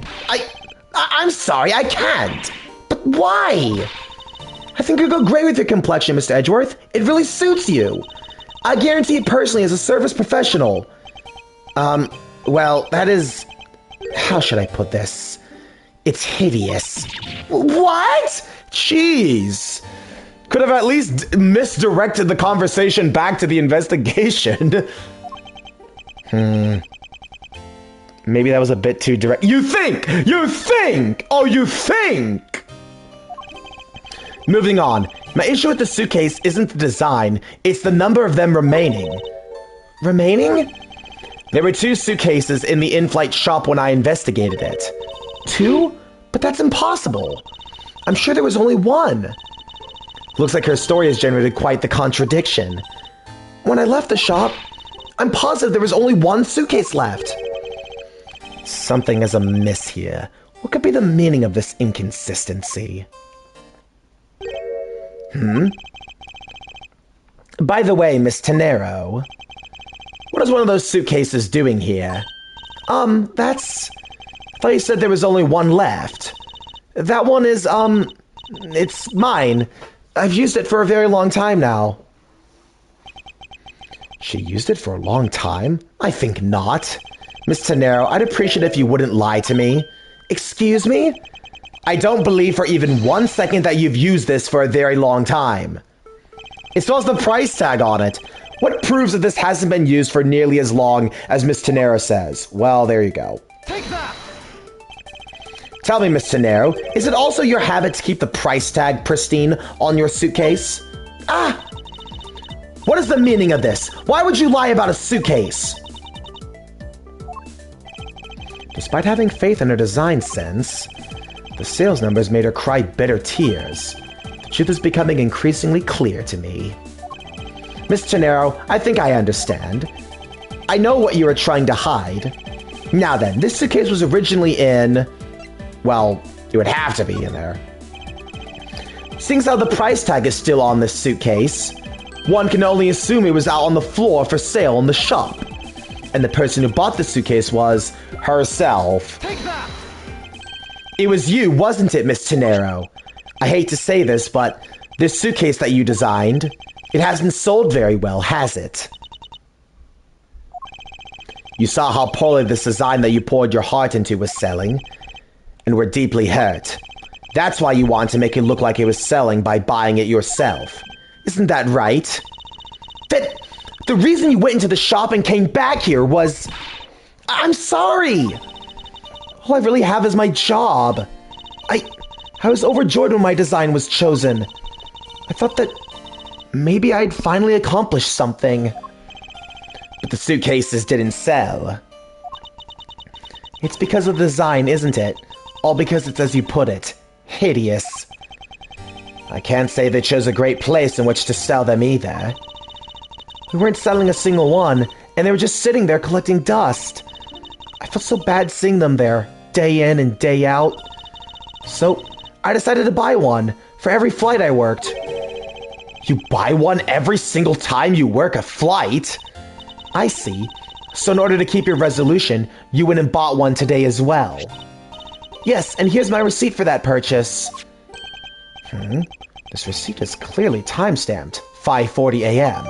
I'm sorry, I can't. But why? I think you'll go great with your complexion, Mr. Edgeworth. It really suits you. I guarantee it personally as a service professional. Well, that is... How should I put this? It's hideous. What? Jeez. Could have at least misdirected the conversation back to the investigation. Maybe that was a bit too direct. You think! You think! Oh, you think! Moving on. My issue with the suitcase isn't the design, it's the number of them remaining. Remaining? There were 2 suitcases in the in-flight shop when I investigated it. 2? But that's impossible. I'm sure there was only 1. Looks like her story has generated quite the contradiction. When I left the shop, I'm positive there was only 1 suitcase left. Something is amiss here. What could be the meaning of this inconsistency? By the way, Miss Tenero, what is one of those suitcases doing here? That's... I thought you said there was only 1 left. That one is, it's mine. I've used it for a very long time now. She used it for a long time? I think not. Miss Tenero, I'd appreciate it if you wouldn't lie to me. Excuse me? I don't believe for even 1 second that you've used this for a very long time. It still has the price tag on it. What proves that this hasn't been used for nearly as long as Miss Tenero says? Well, there you go. Take that! Tell me, Miss Tenero, is it also your habit to keep the price tag pristine on your suitcase? Ah! What is the meaning of this? Why would you lie about a suitcase? Despite having faith in her design sense, the sales numbers made her cry bitter tears. The truth is becoming increasingly clear to me. Miss Tenero, I think I understand. I know what you are trying to hide. Now then, this suitcase was originally in... Well, it would have to be in there. Seeing as how the price tag is still on this suitcase, one can only assume it was out on the floor for sale in the shop. And the person who bought the suitcase was herself. Take that! It was you, wasn't it, Miss Tenero? I hate to say this, but this suitcase that you designed, it hasn't sold very well, has it? You saw how poorly this design that you poured your heart into was selling, and were deeply hurt. That's why you want to make it look like it was selling by buying it yourself. Isn't that right? That the reason you went into the shop and came back here was... I'm sorry! All I really have is my job. I was overjoyed when my design was chosen. I thought that maybe I'd finally accomplished something. But the suitcases didn't sell. It's because of the design, isn't it? All because it's as you put it, hideous. I can't say they chose a great place in which to sell them either. We weren't selling a single one, and they were just sitting there collecting dust. I felt so bad seeing them there, day in and day out. So, I decided to buy one for every flight I worked. You buy one every single time you work a flight? I see. So in order to keep your resolution, you went and bought one today as well. Yes, and here's my receipt for that purchase. This receipt is clearly time-stamped, 5:40 a.m.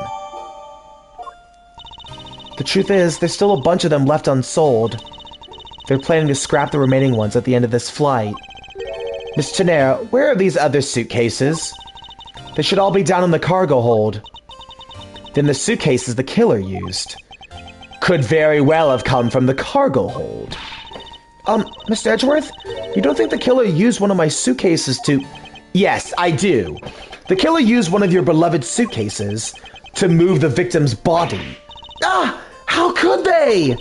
The truth is, there's still a bunch of them left unsold. They're planning to scrap the remaining ones at the end of this flight. Miss Tenera, where are these other suitcases? They should all be down in the cargo hold. Then the suitcases the killer used could very well have come from the cargo hold. Mr. Edgeworth, you don't think the killer used one of my suitcases to... Yes, I do. The killer used one of your beloved suitcases to move the victim's body. Ah! How could they?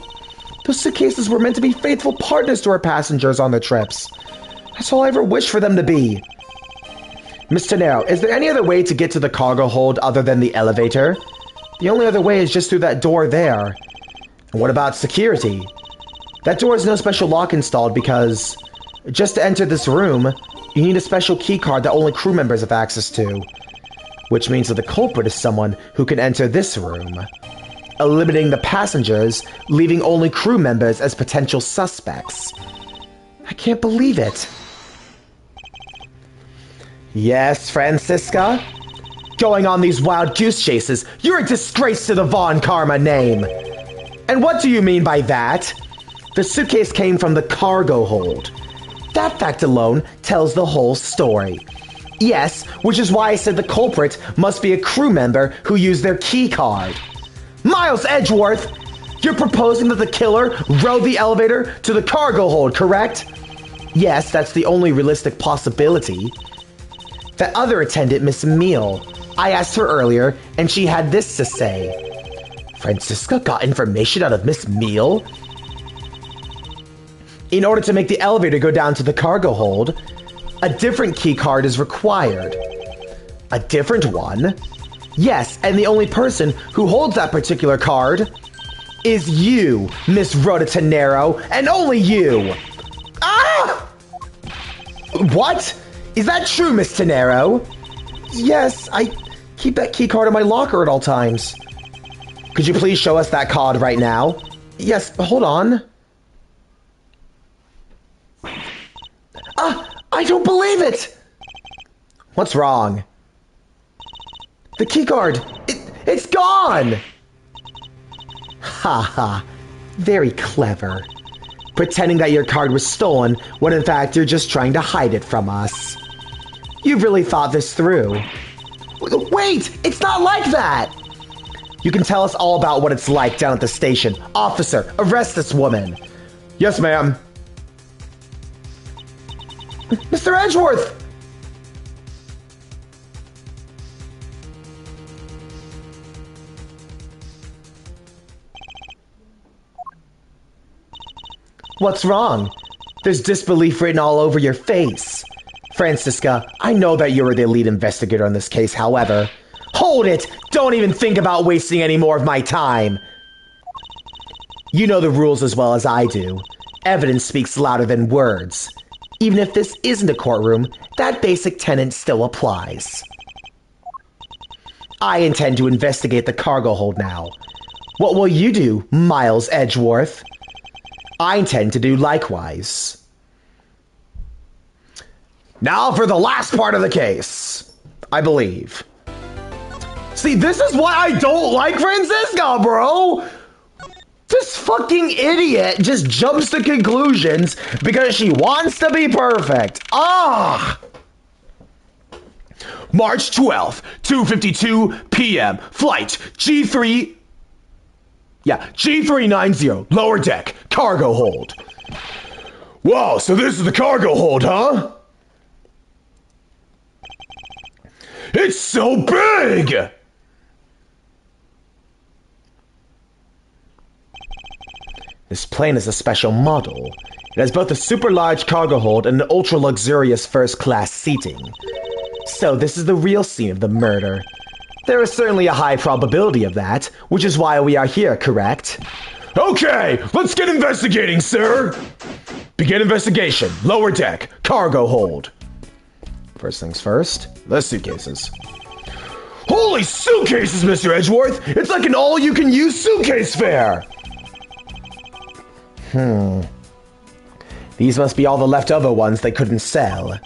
Those suitcases were meant to be faithful partners to our passengers on their trips. That's all I ever wished for them to be. Miss Tenero, is there any other way to get to the cargo hold other than the elevator? The only other way is just through that door there. And what about security? That door has no special lock installed because just to enter this room, you need a special key card that only crew members have access to. Which means that the culprit is someone who can enter this room, eliminating the passengers, leaving only crew members as potential suspects. I can't believe it. Yes, Francisca? Going on these wild goose chases, you're a disgrace to the Von Karma name. And what do you mean by that? The suitcase came from the cargo hold. That fact alone tells the whole story. Yes, which is why I said the culprit must be a crew member who used their key card. Miles Edgeworth, you're proposing that the killer rode the elevator to the cargo hold, correct? Yes, that's the only realistic possibility. That other attendant, Miss Meal, I asked her earlier, and she had this to say. Francisca got information out of Miss Meal? In order to make the elevator go down to the cargo hold, a different key card is required. A different one? Yes, and the only person who holds that particular card is you, Miss Rhoda Tenero, and only you. Ah! What? Is that true, Miss Tenero? Yes, I keep that key card in my locker at all times. Could you please show us that card right now? Yes, hold on. I don't believe it! What's wrong? The key card, it's gone! Haha, very clever. Pretending that your card was stolen when in fact you're just trying to hide it from us. You've really thought this through. Wait, it's not like that! You can tell us all about what it's like down at the station. Officer, arrest this woman. Yes, ma'am. Mr. Edgeworth! What's wrong? There's disbelief written all over your face. Francisca, I know that you're the lead investigator on this case, however... Hold it! Don't even think about wasting any more of my time! You know the rules as well as I do. Evidence speaks louder than words. Even if this isn't a courtroom, that basic tenet still applies. I intend to investigate the cargo hold now. What will you do, Miles Edgeworth? I intend to do likewise. Now for the last part of the case, I believe. See, this is why I don't like Francisca, bro! This fucking idiot just jumps to conclusions because she wants to be perfect. Ah! March 12th, 2:52 p.m. Flight G3... Yeah, G390, lower deck, cargo hold. Whoa, so this is the cargo hold, huh? It's so big! This plane is a special model. It has both a super large cargo hold and an ultra luxurious first class seating. So this is the real scene of the murder. There is certainly a high probability of that, which is why we are here, correct? Okay, let's get investigating, sir! Begin investigation. Lower deck, cargo hold. First things first, the suitcases. Holy suitcases, Mr. Edgeworth! It's like an all-you-can-use suitcase fair! These must be all the leftover ones they couldn't sell.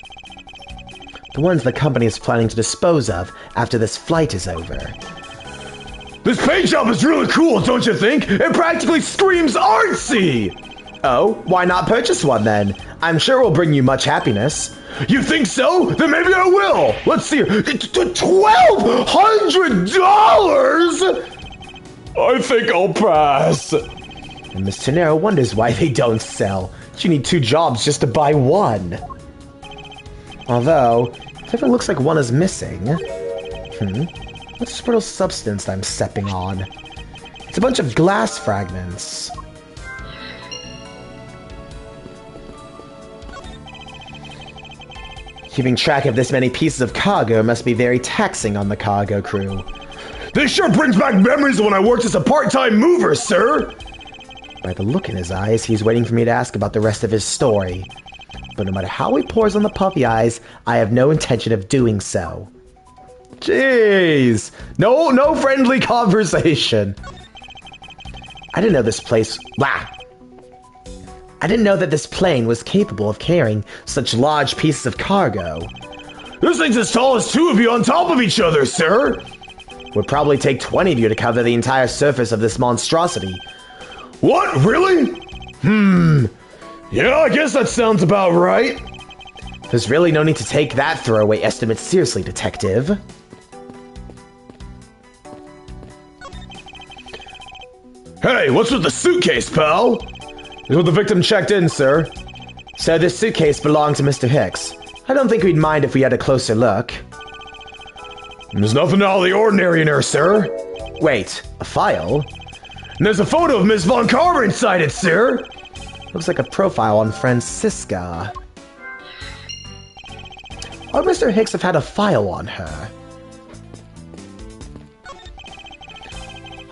The ones the company is planning to dispose of after this flight is over. This paint job is really cool, don't you think? It practically screams artsy! Oh, why not purchase one then? I'm sure it will bring you much happiness. You think so? Then maybe I will! Let's see. $1,200?! I think I'll pass. And Miss Tenero wonders why they don't sell. You need 2 jobs just to buy one. Although, it even looks like one is missing. What's this brittle substance I'm stepping on? It's a bunch of glass fragments. Keeping track of this many pieces of cargo must be very taxing on the cargo crew. This sure brings back memories of when I worked as a part-time mover, sir! By the look in his eyes, he's waiting for me to ask about the rest of his story. But no matter how he pours on the puffy eyes, I have no intention of doing so. Jeez! No friendly conversation. I didn't know this place... I didn't know that this plane was capable of carrying such large pieces of cargo. This thing's as tall as 2 of you on top of each other, sir! Would probably take 20 of you to cover the entire surface of this monstrosity. What? Really? Yeah, I guess that sounds about right. There's really no need to take that throwaway estimate seriously, Detective. Hey, what's with the suitcase, pal? This is what the victim checked in, sir. So this suitcase belonged to Mr. Hicks. I don't think we'd mind if we had a closer look. There's nothing out of the ordinary in here, sir. Wait, a file? And there's a photo of Miss Von Carver inside it, sir. Looks like a profile on Francisca. Why would Mr. Hicks have had a file on her?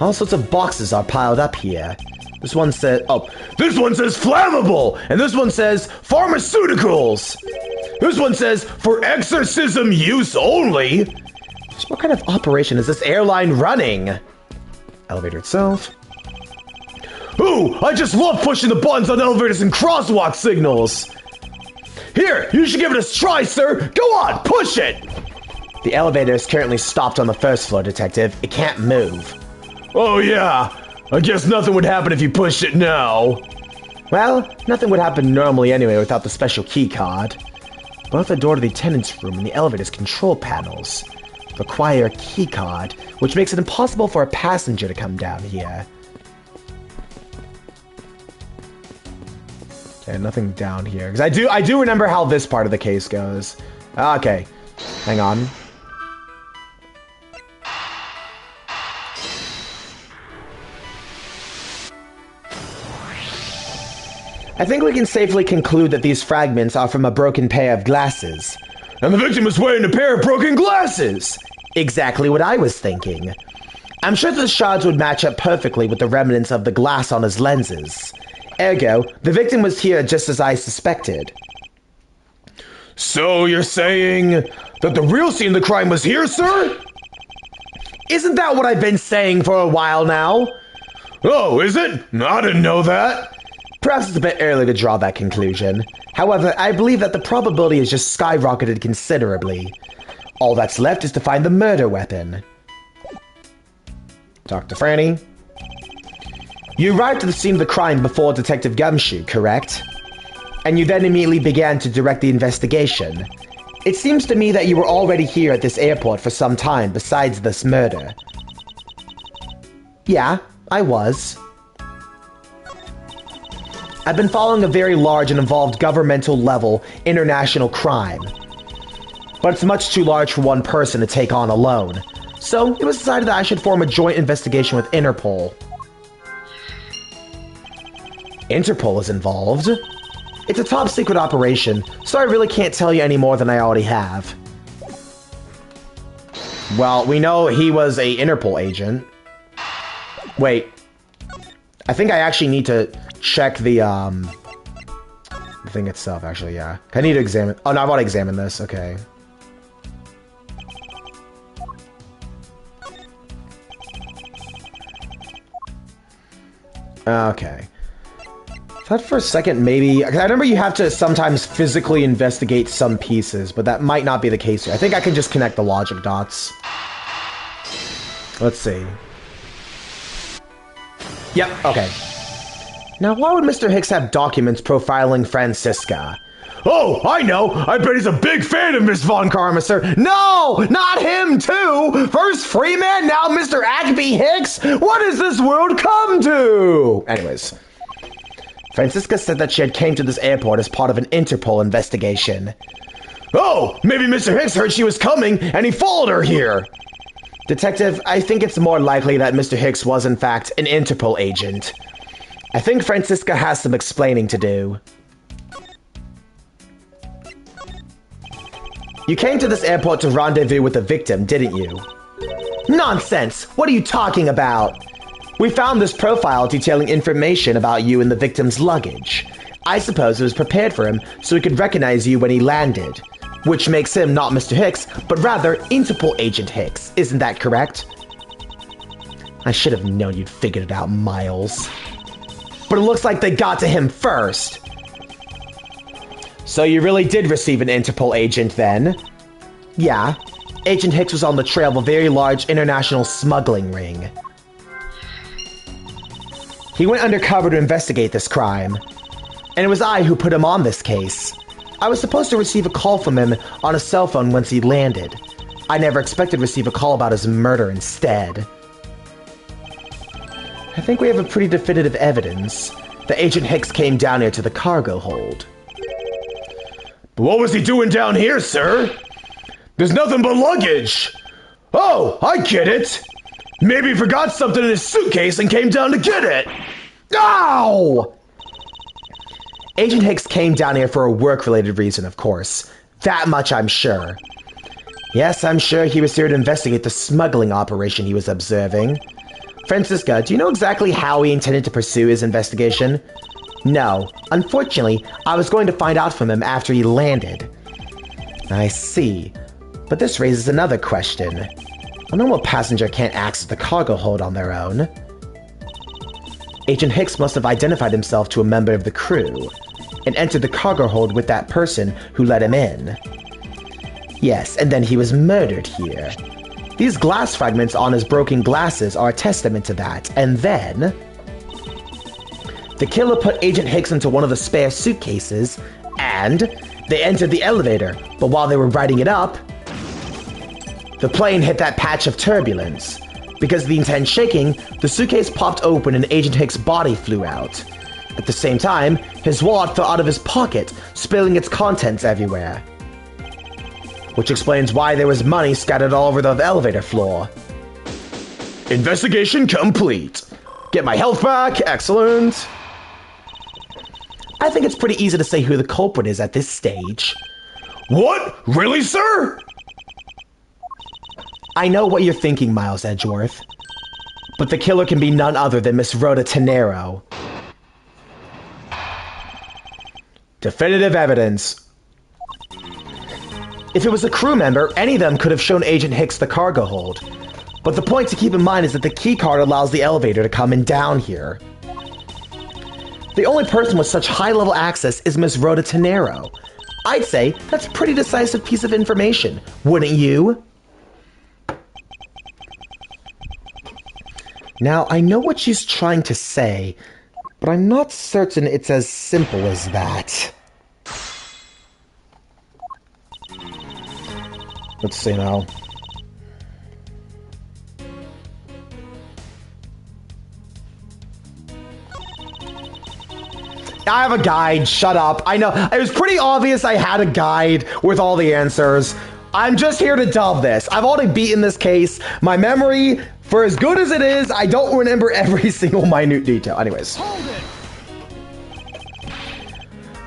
All sorts of boxes are piled up here. This one says... Oh, this one says flammable! And this one says pharmaceuticals! This one says for exorcism use only! So what kind of operation is this airline running? Elevator itself. Ooh, I just love pushing the buttons on elevators and crosswalk signals! Here, you should give it a try, sir! Go on, push it! The elevator is currently stopped on the first floor, Detective. It can't move. Oh yeah, I guess nothing would happen if you pushed it now. Well, nothing would happen normally anyway without the special key card. Both the door to the attendant's room and the elevator's control panels require a key card, which makes it impossible for a passenger to come down here. Okay, nothing down here. Because I do remember how this part of the case goes. Okay, hang on. I think we can safely conclude that these fragments are from a broken pair of glasses. And the victim is wearing a pair of broken glasses! Exactly what I was thinking. I'm sure the shards would match up perfectly with the remnants of the glass on his lenses. Ergo, the victim was here just as I suspected. So you're saying that the real scene of the crime was here, sir? Isn't that what I've been saying for a while now? Oh, is it? I didn't know that. Perhaps it's a bit early to draw that conclusion. However, I believe that the probability has just skyrocketed considerably. All that's left is to find the murder weapon. Dr. Franny? You arrived at the scene of the crime before Detective Gumshoe, correct? And you then immediately began to direct the investigation. It seems to me that you were already here at this airport for some time besides this murder. Yeah, I was. I've been following a very large and involved governmental level international crime. But it's much too large for one person to take on alone. So it was decided that I should form a joint investigation with Interpol. Interpol is involved? It's a top secret operation, so I really can't tell you any more than I already have. Well, we know he was a Interpol agent. Wait. I think I actually need to check the thing itself, actually, yeah. I need to examine... Oh, no, I've already examined this, okay. Okay. Thought for a second maybe... I remember you have to sometimes physically investigate some pieces, but that might not be the case here. I think I can just connect the logic dots. Let's see. Yep, okay. Now, why would Mr. Hicks have documents profiling Francisca? Oh, I know! I bet he's a big fan of Miss Von Karma, sir. No! Not him, too! First Freeman, now Mr. Agby Hicks? What has this world come to? Anyways. Francisca said that she had came to this airport as part of an Interpol investigation. Oh, maybe Mr. Hicks heard she was coming and he followed her here. Detective, I think it's more likely that Mr. Hicks was in fact an Interpol agent. I think Francisca has some explaining to do. You came to this airport to rendezvous with the victim, didn't you? Nonsense! What are you talking about? We found this profile detailing information about you in the victim's luggage. I suppose it was prepared for him so he could recognize you when he landed. Which makes him not Mr. Hicks, but rather Interpol Agent Hicks. Isn't that correct? I should have known you'd figured it out, Miles. But it looks like they got to him first. So you really did receive an Interpol agent then? Yeah. Agent Hicks was on the trail of a very large international smuggling ring. He went undercover to investigate this crime. And it was I who put him on this case. I was supposed to receive a call from him on a cell phone once he landed. I never expected to receive a call about his murder instead. I think we have a pretty definitive evidence that Agent Hicks came down here to the cargo hold. But what was he doing down here, sir? There's nothing but luggage. Oh, I get it. Maybe he forgot something in his suitcase and came down to get it. Ow! Agent Hicks came down here for a work-related reason, of course. That much I'm sure. Yes, I'm sure he was here to investigate the smuggling operation he was observing. Francisca, do you know exactly how he intended to pursue his investigation? No. Unfortunately, I was going to find out from him after he landed. I see. But this raises another question. A normal passenger can't access the cargo hold on their own. Agent Hicks must have identified himself to a member of the crew and entered the cargo hold with that person who let him in. Yes, and then he was murdered here. These glass fragments on his broken glasses are a testament to that. And then the killer put Agent Hicks into one of the spare suitcases, and they entered the elevator. But while they were riding it up, the plane hit that patch of turbulence. Because of the intense shaking, the suitcase popped open and Agent Hicks' body flew out. At the same time, his wallet fell out of his pocket, spilling its contents everywhere. Which explains why there was money scattered all over the elevator floor. Investigation complete. Get my health back, excellent. I think it's pretty easy to say who the culprit is at this stage. What? Really, sir? I know what you're thinking, Miles Edgeworth. But the killer can be none other than Miss Rhoda Tenero. Definitive evidence. If it was a crew member, any of them could have shown Agent Hicks the cargo hold. But the point to keep in mind is that the keycard allows the elevator to come in down here. The only person with such high-level access is Miss Rhoda Tenero. I'd say that's a pretty decisive piece of information, wouldn't you? Now, I know what she's trying to say, but I'm not certain it's as simple as that. Let's see now. I have a guide, shut up. I know, it was pretty obvious I had a guide with all the answers. I'm just here to dub this. I've already beaten this case. My memory, for as good as it is, I don't remember every single minute detail. Anyways. Hold it.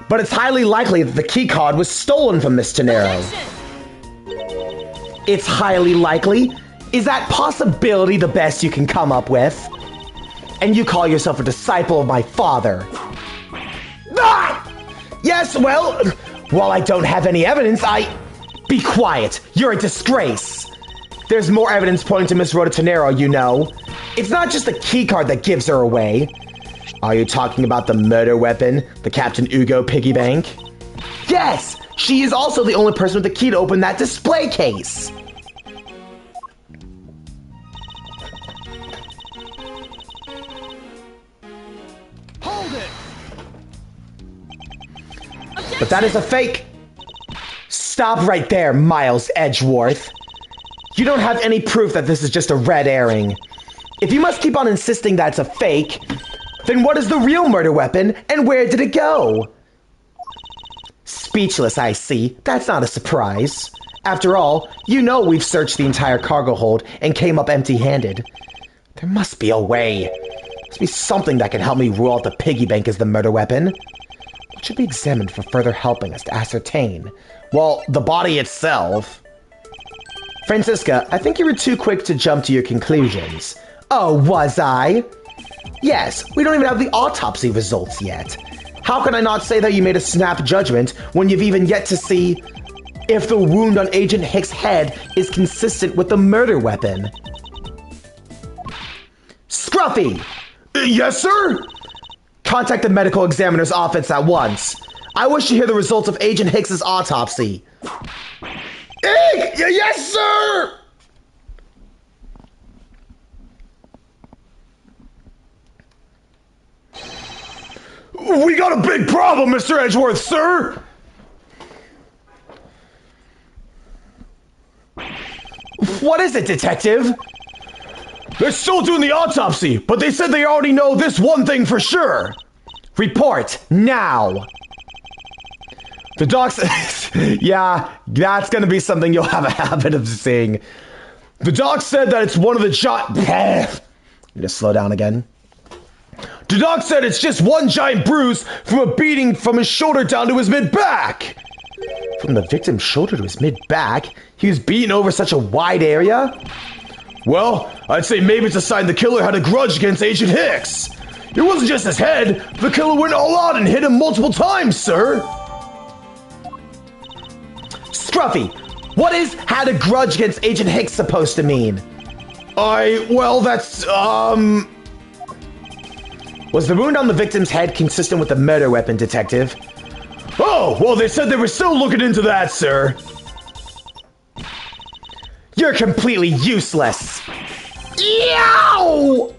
But it's highly likely that the keycard was stolen from Miss Tenero. It's highly likely? Is that possibility the best you can come up with? And you call yourself a disciple of my father? Ah! Yes, well, while I don't have any evidence, Be quiet. You're a disgrace. There's more evidence pointing to Miss Rhoda Tenero, you know. It's not just the keycard that gives her away. Are you talking about the murder weapon, the Captain Ugo piggy bank? Yes! She is also the only person with the key to open that display case! Hold it! But that is a fake! Stop right there, Miles Edgeworth. You don't have any proof that this is just a red herring. If you must keep on insisting that it's a fake, then what is the real murder weapon, and where did it go? Speechless, I see. That's not a surprise. After all, you know we've searched the entire cargo hold and came up empty-handed. There must be a way. There must be something that can help me rule out the piggy bank as the murder weapon. What should be examined for further helping us to ascertain? Well, the body itself. Francisca, I think you were too quick to jump to your conclusions. Oh, was I? Yes, we don't even have the autopsy results yet. How can I not say that you made a snap judgment when you've even yet to see if the wound on Agent Hicks' head is consistent with the murder weapon? Scruffy! Yes, sir? Contact the medical examiner's office at once. I wish to hear the results of Agent Hicks' autopsy. Yes, sir! We got a big problem, Mr. Edgeworth, sir! What is it, Detective? They're still doing the autopsy, but they said they already know this one thing for sure. Report, now! The docs... yeah, that's gonna be something you'll have a habit of seeing. The doc said that it's one of the You just slow down again. The doc said it's just one giant bruise from a beating from his shoulder down to his mid-back. From the victim's shoulder to his mid-back? He was beaten over such a wide area? Well, I'd say maybe it's a sign the killer had a grudge against Agent Hicks. It wasn't just his head. The killer went all out and hit him multiple times, sir. Scruffy, what is had a grudge against Agent Hicks supposed to mean? Well, that's, Was the wound on the victim's head consistent with the murder weapon, Detective? Oh, well, they said they were still looking into that, sir. You're completely useless. Yow!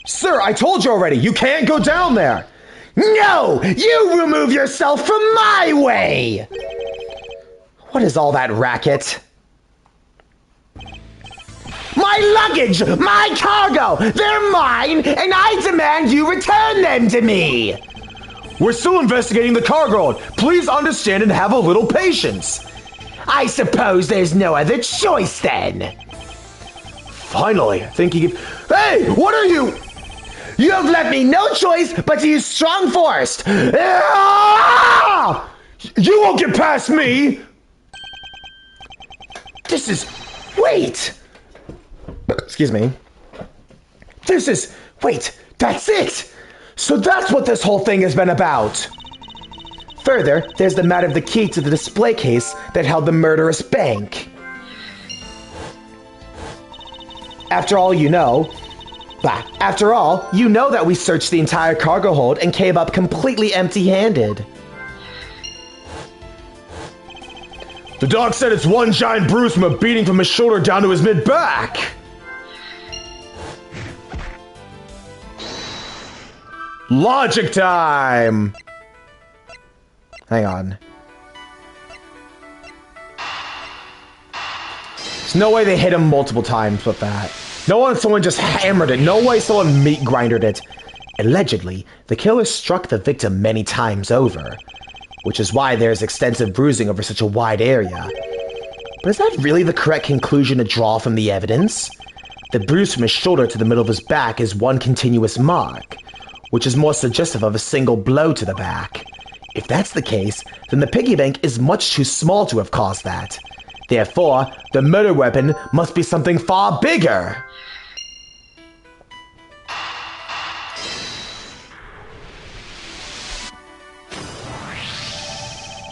Sir, I told you already, you can't go down there. No! You remove yourself from my way! What is all that racket? My luggage! My cargo! They're mine, and I demand you return them to me! We're still investigating the cargo hold. Please understand and have a little patience. I suppose there's no other choice then. Finally, I think he... Hey, what are you... You have left me no choice but to use strong force. Ah! You won't get past me! This is... Wait! Excuse me. Wait, that's it! So that's what this whole thing has been about. Further, there's the matter of the key to the display case that held the murderous bank. After all, you know that we searched the entire cargo hold and came up completely empty-handed. The doc said it's one giant bruise from a beating from his shoulder down to his mid-back. Logic time! Hang on. There's no way they hit him multiple times with that. No way someone just hammered it. No way someone meat grinded it. Allegedly, the killer struck the victim many times over, which is why there's extensive bruising over such a wide area. But is that really the correct conclusion to draw from the evidence? The bruise from his shoulder to the middle of his back is one continuous mark, which is more suggestive of a single blow to the back. If that's the case, then the piggy bank is much too small to have caused that. Therefore, the murder weapon must be something far bigger.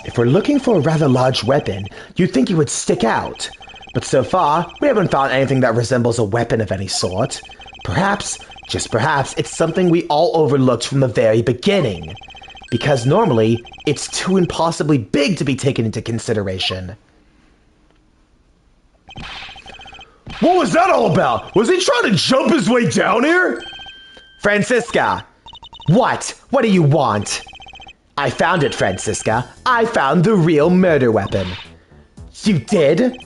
If we're looking for a rather large weapon, you'd think it would stick out. But so far, we haven't found anything that resembles a weapon of any sort. Perhaps Just perhaps it's something we all overlooked from the very beginning. Because normally, it's too impossibly big to be taken into consideration. What was that all about? Was he trying to jump his way down here? Francisca! What? What do you want? I found it, Francisca. I found the real murder weapon. You did?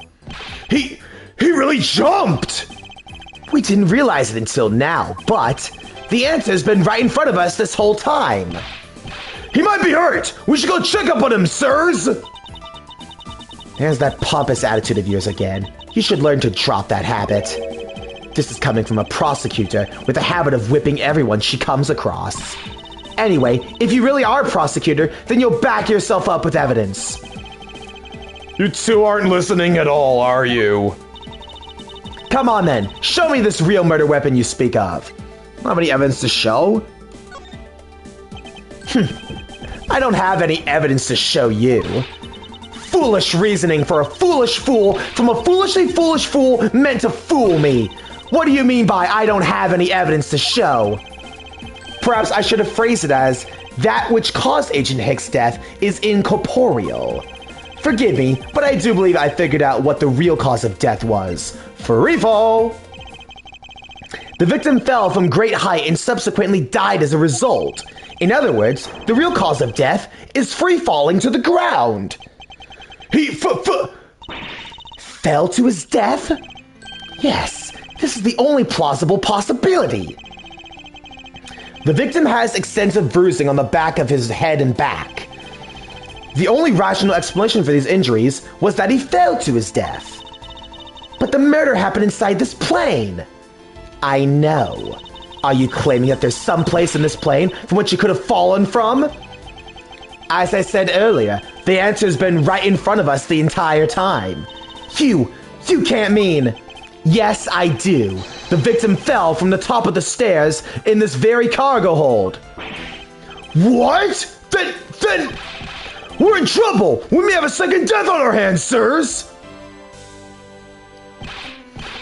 He really jumped! We didn't realize it until now, but the answer's been right in front of us this whole time. He might be hurt! We should go check up on him, sirs! There's that pompous attitude of yours again. You should learn to drop that habit. This is coming from a prosecutor with a habit of whipping everyone she comes across. Anyway, if you really are a prosecutor, then you'll back yourself up with evidence. You two aren't listening at all, are you? Come on then, show me this real murder weapon you speak of. Not any evidence to show? I don't have any evidence to show you. Foolish reasoning for a foolish fool from a foolishly foolish fool meant to fool me. What do you mean by I don't have any evidence to show? Perhaps I should have phrased it as, that which caused Agent Hicks' death is incorporeal. Forgive me, but I do believe I figured out what the real cause of death was. Free fall! The victim fell from great height and subsequently died as a result. In other words, the real cause of death is free falling to the ground. He fell to his death? Yes, this is the only plausible possibility. The victim has extensive bruising on the back of his head and back. The only rational explanation for these injuries was that he fell to his death. But the murder happened inside this plane. I know. Are you claiming that there's some place in this plane from which you could have fallen from? As I said earlier, the answer's been right in front of us the entire time. You can't mean... Yes, I do. The victim fell from the top of the stairs in this very cargo hold. What? Then... We're in trouble! We may have a second death on our hands, sirs!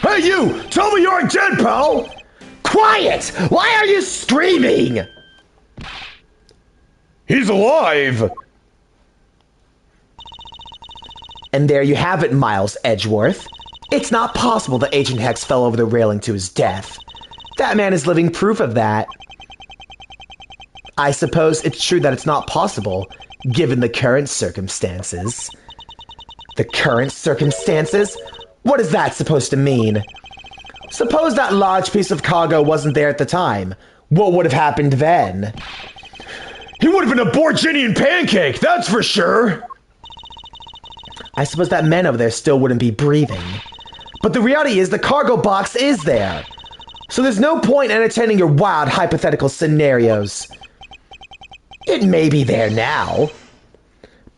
Hey you! Tell me you aren't dead, pal! Quiet! Why are you screaming? He's alive! And there you have it, Miles Edgeworth. It's not possible that Agent Hex fell over the railing to his death. That man is living proof of that. I suppose it's true that it's not possible, given the current circumstances. The current circumstances? What is that supposed to mean? Suppose that large piece of cargo wasn't there at the time. What would have happened then? He would have been a Borginian pancake, that's for sure! I suppose that man over there still wouldn't be breathing. But the reality is the cargo box is there. So there's no point entertaining your wild hypothetical scenarios. It may be there now.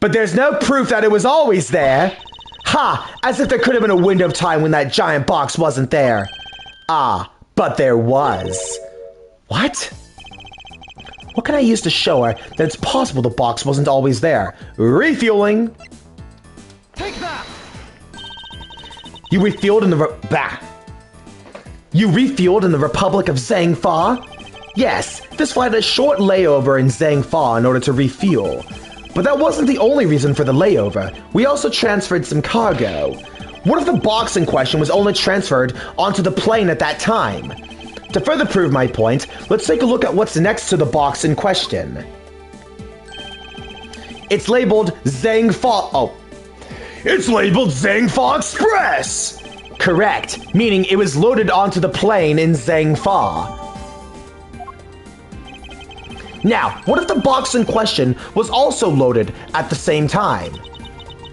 But there's no proof that it was always there. Ha! As if there could have been a window of time when that giant box wasn't there. Ah, but there was. What? What can I use to show her that it's possible the box wasn't always there? Refueling! Take that! You refueled in the You refueled in the Republic of Zhangfa? Yes, this flight had a short layover in Zhangfa in order to refuel. But that wasn't the only reason for the layover. We also transferred some cargo. What if the box in question was only transferred onto the plane at that time? To further prove my point, let's take a look at what's next to the box in question. It's labeled Zhangfa. Oh. It's labeled Zhangfa Express! Correct, meaning it was loaded onto the plane in Zhangfa. Now, what if the box in question was also loaded at the same time?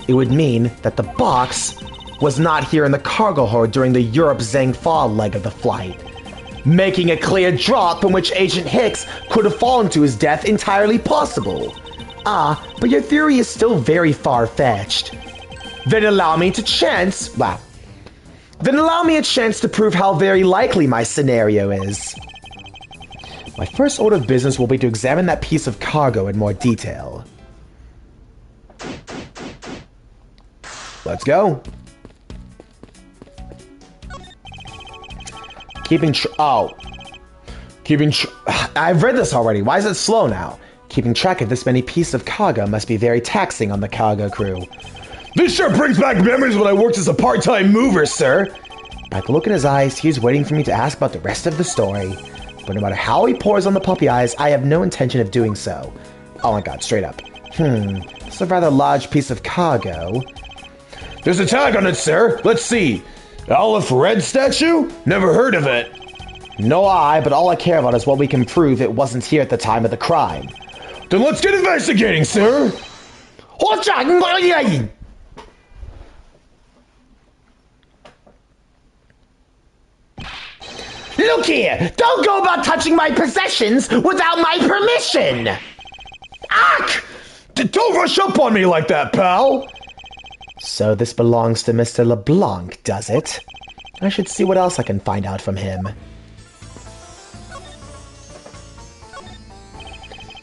It would mean that the box was not here in the cargo hold during the Europe-Zhangfa leg of the flight, making a clear drop from which Agent Hicks could have fallen to his death entirely possible. Ah, but your theory is still very far-fetched. Then allow me a chance to prove how very likely my scenario is. My first order of business will be to examine that piece of cargo in more detail. Let's go. I've read this already. Why is it slow now? Keeping track of this many pieces of cargo must be very taxing on the cargo crew. This sure brings back memories when I worked as a part-time mover, sir. By the look in his eyes, he's waiting for me to ask about the rest of the story. But no matter how he pours on the puppy eyes, I have no intention of doing so. Oh my god, straight up. It's a rather large piece of cargo. There's a tag on it, sir. Let's see. Olive Red statue? Never heard of it. No eye, but all I care about is what we can prove it wasn't here at the time of the crime. Then let's get investigating, sir. Look here! Don't go about touching my possessions without my permission! Ack! Don't rush up on me like that, pal! So this belongs to Mr. LeBlanc, does it? I should see what else I can find out from him.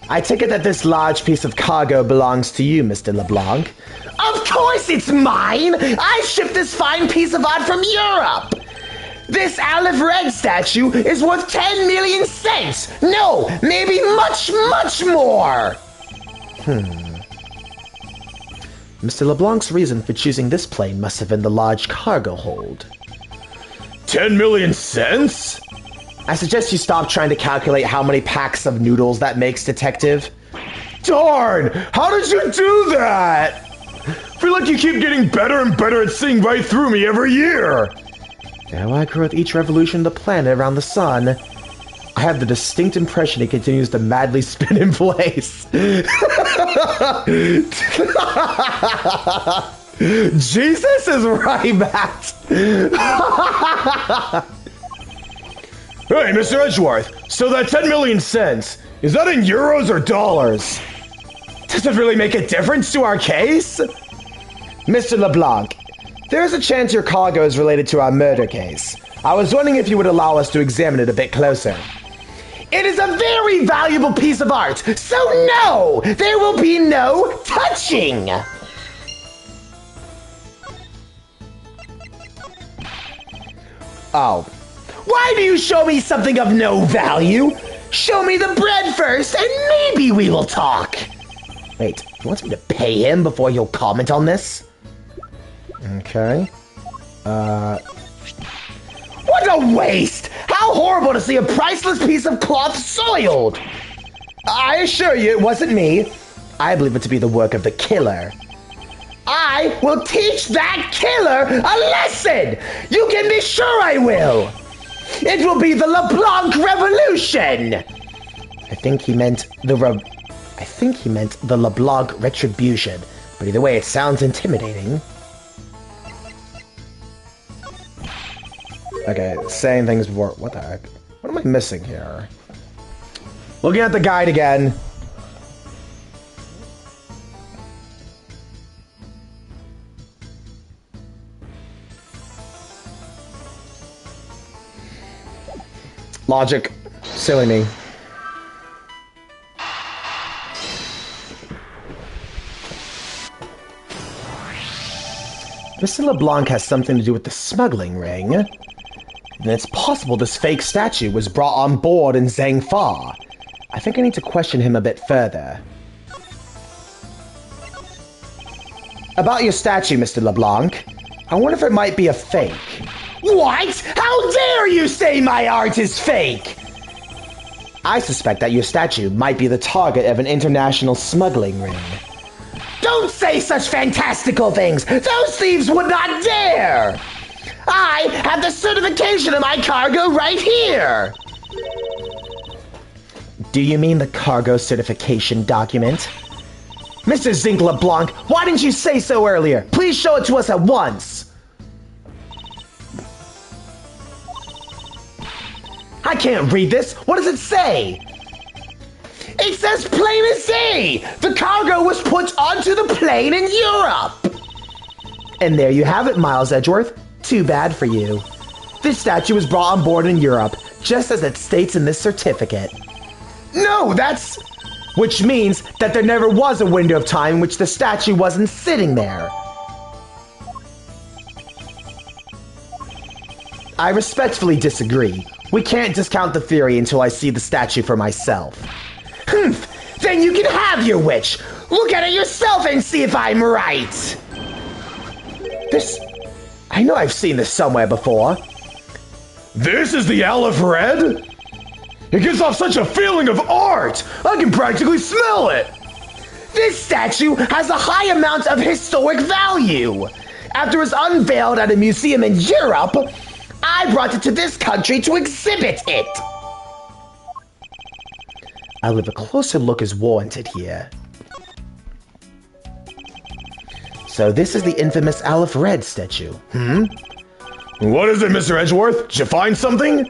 I take it that this large piece of cargo belongs to you, Mr. LeBlanc. Of course it's mine! I shipped this fine piece of art from Europe! This Olive Red statue is worth 10 million cents! No, maybe much, much more! Mr. LeBlanc's reason for choosing this plane must have been the large cargo hold. 10 million cents? I suggest you stop trying to calculate how many packs of noodles that makes, Detective. Darn! How did you do that? Feel like you keep getting better and better at seeing right through me every year. Now I grow with each revolution of the planet around the sun. I have the distinct impression it continues to madly spin in place. Jesus is right, Matt. Hey, Mr. Edgeworth, so that 10 million cents, is that in euros or dollars? Does it really make a difference to our case? Mr. LeBlanc, there is a chance your cargo is related to our murder case. I was wondering if you would allow us to examine it a bit closer. It is a very valuable piece of art, so no, there will be no touching. Oh. Why do you show me something of no value? Show me the bread first, and maybe we will talk. Wait, he wants me to pay him before he'll comment on this? Okay. What a waste! How horrible to see a priceless piece of cloth soiled! I assure you it wasn't me. I believe it to be the work of the killer. I will teach that killer a lesson! You can be sure I will! It will be the LeBlanc Revolution! I think he meant the LeBlanc Retribution, but either way it sounds intimidating. Okay, saying things before. What the heck? What am I missing here? Looking at the guide again. Logic. Silly me. Mr. LeBlanc has something to do with the smuggling ring. Then it's possible this fake statue was brought on board in Zhangfa. I think I need to question him a bit further. About your statue, Mr. LeBlanc. I wonder if it might be a fake. What? How dare you say my art is fake? I suspect that your statue might be the target of an international smuggling ring. Don't say such fantastical things! Those thieves would not dare! I have the certification of my cargo right here! Do you mean the cargo certification document? Mr. Zinc LeBlanc, why didn't you say so earlier? Please show it to us at once! I can't read this! What does it say? It says plain as day! The cargo was put onto the plane in Europe! And there you have it, Miles Edgeworth. Too bad for you. This statue was brought on board in Europe, just as it states in this certificate. No, that's... Which means that there never was a window of time in which the statue wasn't sitting there. I respectfully disagree. We can't discount the theory until I see the statue for myself. Then you can have your wish. Look at it yourself and see if I'm right. I know I've seen this somewhere before. This is the Aleph Red? It gives off such a feeling of art! I can practically smell it! This statue has a high amount of historic value. After it was unveiled at a museum in Europe, I brought it to this country to exhibit it. I believe a closer look is warranted here. So this is the infamous Aleph Red statue. What is it, Mr. Edgeworth? Did you find something?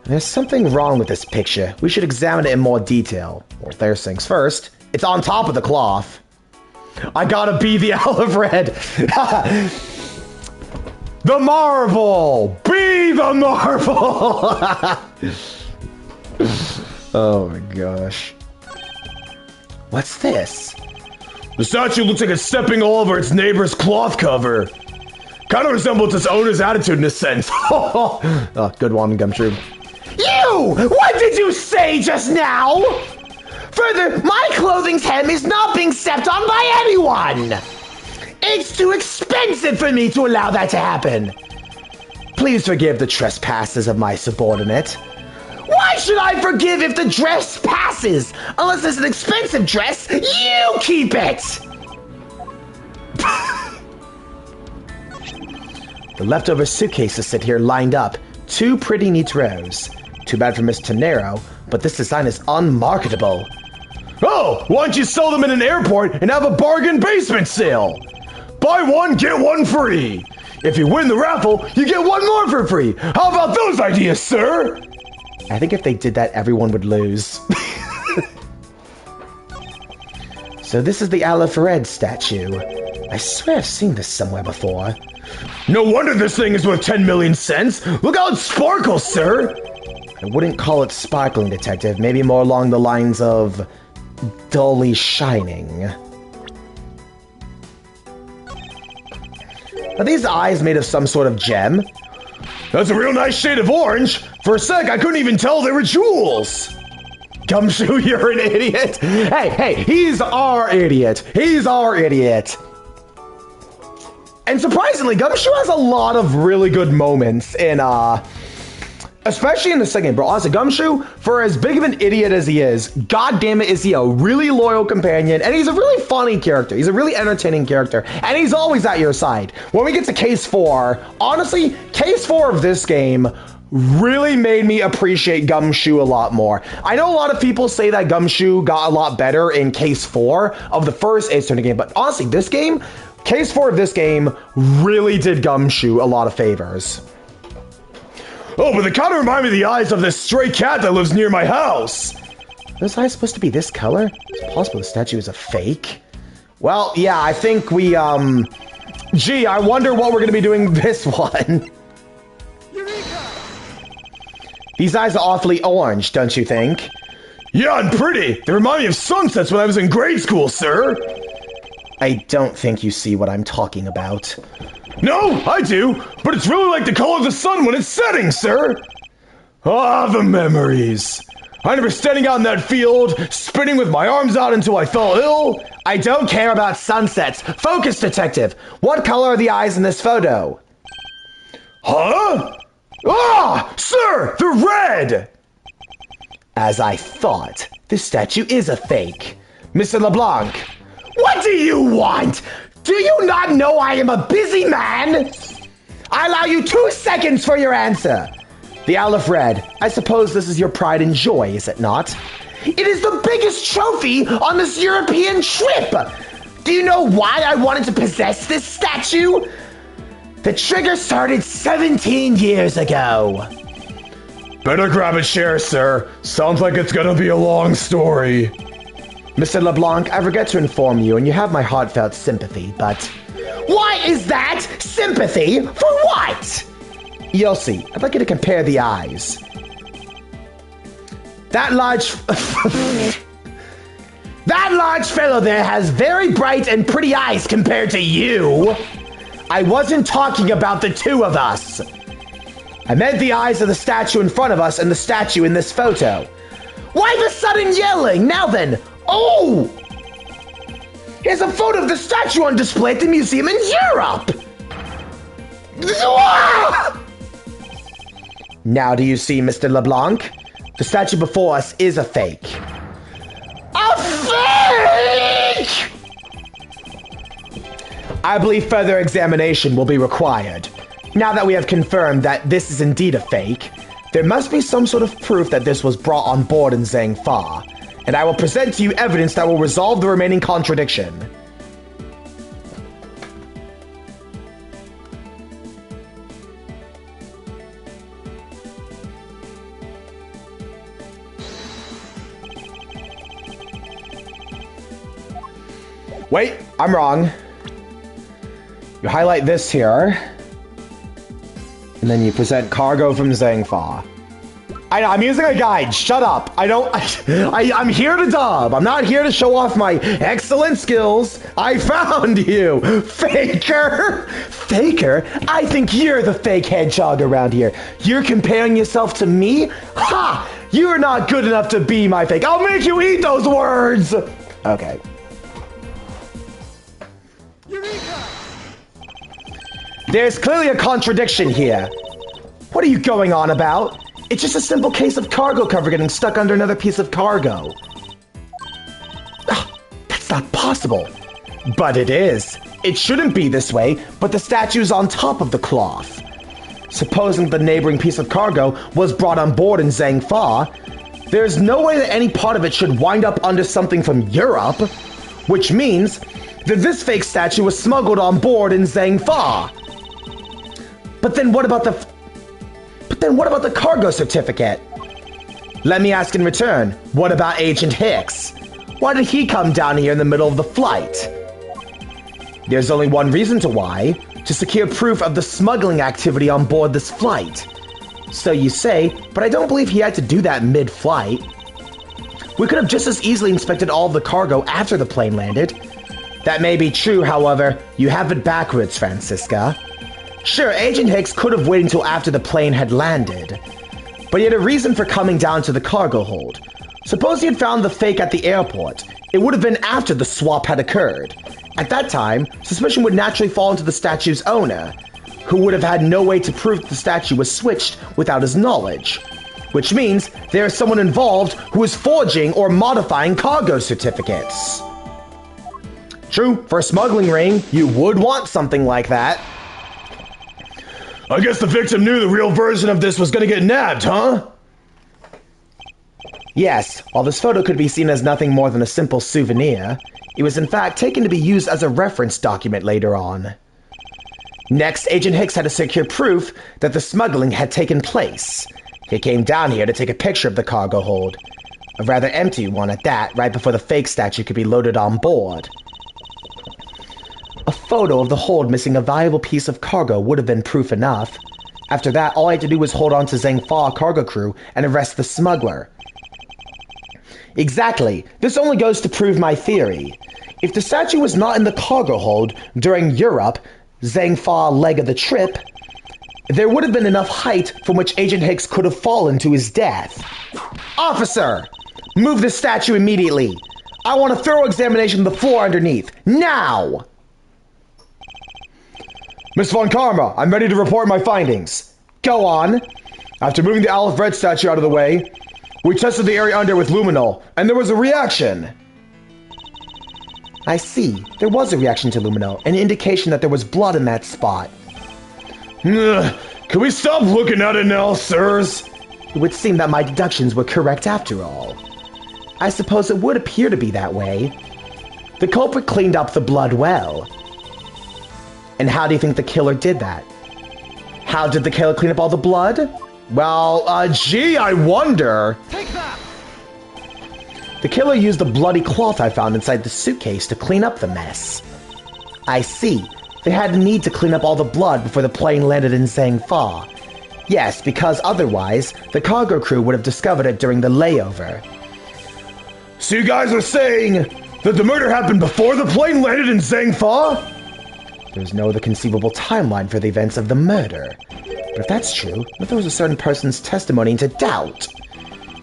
There's something wrong with this picture. We should examine it in more detail. Well, there's things first. It's on top of the cloth. I gotta be the Aleph Red. The marble! Be the marble! Oh my gosh. What's this? The statue looks like it's stepping all over its neighbor's cloth cover. Kind of resembles its owner's attitude in a sense. Oh, good one, Gumshoe. You! What did you say just now? Further, my clothing's hem is not being stepped on by anyone. It's too expensive for me to allow that to happen. Please forgive the trespasses of my subordinate. Why should I forgive if the dress passes? Unless it's an expensive dress, you keep it! The leftover suitcases sit here lined up. 2 pretty neat rows. Too bad for Miss Tenero, but this design is unmarketable. Oh, why don't you sell them in an airport and have a bargain basement sale? Buy one, get one free. If you win the raffle, you get one more for free. How about those ideas, sir? I think if they did that, everyone would lose. So this is the Aleph Red statue. I swear I've seen this somewhere before. No wonder this thing is worth 10 million cents. Look how it sparkles, sir. I wouldn't call it sparkling, detective. Maybe more along the lines of dully shining. Are these eyes made of some sort of gem? That's a real nice shade of orange. For a sec, I couldn't even tell they were jewels. Gumshoe, you're an idiot. Hey, he's our idiot. He's our idiot. And surprisingly, Gumshoe has a lot of really good moments in, especially in the second, bro. Honestly, Gumshoe, for as big of an idiot as he is, goddamn it, is he a really loyal companion, and he's a really funny character. He's a really entertaining character, and he's always at your side. When we get to Case 4, honestly, Case 4 of this game really made me appreciate Gumshoe a lot more. I know a lot of people say that Gumshoe got a lot better in Case 4 of the first Ace Attorney game, but honestly, this game, Case 4 of this game really did Gumshoe a lot of favors. Oh, but they kind of remind me of the eyes of this stray cat that lives near my house. Those eyes supposed to be this color? It's possible the statue is a fake. Well, yeah, I think we, gee, I wonder what we're gonna be doing this one. Eureka! These eyes are awfully orange, don't you think? Yeah, and pretty. They remind me of sunsets when I was in grade school, sir. I don't think you see what I'm talking about. No, I do, but it's really like the color of the sun when it's setting, sir. Ah, the memories. I remember standing out in that field, spinning with my arms out until I fell ill. I don't care about sunsets. Focus, detective. What color are the eyes in this photo? Huh? Ah, sir, they're red. As I thought, this statue is a fake. Mr. LeBlanc, what do you want? Do you not know I am a busy man? I allow you 2 seconds for your answer. The Aleph Red, I suppose this is your pride and joy, is it not? It is the biggest trophy on this European trip. Do you know why I wanted to possess this statue? The trigger started 17 years ago. Better grab a chair, sir. Sounds like it's gonna be a long story. Mr. LeBlanc, I regret to inform you, and you have my heartfelt sympathy, but... Why is that sympathy? For what? You'll see. I'd like you to compare the eyes. That large... that large fellow there has very bright and pretty eyes compared to you. I wasn't talking about the two of us. I meant the eyes of the statue in front of us and the statue in this photo. Why the sudden yelling? Now then, oh! Here's a photo of the statue on display at the museum in Europe! Now do you see, Mr. LeBlanc? The statue before us is a fake. A fake! I believe further examination will be required. Now that we have confirmed that this is indeed a fake, there must be some sort of proof that this was brought on board in Zhang Fa, and I will present to you evidence that will resolve the remaining contradiction. Wait, I'm wrong. You highlight this here, and then you present cargo from Zhang Fa. I'm using a guide. Shut up. I'm here to dub. I'm not here to show off my excellent skills. I found you, faker. Faker? I think you're the fake hedgehog around here. You're comparing yourself to me? Ha! You're not good enough to be my fake. I'll make you eat those words. Okay. Eureka! There's clearly a contradiction here. What are you going on about? It's just a simple case of cargo cover getting stuck under another piece of cargo. That's not possible. But it is. It shouldn't be this way, but the statue's on top of the cloth. Supposing the neighboring piece of cargo was brought on board in Zhang Fa, there's no way that any part of it should wind up under something from Europe, which means that this fake statue was smuggled on board in Zhang Fa. But then what about the cargo certificate? Let me ask in return, what about Agent Hicks? Why did he come down here in the middle of the flight? There's only one reason to why, to secure proof of the smuggling activity on board this flight. So you say, but I don't believe he had to do that mid-flight. We could have just as easily inspected all of the cargo after the plane landed. That may be true, however, you have it backwards, Francisca. Sure, Agent Hicks could have waited until after the plane had landed, but he had a reason for coming down to the cargo hold. Suppose he had found the fake at the airport. It would have been after the swap had occurred. At that time, suspicion would naturally fall into the statue's owner, who would have had no way to prove that the statue was switched without his knowledge. Which means there is someone involved who is forging or modifying cargo certificates. True, for a smuggling ring, you would want something like that. I guess the victim knew the real version of this was gonna get nabbed, huh? Yes, while this photo could be seen as nothing more than a simple souvenir, it was in fact taken to be used as a reference document later on. Next, Agent Hicks had to secure proof that the smuggling had taken place. He came down here to take a picture of the cargo hold. A rather empty one at that, right before the fake statue could be loaded on board. A photo of the hold missing a valuable piece of cargo would have been proof enough. After that, all I had to do was hold on to Zhang Fa cargo crew and arrest the smuggler. Exactly. This only goes to prove my theory. If the statue was not in the cargo hold during Europe, Zhang Fa leg of the trip, there would have been enough height from which Agent Hicks could have fallen to his death. Officer! Move the statue immediately. I want a thorough examination of the floor underneath. Now! Miss Von Karma, I'm ready to report my findings. Go on. After moving the Aleph Red statue out of the way, we tested the area under with luminol, and there was a reaction. I see. There was a reaction to luminol, an indication that there was blood in that spot. Can we stop looking at it now, sirs? It would seem that my deductions were correct after all. I suppose it would appear to be that way. The culprit cleaned up the blood well. And how do you think the killer did that? How did the killer clean up all the blood? Well, gee, I wonder. Take that! The killer used the bloody cloth I found inside the suitcase to clean up the mess. I see. They had a need to clean up all the blood before the plane landed in Zhang Fa. Yes, because otherwise, the cargo crew would have discovered it during the layover. So you guys are saying that the murder happened before the plane landed in Zhang Fa? There's no other conceivable timeline for the events of the murder. But if that's true, what throws a certain person's testimony into doubt?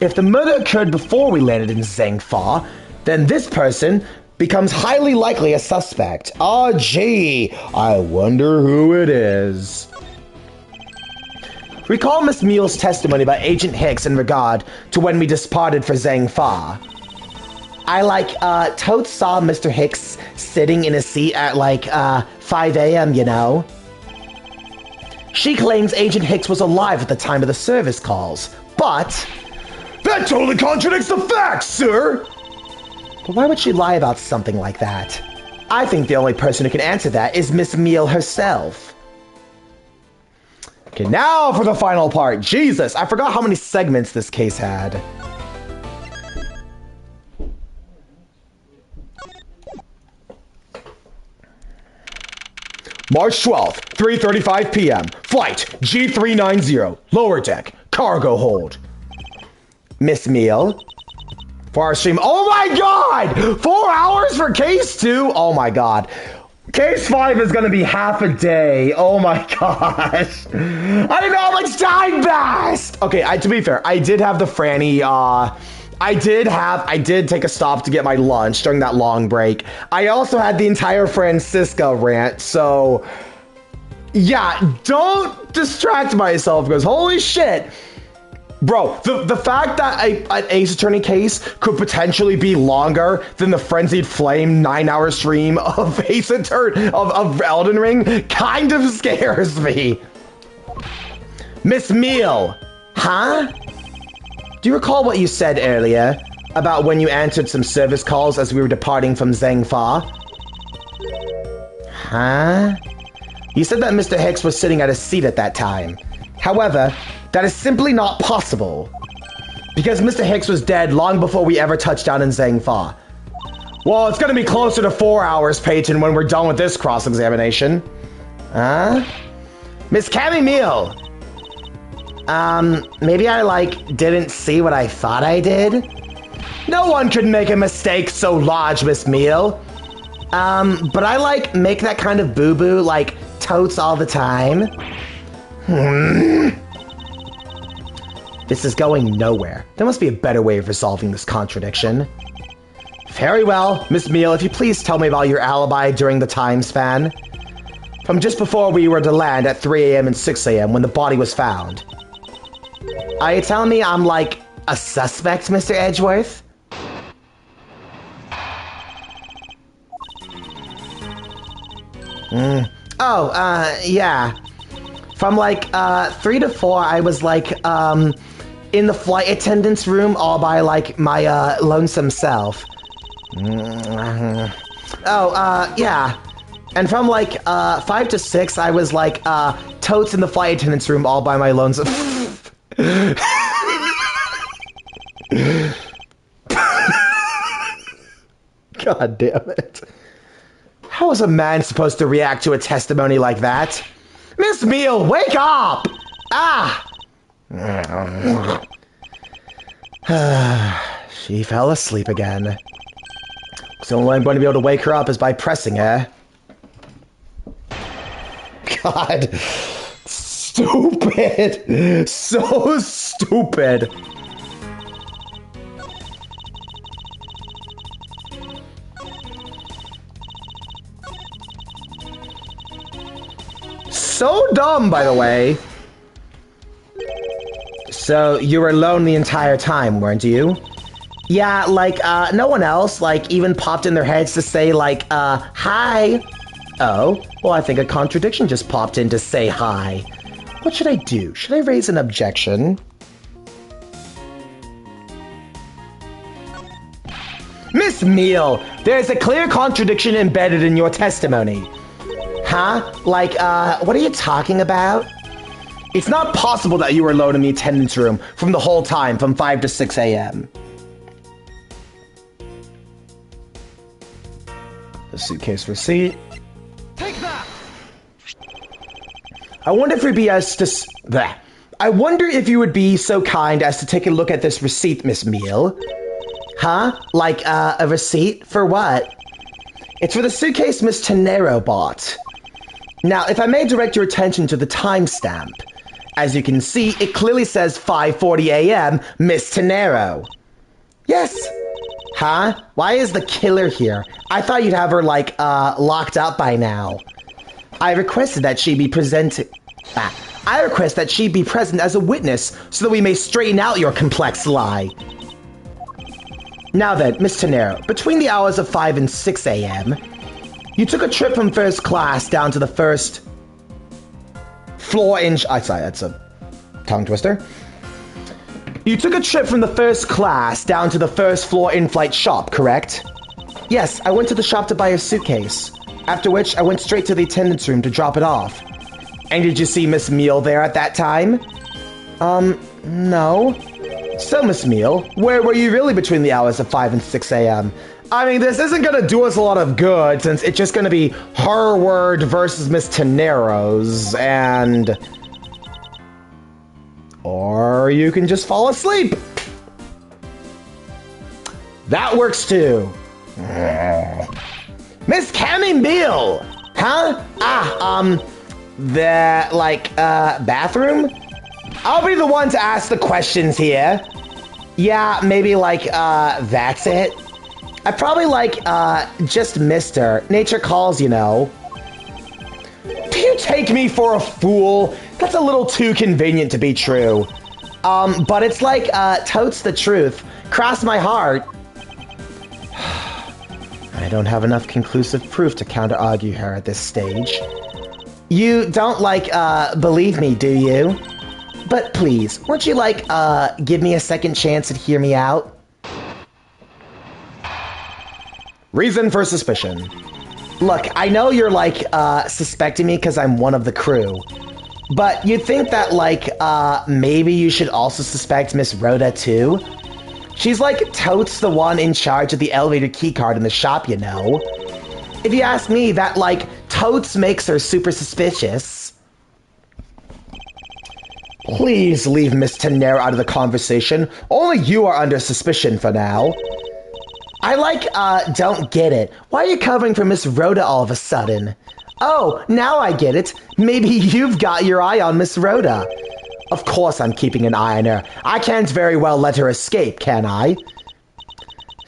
If the murder occurred before we landed in Zhengfa, then this person becomes highly likely a suspect. Oh, gee, I wonder who it is. Recall Miss Mule's testimony about Agent Hicks in regard to when we departed for Zhengfa. I totes saw Mr. Hicks sitting in a seat at 5 a.m., you know. She claims Agent Hicks was alive at the time of the service calls, but... That totally contradicts the facts, sir! But why would she lie about something like that? I think the only person who can answer that is Miss Meal herself. Okay, now for the final part. Jesus, I forgot how many segments this case had. March 12th, 3:35 p.m. Flight G390, lower deck, cargo hold. Miss Meal. For our stream. Oh my god! 4 hours for case 2? Oh my god. Case 5 is gonna be half a day. Oh my gosh. I didn't know how much time passed! Okay, to be fair, I did have the Franny, I did take a stop to get my lunch during that long break. I also had the entire Francisca rant, so... Yeah, don't distract myself, because holy shit! Bro, the fact that an Ace Attorney case could potentially be longer than the Frenzied Flame 9-hour stream of of Elden Ring kind of scares me. Miss Meal, huh? Do you recall what you said earlier about when you answered some service calls as we were departing from Zhengfa? Huh? You said that Mr. Hicks was sitting at a seat at that time. However, that is simply not possible, because Mr. Hicks was dead long before we ever touched down in Zhengfa. Well, it's gonna be closer to 4 hours, Peyton, when we're done with this cross-examination. Huh? Miss Cammy Meal. Maybe I, didn't see what I thought I did? No one could make a mistake so large, Miss Meal. But I, make that kind of boo-boo, totes all the time. This is going nowhere. There must be a better way of resolving this contradiction. Very well, Miss Meal, if you please tell me about your alibi during the time span. From just before we were to land at 3 a.m. and 6 a.m. when the body was found. Are you telling me I'm, a suspect, Mr. Edgeworth? Yeah. From, 3 to 4, I was, in the flight attendant's room all by, my, lonesome self. Yeah. And from, 5 to 6, I was, totes in the flight attendant's room all by my lonesome... God damn it. How is a man supposed to react to a testimony like that? Miss Meal, wake up! She fell asleep again. So the only way I'm going to be able to wake her up is by pressing her. God. Stupid. So stupid. So dumb, by the way. So, you were alone the entire time, weren't you? Yeah, no one else, even popped in their heads to say, hi. Oh, well, I think a contradiction just popped in to say hi. What should I do? Should I raise an objection? Miss Meal, there's a clear contradiction embedded in your testimony. Huh? What are you talking about? It's not possible that you were alone in the attendance room from the whole time, from 5 to 6 a.m. The suitcase receipt. Take that! I wonder if I wonder if you would be so kind as to take a look at this receipt, Miss Meal. Huh? A receipt for what? It's for the suitcase Miss Tenero bought. Now, if I may direct your attention to the timestamp, As you can see, it clearly says 5:40 a.m., Miss Tenero. Yes. Huh? Why is the killer here? I thought you'd have her, like, locked up by now. I requested that she be presented... I request that she be present as a witness so that we may straighten out your complex lie. Now then, Miss Tenero, between the hours of 5 and 6 a.m., you took a trip from first class down to the first floor in... sorry, that's a tongue twister. You took a trip from the first class down to the first floor in-flight shop, correct? Yes, I went to the shop to buy a suitcase, after which I went straight to the attendance room to drop it off. And did you see Miss Meal there at that time? No. So, Miss Meal, where were you really between the hours of 5 and 6 a.m.? I mean, this isn't gonna do us a lot of good, since it's just gonna be her word versus Miss Tenero's, and... Or you can just fall asleep. That works too. Miss Cammy Meal! Huh? The, like, bathroom? I'll be the one to ask the questions here. Yeah, maybe, like, that's it. I probably, like, just missed her. Nature calls, you know. Do you take me for a fool? That's a little too convenient to be true. But it's like, totes the truth. Cross my heart. I don't have enough conclusive proof to counter-argue her at this stage. You don't, like, believe me, do you? But please, won't you, like, give me a second chance and hear me out? Reason for suspicion. Look, I know you're, like, suspecting me because I'm one of the crew. But you'd think that, like, maybe you should also suspect Miss Rhoda, too? She's, like, totes the one in charge of the elevator keycard in the shop, you know? If you ask me, that, like, totes makes her super suspicious. Please leave Miss Tenero out of the conversation. Only you are under suspicion for now. I, like, don't get it. Why are you covering for Miss Rhoda all of a sudden? Oh, now I get it. Maybe you've got your eye on Miss Rhoda. Of course I'm keeping an eye on her. I can't very well let her escape, can I?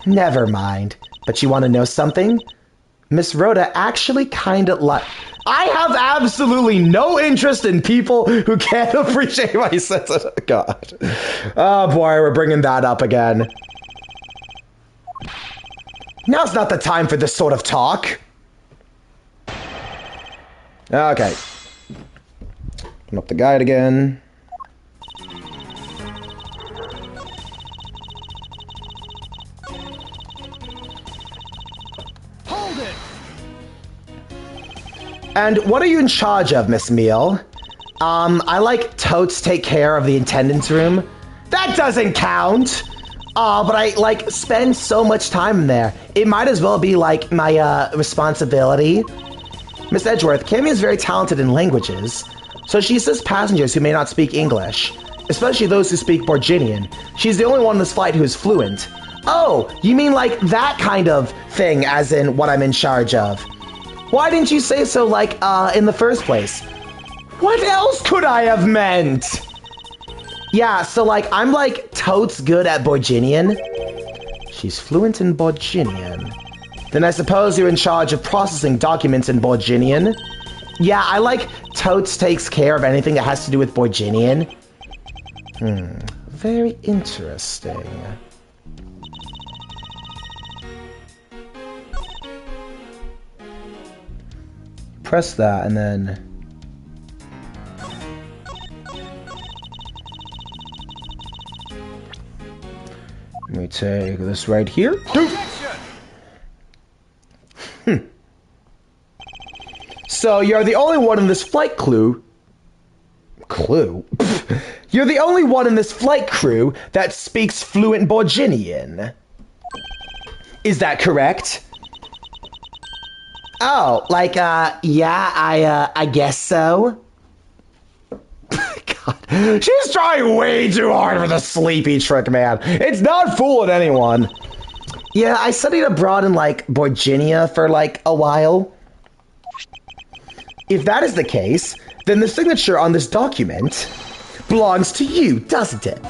Never mind. But you want to know something? Miss Rhoda actually kinda like... I have absolutely no interest in people who can't appreciate my sense of... God. Oh boy, we're bringing that up again. Now's not the time for this sort of talk. Okay. Open up the guide again. Hold it! And what are you in charge of, Miss Meal? I like totes take care of the attendance room. That doesn't count! But I, like, spend so much time in there. It might as well be, like, my, responsibility. Miss Edgeworth, Cammy is very talented in languages, so she assists passengers who may not speak English, especially those who speak Borginian. She's the only one on this flight who is fluent. Oh, you mean like that kind of thing, as in what I'm in charge of. Why didn't you say so, like, in the first place? What else could I have meant? Yeah, so, like, I'm, like, totes good at Borginian. She's fluent in Borginian. Then I suppose you're in charge of processing documents in Borginian? Yeah, I like totes takes care of anything that has to do with Borginian. Very interesting. Press that and then... Let me take this right here. So you're the only one in this flight crew. You're the only one in this flight crew that speaks fluent Borginian. Is that correct? Oh, like, yeah, I guess so. God, she's trying way too hard for the sleepy trick, man. It's not fooling anyone. Yeah, I studied abroad in, like, Borginia for, like, a while. If that is the case, then the signature on this document belongs to you, doesn't it?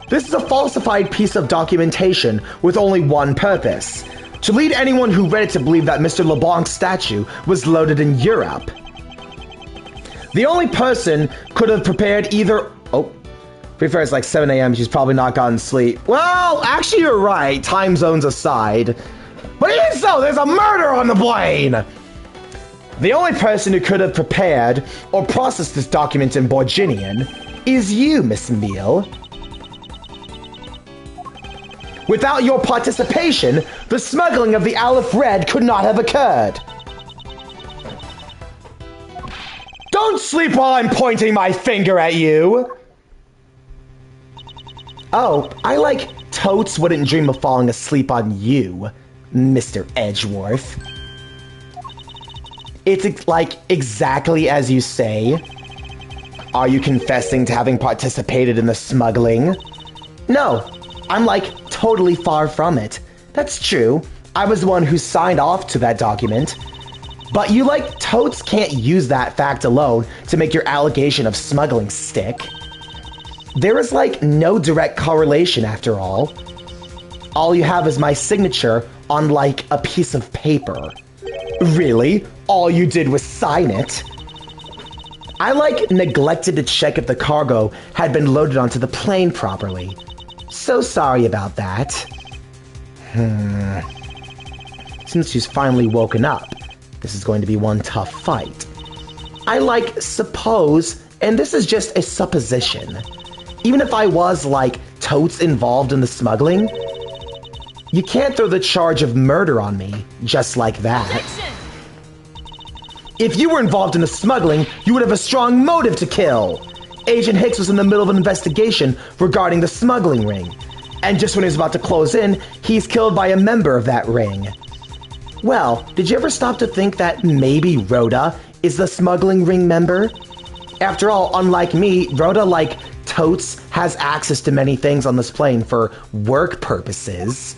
This is a falsified piece of documentation with only one purpose: to lead anyone who read it to believe that Mr. LeBlanc's statue was loaded in Europe. The only person could have prepared either... Oh, prefer it's like 7 a.m. She's probably not gotten sleep. Well, actually you're right, time zones aside. But even so, there's a murder on the plane! The only person who could have prepared or processed this document in Borginian is you, Miss Emile. Without your participation, the smuggling of the Aleph Red could not have occurred. Don't sleep while I'm pointing my finger at you! Oh, I like totes wouldn't dream of falling asleep on you, Mr. Edgeworth. It's like exactly as you say. Are you confessing to having participated in the smuggling? No, I'm like totally far from it. That's true. I was the one who signed off to that document. But you like totes can't use that fact alone to make your allegation of smuggling stick. There is like no direct correlation after all. All you have is my signature on like a piece of paper. Really? All you did was sign it? I like neglected to check if the cargo had been loaded onto the plane properly. So sorry about that. Since she's finally woken up, this is going to be one tough fight. I like suppose, and this is just a supposition, even if I was like totes involved in the smuggling, you can't throw the charge of murder on me just like that. If you were involved in the smuggling, you would have a strong motive to kill. Agent Hicks was in the middle of an investigation regarding the smuggling ring, and just when he was about to close in, he's killed by a member of that ring. Well, did you ever stop to think that maybe Rhoda is the smuggling ring member? After all, unlike me, Rhoda, like totes, has access to many things on this plane for work purposes.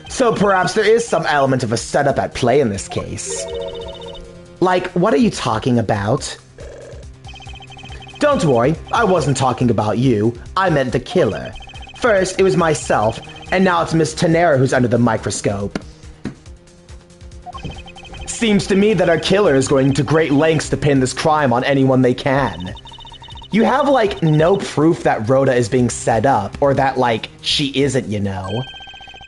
So perhaps there is some element of a setup at play in this case. Like, what are you talking about? Don't worry, I wasn't talking about you. I meant the killer. First, it was myself, and now it's Miss Tenera who's under the microscope. Seems to me that our killer is going to great lengths to pin this crime on anyone they can. You have, like, no proof that Rhoda is being set up, or that, like, she isn't, you know.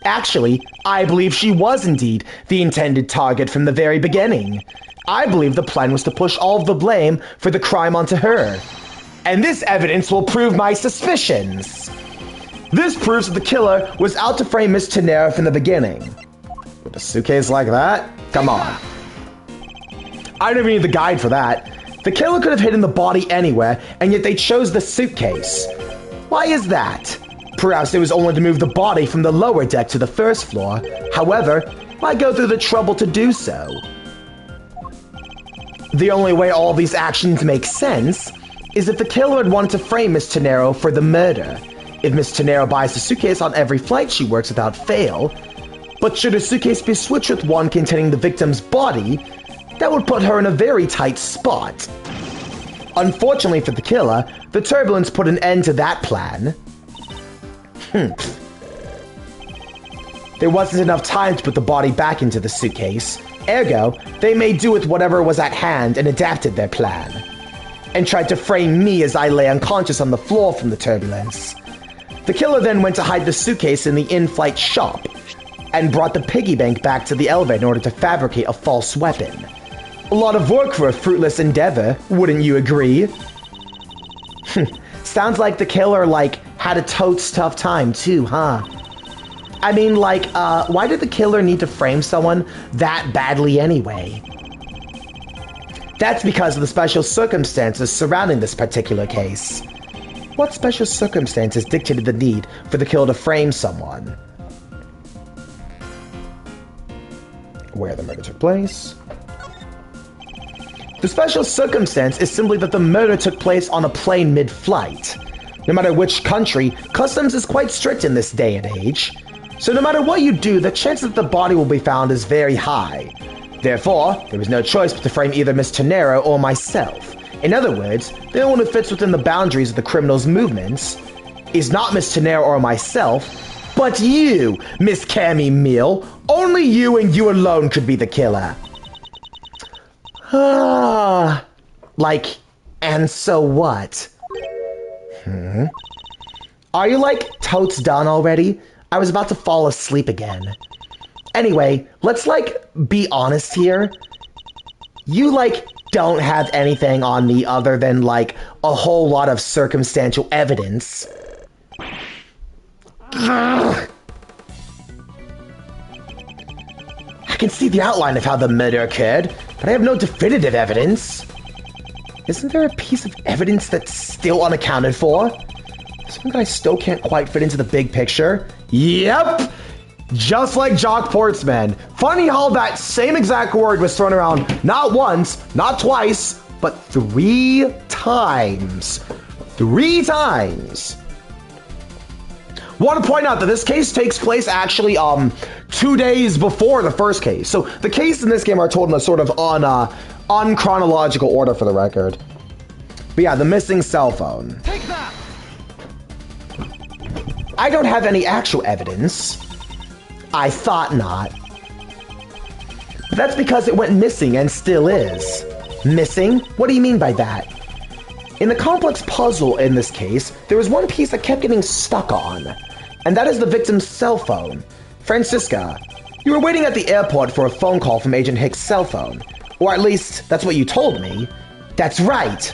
Actually, I believe she was indeed the intended target from the very beginning. I believe the plan was to push all of the blame for the crime onto her. And this evidence will prove my suspicions. This proves that the killer was out to frame Miss Tenera from the beginning. With a suitcase like that? Come on. I don't even need the guide for that. The killer could have hidden the body anywhere, and yet they chose the suitcase. Why is that? Perhaps it was only to move the body from the lower deck to the first floor. However, why go through the trouble to do so? The only way all these actions make sense is if the killer had wanted to frame Miss Tenera for the murder. If Miss Tenera buys the suitcase on every flight she works without fail, but should her suitcase be switched with one containing the victim's body, that would put her in a very tight spot. Unfortunately for the killer, the turbulence put an end to that plan. There wasn't enough time to put the body back into the suitcase. Ergo, they made do with whatever was at hand and adapted their plan. And tried to frame me as I lay unconscious on the floor from the turbulence. The killer then went to hide the suitcase in the in-flight shop and brought the piggy bank back to the elevator in order to fabricate a false weapon. A lot of work for a fruitless endeavor, wouldn't you agree? Sounds like the killer, like, had a totes tough time too, huh? I mean, like, why did the killer need to frame someone that badly anyway? That's because of the special circumstances surrounding this particular case. What special circumstances dictated the need for the killer to frame someone? Where the murder took place. The special circumstance is simply that the murder took place on a plane mid-flight. No matter which country, customs is quite strict in this day and age. So no matter what you do, the chance that the body will be found is very high. Therefore, there was no choice but to frame either Miss Ternero or myself. In other words, the only one who fits within the boundaries of the criminal's movements is not Miss Ternero or myself, but you, Miss Cammy Meal. Only you and you alone could be the killer. Like, and so what? Are you, like, totes done already? I was about to fall asleep again. Anyway, let's, like, be honest here. You, like, don't have anything on me other than, like, a whole lot of circumstantial evidence. I can see the outline of how the murder occurred, but I have no definitive evidence. Isn't there a piece of evidence that's still unaccounted for? Something that I still can't quite fit into the big picture? Yep! Just like Jock Portsman. Funny how that same exact word was thrown around not once, not twice, but 3 times. 3 times. Want to point out that this case takes place actually 2 days before the first case. So the cases in this game are told in a sort of unchronological order for the record. But yeah, the missing cell phone. Take that! I don't have any actual evidence. I thought not. But that's because it went missing and still is. Missing? What do you mean by that? In the complex puzzle in this case, there was one piece I kept getting stuck on, and that is the victim's cell phone. Francisca, you were waiting at the airport for a phone call from Agent Hicks' cell phone. Or at least, that's what you told me. That's right.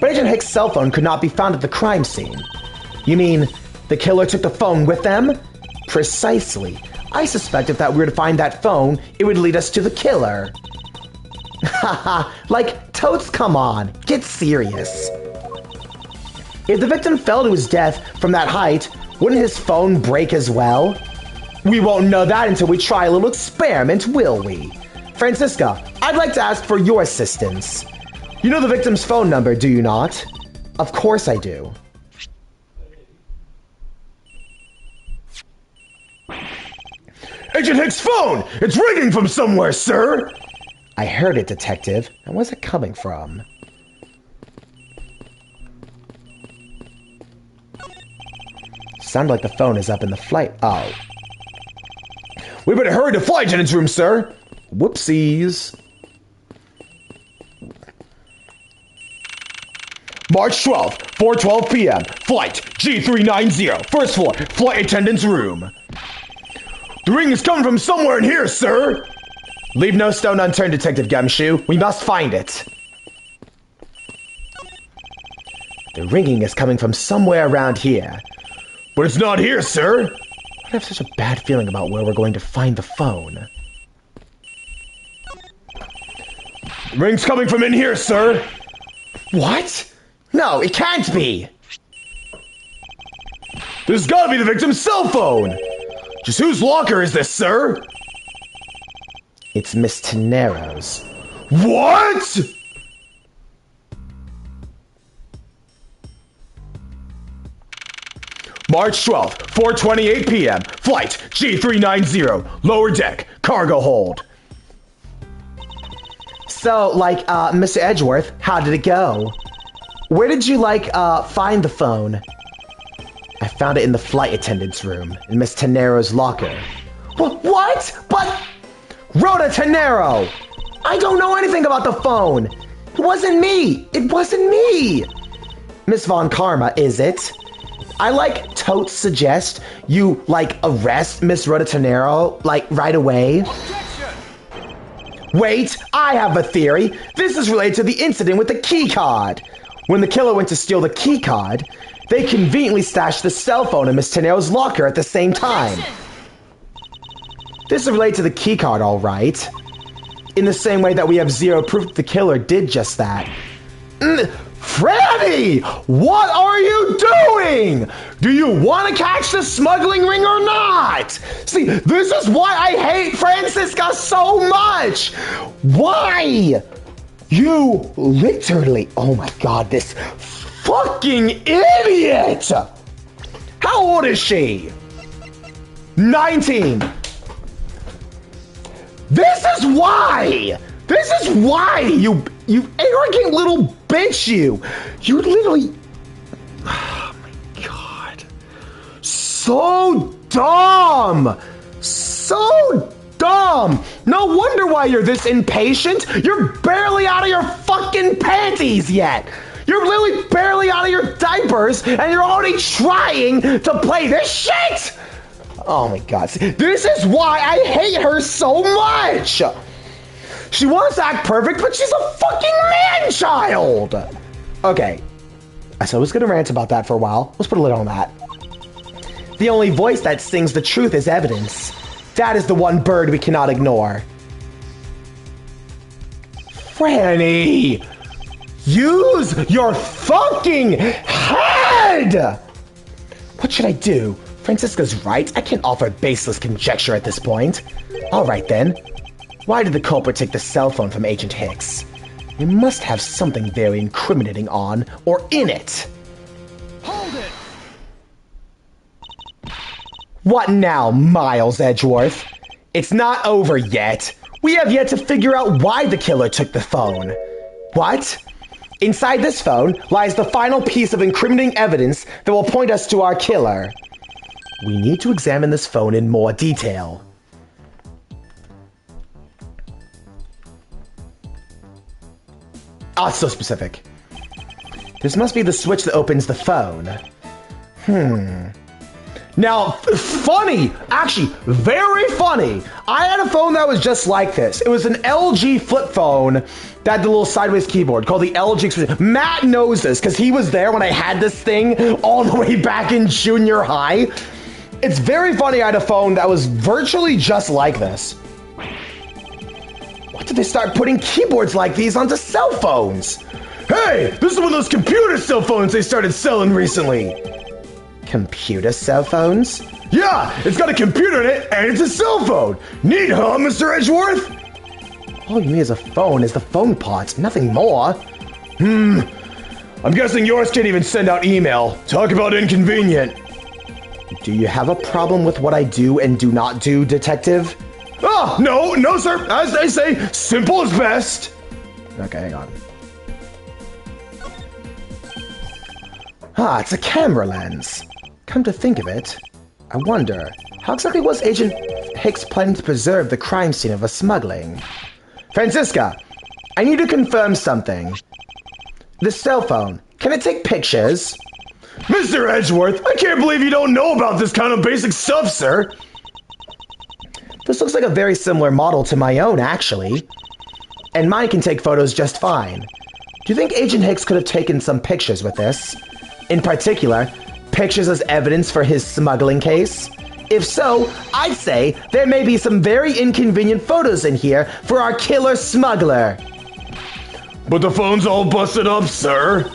But Agent Hicks' cell phone could not be found at the crime scene. You mean, the killer took the phone with them? Precisely. I suspect if that we were to find that phone, it would lead us to the killer. Haha, like, totes, come on, get serious. If the victim fell to his death from that height, wouldn't his phone break as well? We won't know that until we try a little experiment, will we? Francisca, I'd like to ask for your assistance. You know the victim's phone number, do you not? Of course I do. Agent Hicks' phone! It's ringing from somewhere, sir! I heard it, Detective. And where's it coming from? Sounded like the phone is up in the flight. Oh. We better hurry to flight attendant's room, sir! Whoopsies. March 12th, 4:12 p.m. Flight G390, first floor, flight attendant's room. The ring is coming from somewhere in here, sir! Leave no stone unturned, Detective Gumshoe. We must find it. The ringing is coming from somewhere around here. But it's not here, sir! I have such a bad feeling about where we're going to find the phone. The ring's coming from in here, sir! What? No, it can't be! This has gotta be the victim's cell phone! Just whose locker is this, sir? It's Miss Tenero's. What?! March 12th, 4:28 p.m. Flight G390, lower deck, cargo hold. So, like, Mr. Edgeworth, how did it go? Where did you, like, find the phone? I found it in the flight attendant's room, in Miss Tenero's locker. What? But... Rhoda Tenero! I don't know anything about the phone! It wasn't me! It wasn't me! Miss Von Karma, is it? I, like, totes suggest you, like, arrest Miss Rhoda Tenero, like, right away. Wait, I have a theory. This is related to the incident with the key card. When the killer went to steal the key card, they conveniently stashed the cell phone in Miss Tenero's locker at the same time. This is related to the key card, all right. In the same way that we have zero proof that the killer did just that. Franny! What are you doing? Do you want to catch the smuggling ring or not? See, this is why I hate Francisca so much. Why? You literally, oh my god, this fucking idiot! How old is she? 19. This is why! This is why, you arrogant little bitch, you! You literally... Oh my god. So dumb! So dumb! No wonder why you're this impatient! You're barely out of your fucking panties yet! You're literally barely out of your diapers, and you're already trying to play this shit! Oh my god. This is why I hate her so much! She wants to act perfect, but she's a fucking man-child! Okay. So I was gonna rant about that for a while. Let's put a lid on that. The only voice that sings the truth is evidence. That is the one bird we cannot ignore. Franny! Use your fucking head! What should I do? Francisca's right. I can't offer baseless conjecture at this point. Alright then. Why did the culprit take the cell phone from Agent Hicks? It must have something very incriminating on or in it. Hold it! What now, Miles Edgeworth? It's not over yet. We have yet to figure out why the killer took the phone. What? Inside this phone lies the final piece of incriminating evidence that will point us to our killer. We need to examine this phone in more detail. Ah, it's so specific. This must be the switch that opens the phone. Now, funny! Actually, very funny! I had a phone that was just like this. It was an LG flip phone that had the little sideways keyboard called the LG. Matt knows this because he was there when I had this thing all the way back in junior high. It's very funny I had a phone that was virtually just like this. What did they start putting keyboards like these onto cell phones? Hey, this is one of those computer cell phones they started selling recently. Computer cell phones? Yeah, it's got a computer in it and it's a cell phone. Neat, huh, Mr. Edgeworth? All you need is a phone is the phone part, nothing more. I'm guessing yours can't even send out email. Talk about inconvenient. Do you have a problem with what I do and do not do, detective? Ah, no, sir. As they say, simple is best. Okay, hang on. Ah, it's a camera lens. Come to think of it, I wonder, how exactly was Agent Hicks planning to preserve the crime scene of a smuggling? Francisca, I need to confirm something. This cell phone, can it take pictures? Mr. Edgeworth, I can't believe you don't know about this kind of basic stuff, sir. This looks like a very similar model to my own, actually. And mine can take photos just fine. Do you think Agent Hicks could have taken some pictures with this? In particular, pictures as evidence for his smuggling case? If so, I'd say there may be some very inconvenient photos in here for our killer smuggler. But the phone's all busted up, sir.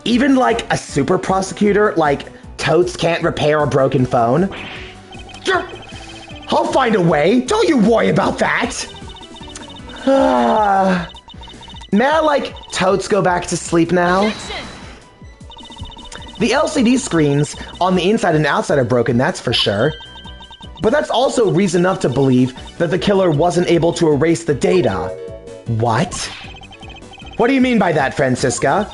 Even like a super prosecutor like Totes can't repair a broken phone? I'll find a way. Don't you worry about that. May I, like, Totes go back to sleep now? The LCD screens on the inside and outside are broken, that's for sure. But that's also reason enough to believe that the killer wasn't able to erase the data. What? What do you mean by that, Francisca?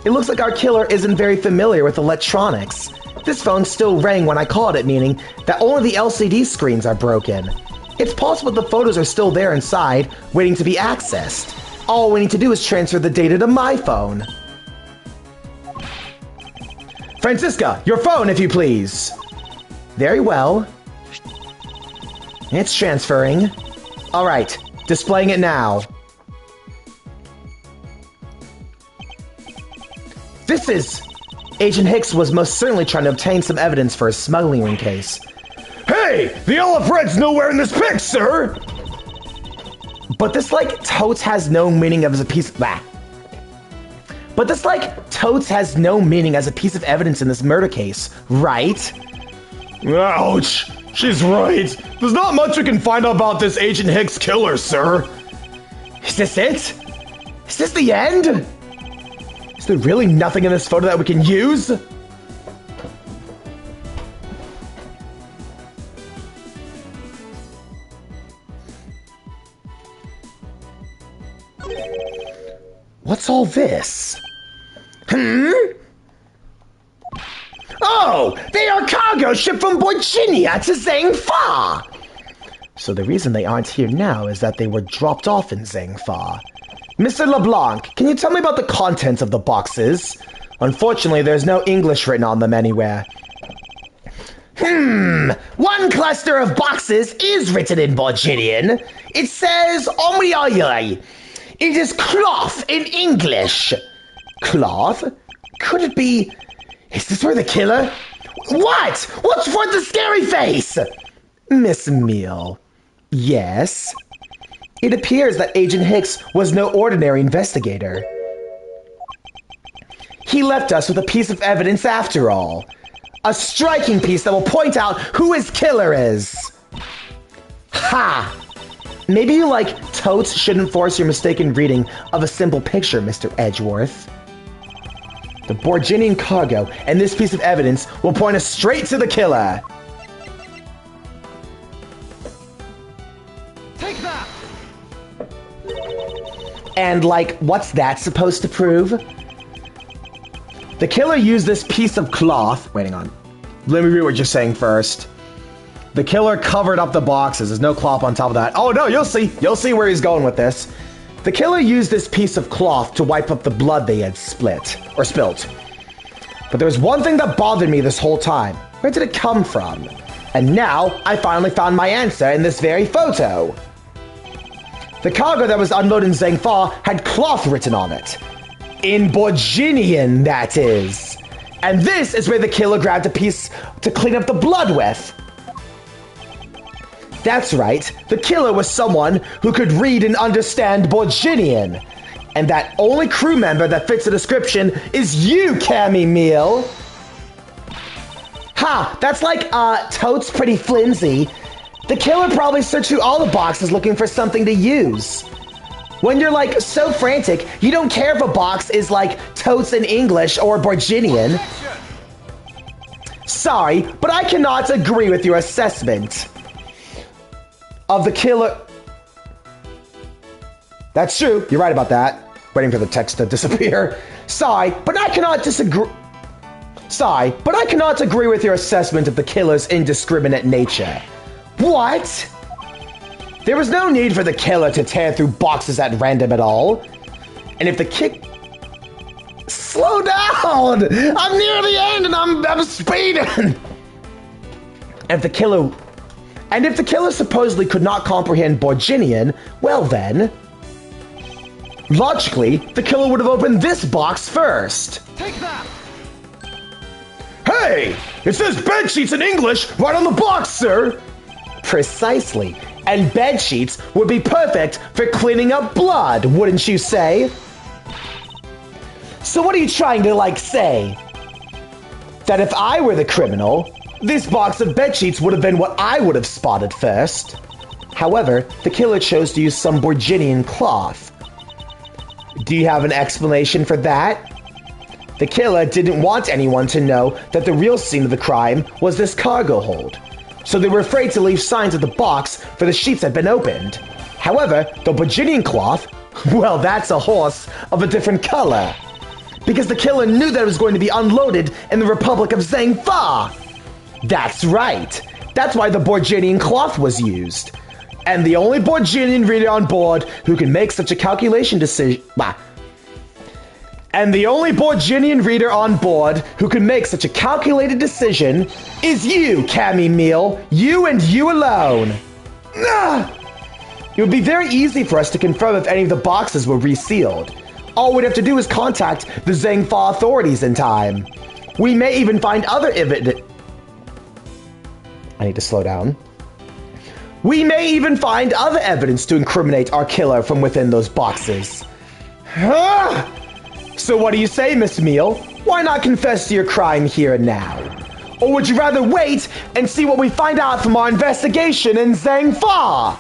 It looks like our killer isn't very familiar with electronics. This phone still rang when I called it, meaning that only the LCD screens are broken. It's possible the photos are still there inside, waiting to be accessed. All we need to do is transfer the data to my phone. Francisca, your phone, if you please. Very well. It's transferring. All right, displaying it now. This is... Agent Hicks was most certainly trying to obtain some evidence for his smuggling ring case. Hey, the olive red's nowhere in this pic, sir! But this, like, Totes has no meaning as a piece of... But this, like, Totes has no meaning as a piece of evidence in this murder case, right? Ouch! She's right. There's not much we can find out about this Agent Hicks killer, sir. Is this it? Is this the end? Is there really nothing in this photo that we can use? What's all this? Oh, they are cargo shipped from Virginia to Zhangfa! So the reason they aren't here now is that they were dropped off in Zhangfa. Mr. LeBlanc, can you tell me about the contents of the boxes? Unfortunately, there's no English written on them anywhere. One cluster of boxes is written in Virginian. It says youre. It is cloth in English. Cloth? Could it be... Is this for the killer? What? What's for the scary face? Miss Meal. Yes? It appears that Agent Hicks was no ordinary investigator. He left us with a piece of evidence after all. A striking piece that will point out who his killer is. Ha! Maybe you like totes shouldn't force your mistaken reading of a simple picture, Mr. Edgeworth. The Borginian cargo and this piece of evidence will point us straight to the killer. Take that! And what's that supposed to prove? The killer used this piece of cloth... Waiting on. Let me read what you're saying first. The killer covered up the boxes. There's no cloth on top of that. Oh, no, you'll see. You'll see where he's going with this. The killer used this piece of cloth to wipe up the blood they had spilt. But there was one thing that bothered me this whole time. Where did it come from? And now, I finally found my answer in this very photo. The cargo that was unloaded in Zhangfa had cloth written on it. In Borginian, that is. And this is where the killer grabbed a piece to clean up the blood with. That's right, the killer was someone who could read and understand Borginian. And that only crew member that fits the description is you, Cammy Meal. Ha, that's totes pretty flimsy. The killer probably searched through all the boxes looking for something to use. When you're so frantic, you don't care if a box is totes in English or Borginian. Sorry, but I cannot agree with your assessment of the killer. That's true, you're right about that. Waiting for the text to disappear. Sorry, but I cannot agree with your assessment of the killer's indiscriminate nature. What? There was no need for the killer to tear through boxes at random at all. And if the Slow down! I'm near the end and I'm speeding! And if the killer supposedly could not comprehend Borginian, well then... Logically, the killer would have opened this box first. Take that! Hey! It says bed sheets in English right on the box, sir! Precisely. And bed sheets would be perfect for cleaning up blood, wouldn't you say? So what are you trying to, say? That if I were the criminal, this box of bed sheets would have been what I would have spotted first. However, the killer chose to use some Borginian cloth. Do you have an explanation for that? The killer didn't want anyone to know that the real scene of the crime was this cargo hold. So they were afraid to leave signs of the box for the sheets had been opened. However, the Borginian cloth, well, that's a horse of a different color. Because the killer knew that it was going to be unloaded in the Republic of Zhangfa. That's right. That's why the Borginian cloth was used. And the only Borginian reader on board who can make such a calculation decision... And the only Borginian reader on board who can make such a calculated decision is you, Cammy Meal. You and you alone. It would be very easy for us to confirm if any of the boxes were resealed. All we'd have to do is contact the Zhangfa authorities in time. We may even find other evidence... I need to slow down. We may even find other evidence to incriminate our killer from within those boxes. So what do you say, Miss Meal? Why not confess to your crime here and now? Or would you rather wait and see what we find out from our investigation in Zhangfa?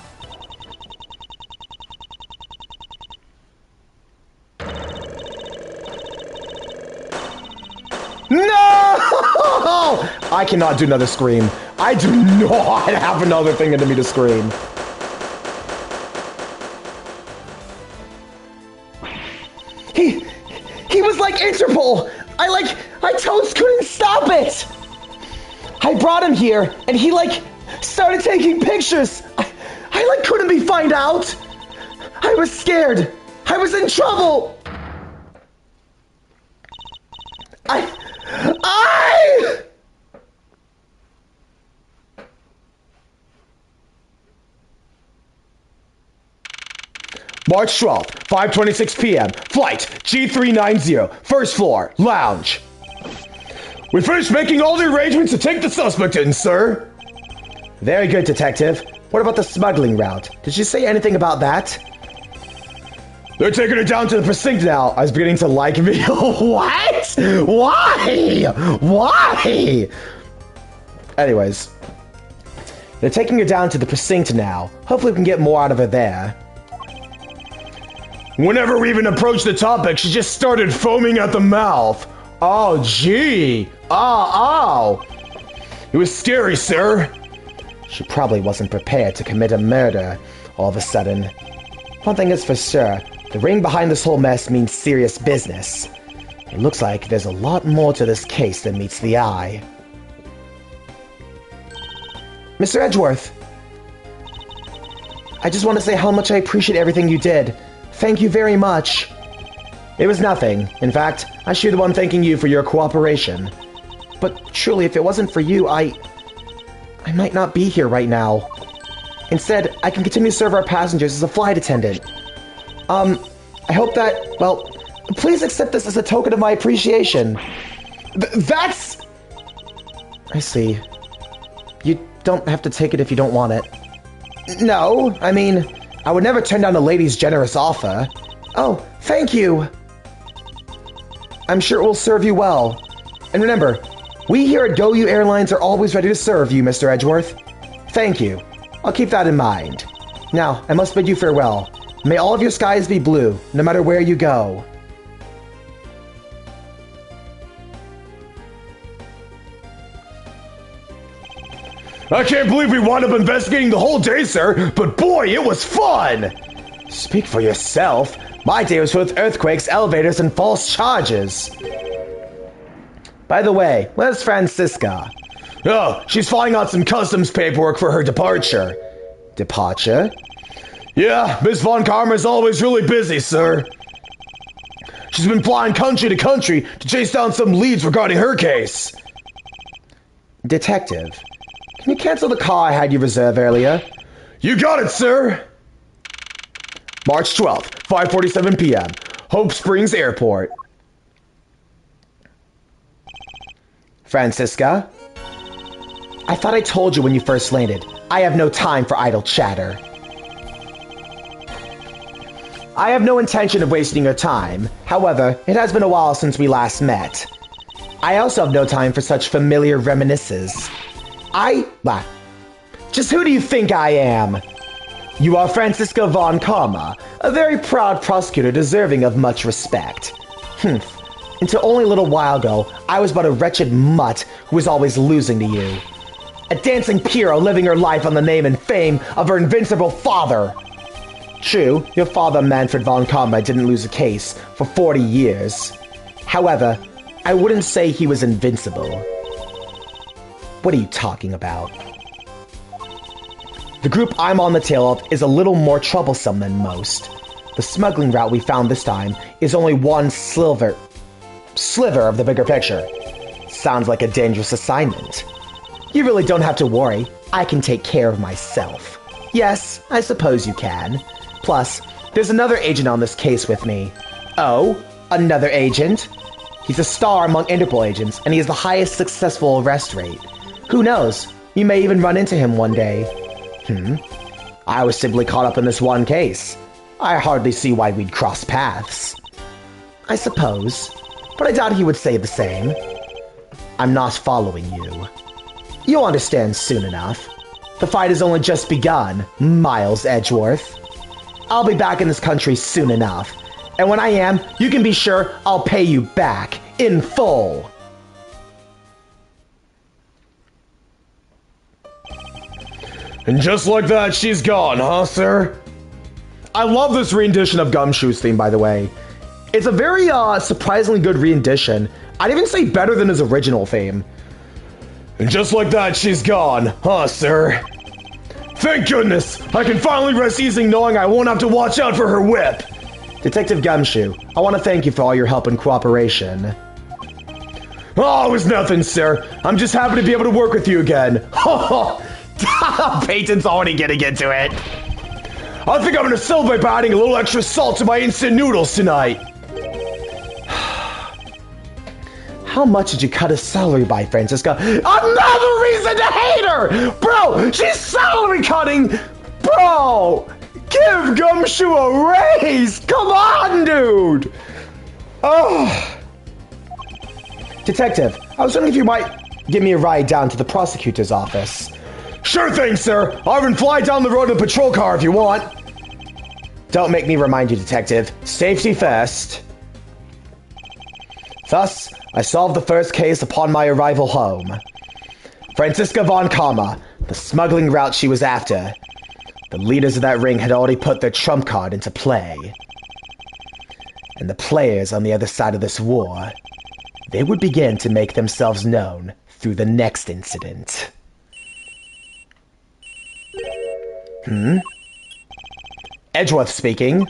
No! I cannot do another scream. I do not have another thing into me to scream. Interpol! I totes couldn't stop it! I brought him here, and he, started taking pictures. I couldn't be found out. I was scared. I was in trouble. I... March 12th, 5:26 p.m. Flight G390, first floor, lounge. We finished making all the arrangements to take the suspect in, sir. Very good, Detective. What about the smuggling route? Did you say anything about that? They're taking her down to the precinct now. I was beginning to like me. What? Why? Why? Anyways. They're taking her down to the precinct now. Hopefully we can get more out of her there. Whenever we even approached the topic, she just started foaming at the mouth. Oh, gee. Oh. It was scary, sir. She probably wasn't prepared to commit a murder all of a sudden. One thing is for sure, the ring behind this whole mess means serious business. It looks like there's a lot more to this case than meets the eye. Mr. Edgeworth, I just want to say how much I appreciate everything you did. Thank you very much. It was nothing. In fact, I should be the one thanking you for your cooperation. But truly, if it wasn't for you, I might not be here right now. Instead, I can continue to serve our passengers as a flight attendant. I hope that, well, please accept this as a token of my appreciation. That's... I see. You don't have to take it if you don't want it. No, I mean, I would never turn down a lady's generous offer. Oh, thank you. I'm sure it will serve you well. And remember, we here at Go You Airlines are always ready to serve you, Mr. Edgeworth. Thank you. I'll keep that in mind. Now, I must bid you farewell. May all of your skies be blue, no matter where you go. I can't believe we wound up investigating the whole day, sir, but boy, it was fun! Speak for yourself. My day was filled with earthquakes, elevators, and false charges. By the way, where's Francisca? Oh, she's filling out some customs paperwork for her departure. Departure? Yeah, Miss Von Karma's always really busy, sir. She's been flying country to country to chase down some leads regarding her case. Detective, can you cancel the car I had you reserve earlier? You got it, sir. March 12th, 5:47 p.m. Hope Springs Airport. Francisca? I thought I told you when you first landed. I have no time for idle chatter. I have no intention of wasting your time. However, it has been a while since we last met. I also have no time for such familiar reminiscences. Just who do you think I am? You are Francisca Von Karma, a very proud prosecutor deserving of much respect. Until only a little while ago, I was but a wretched mutt who was always losing to you. A dancing hero living her life on the name and fame of her invincible father. True, your father Manfred Von Karma didn't lose a case for 40 years. However, I wouldn't say he was invincible. What are you talking about? The group I'm on the tail of is a little more troublesome than most. The smuggling route we found this time is only one sliver of the bigger picture. Sounds like a dangerous assignment. You really don't have to worry. I can take care of myself. Yes, I suppose you can. Plus, there's another agent on this case with me. Oh, another agent? He's a star among Interpol agents, and he has the highest successful arrest rate. Who knows? You may even run into him one day. I was simply caught up in this one case. I hardly see why we'd cross paths. I suppose, but I doubt he would say the same. I'm not following you. You'll understand soon enough. The fight has only just begun, Miles Edgeworth. I'll be back in this country soon enough. And when I am, you can be sure I'll pay you back in full. And just like that, she's gone, huh, sir? I love this rendition of Gumshoe's theme, by the way. It's a very surprisingly good rendition. I'd even say better than his original theme. And just like that, she's gone, huh, sir? Thank goodness! I can finally rest easy knowing I won't have to watch out for her whip! Detective Gumshoe, I want to thank you for all your help and cooperation. Oh, it was nothing, sir. I'm just happy to be able to work with you again. Peyton's already getting into it. I think I'm gonna celebrate by adding a little extra salt to my instant noodles tonight. How much did you cut his salary by, Francisca? Another reason to hate her! Bro, she's salary cutting! Bro, give Gumshoe a raise! Come on, dude! Oh. Detective, I was wondering if you might give me a ride down to the prosecutor's office. Sure thing, sir. I'll even fly down the road in a patrol car if you want. Don't make me remind you, Detective. Safety first. Thus, I solved the first case upon my arrival home. Francisca von Karma, the smuggling route she was after. The leaders of that ring had already put their trump card into play. And the players on the other side of this war, they would begin to make themselves known through the next incident. Edgeworth speaking.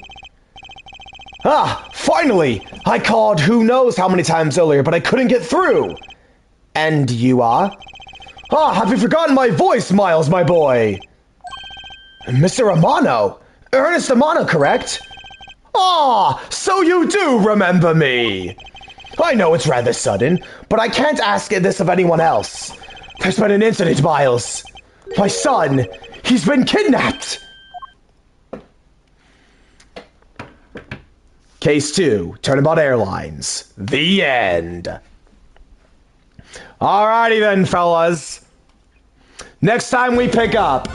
Ah, finally! I called who knows how many times earlier, but I couldn't get through. And you are? Ah, have you forgotten my voice, Miles, my boy? Mr. Amano. Ernest Amano, correct? Ah, so you do remember me. I know it's rather sudden, but I can't ask this of anyone else. There's been an incident, Miles. My son, he's been kidnapped. Case 2, Turnabout Airlines. The end. Alrighty then, fellas. Next time we pick up,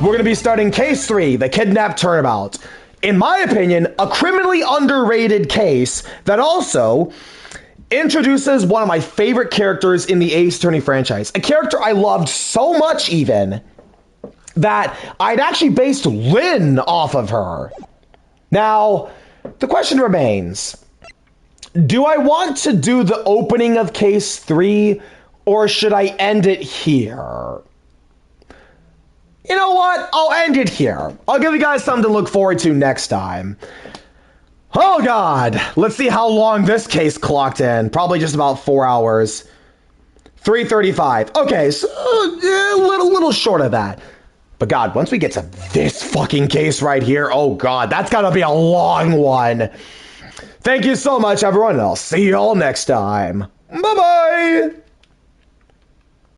we're going to be starting Case 3, the Kidnapped Turnabout. In my opinion, a criminally underrated case that also introduces one of my favorite characters in the Ace Attorney franchise. A character I loved so much even that I'd actually based Lynn off of her. Now, the question remains, do I want to do the opening of Case 3 or should I end it here? You know what? I'll end it here. I'll give you guys something to look forward to next time. Oh God, let's see how long this case clocked in. Probably just about 4 hours. 3:35. Okay, so a little short of that. But God, once we get to this fucking case right here, oh God, that's gotta be a long one. Thank you so much, everyone, and I'll see you all next time. Bye-bye.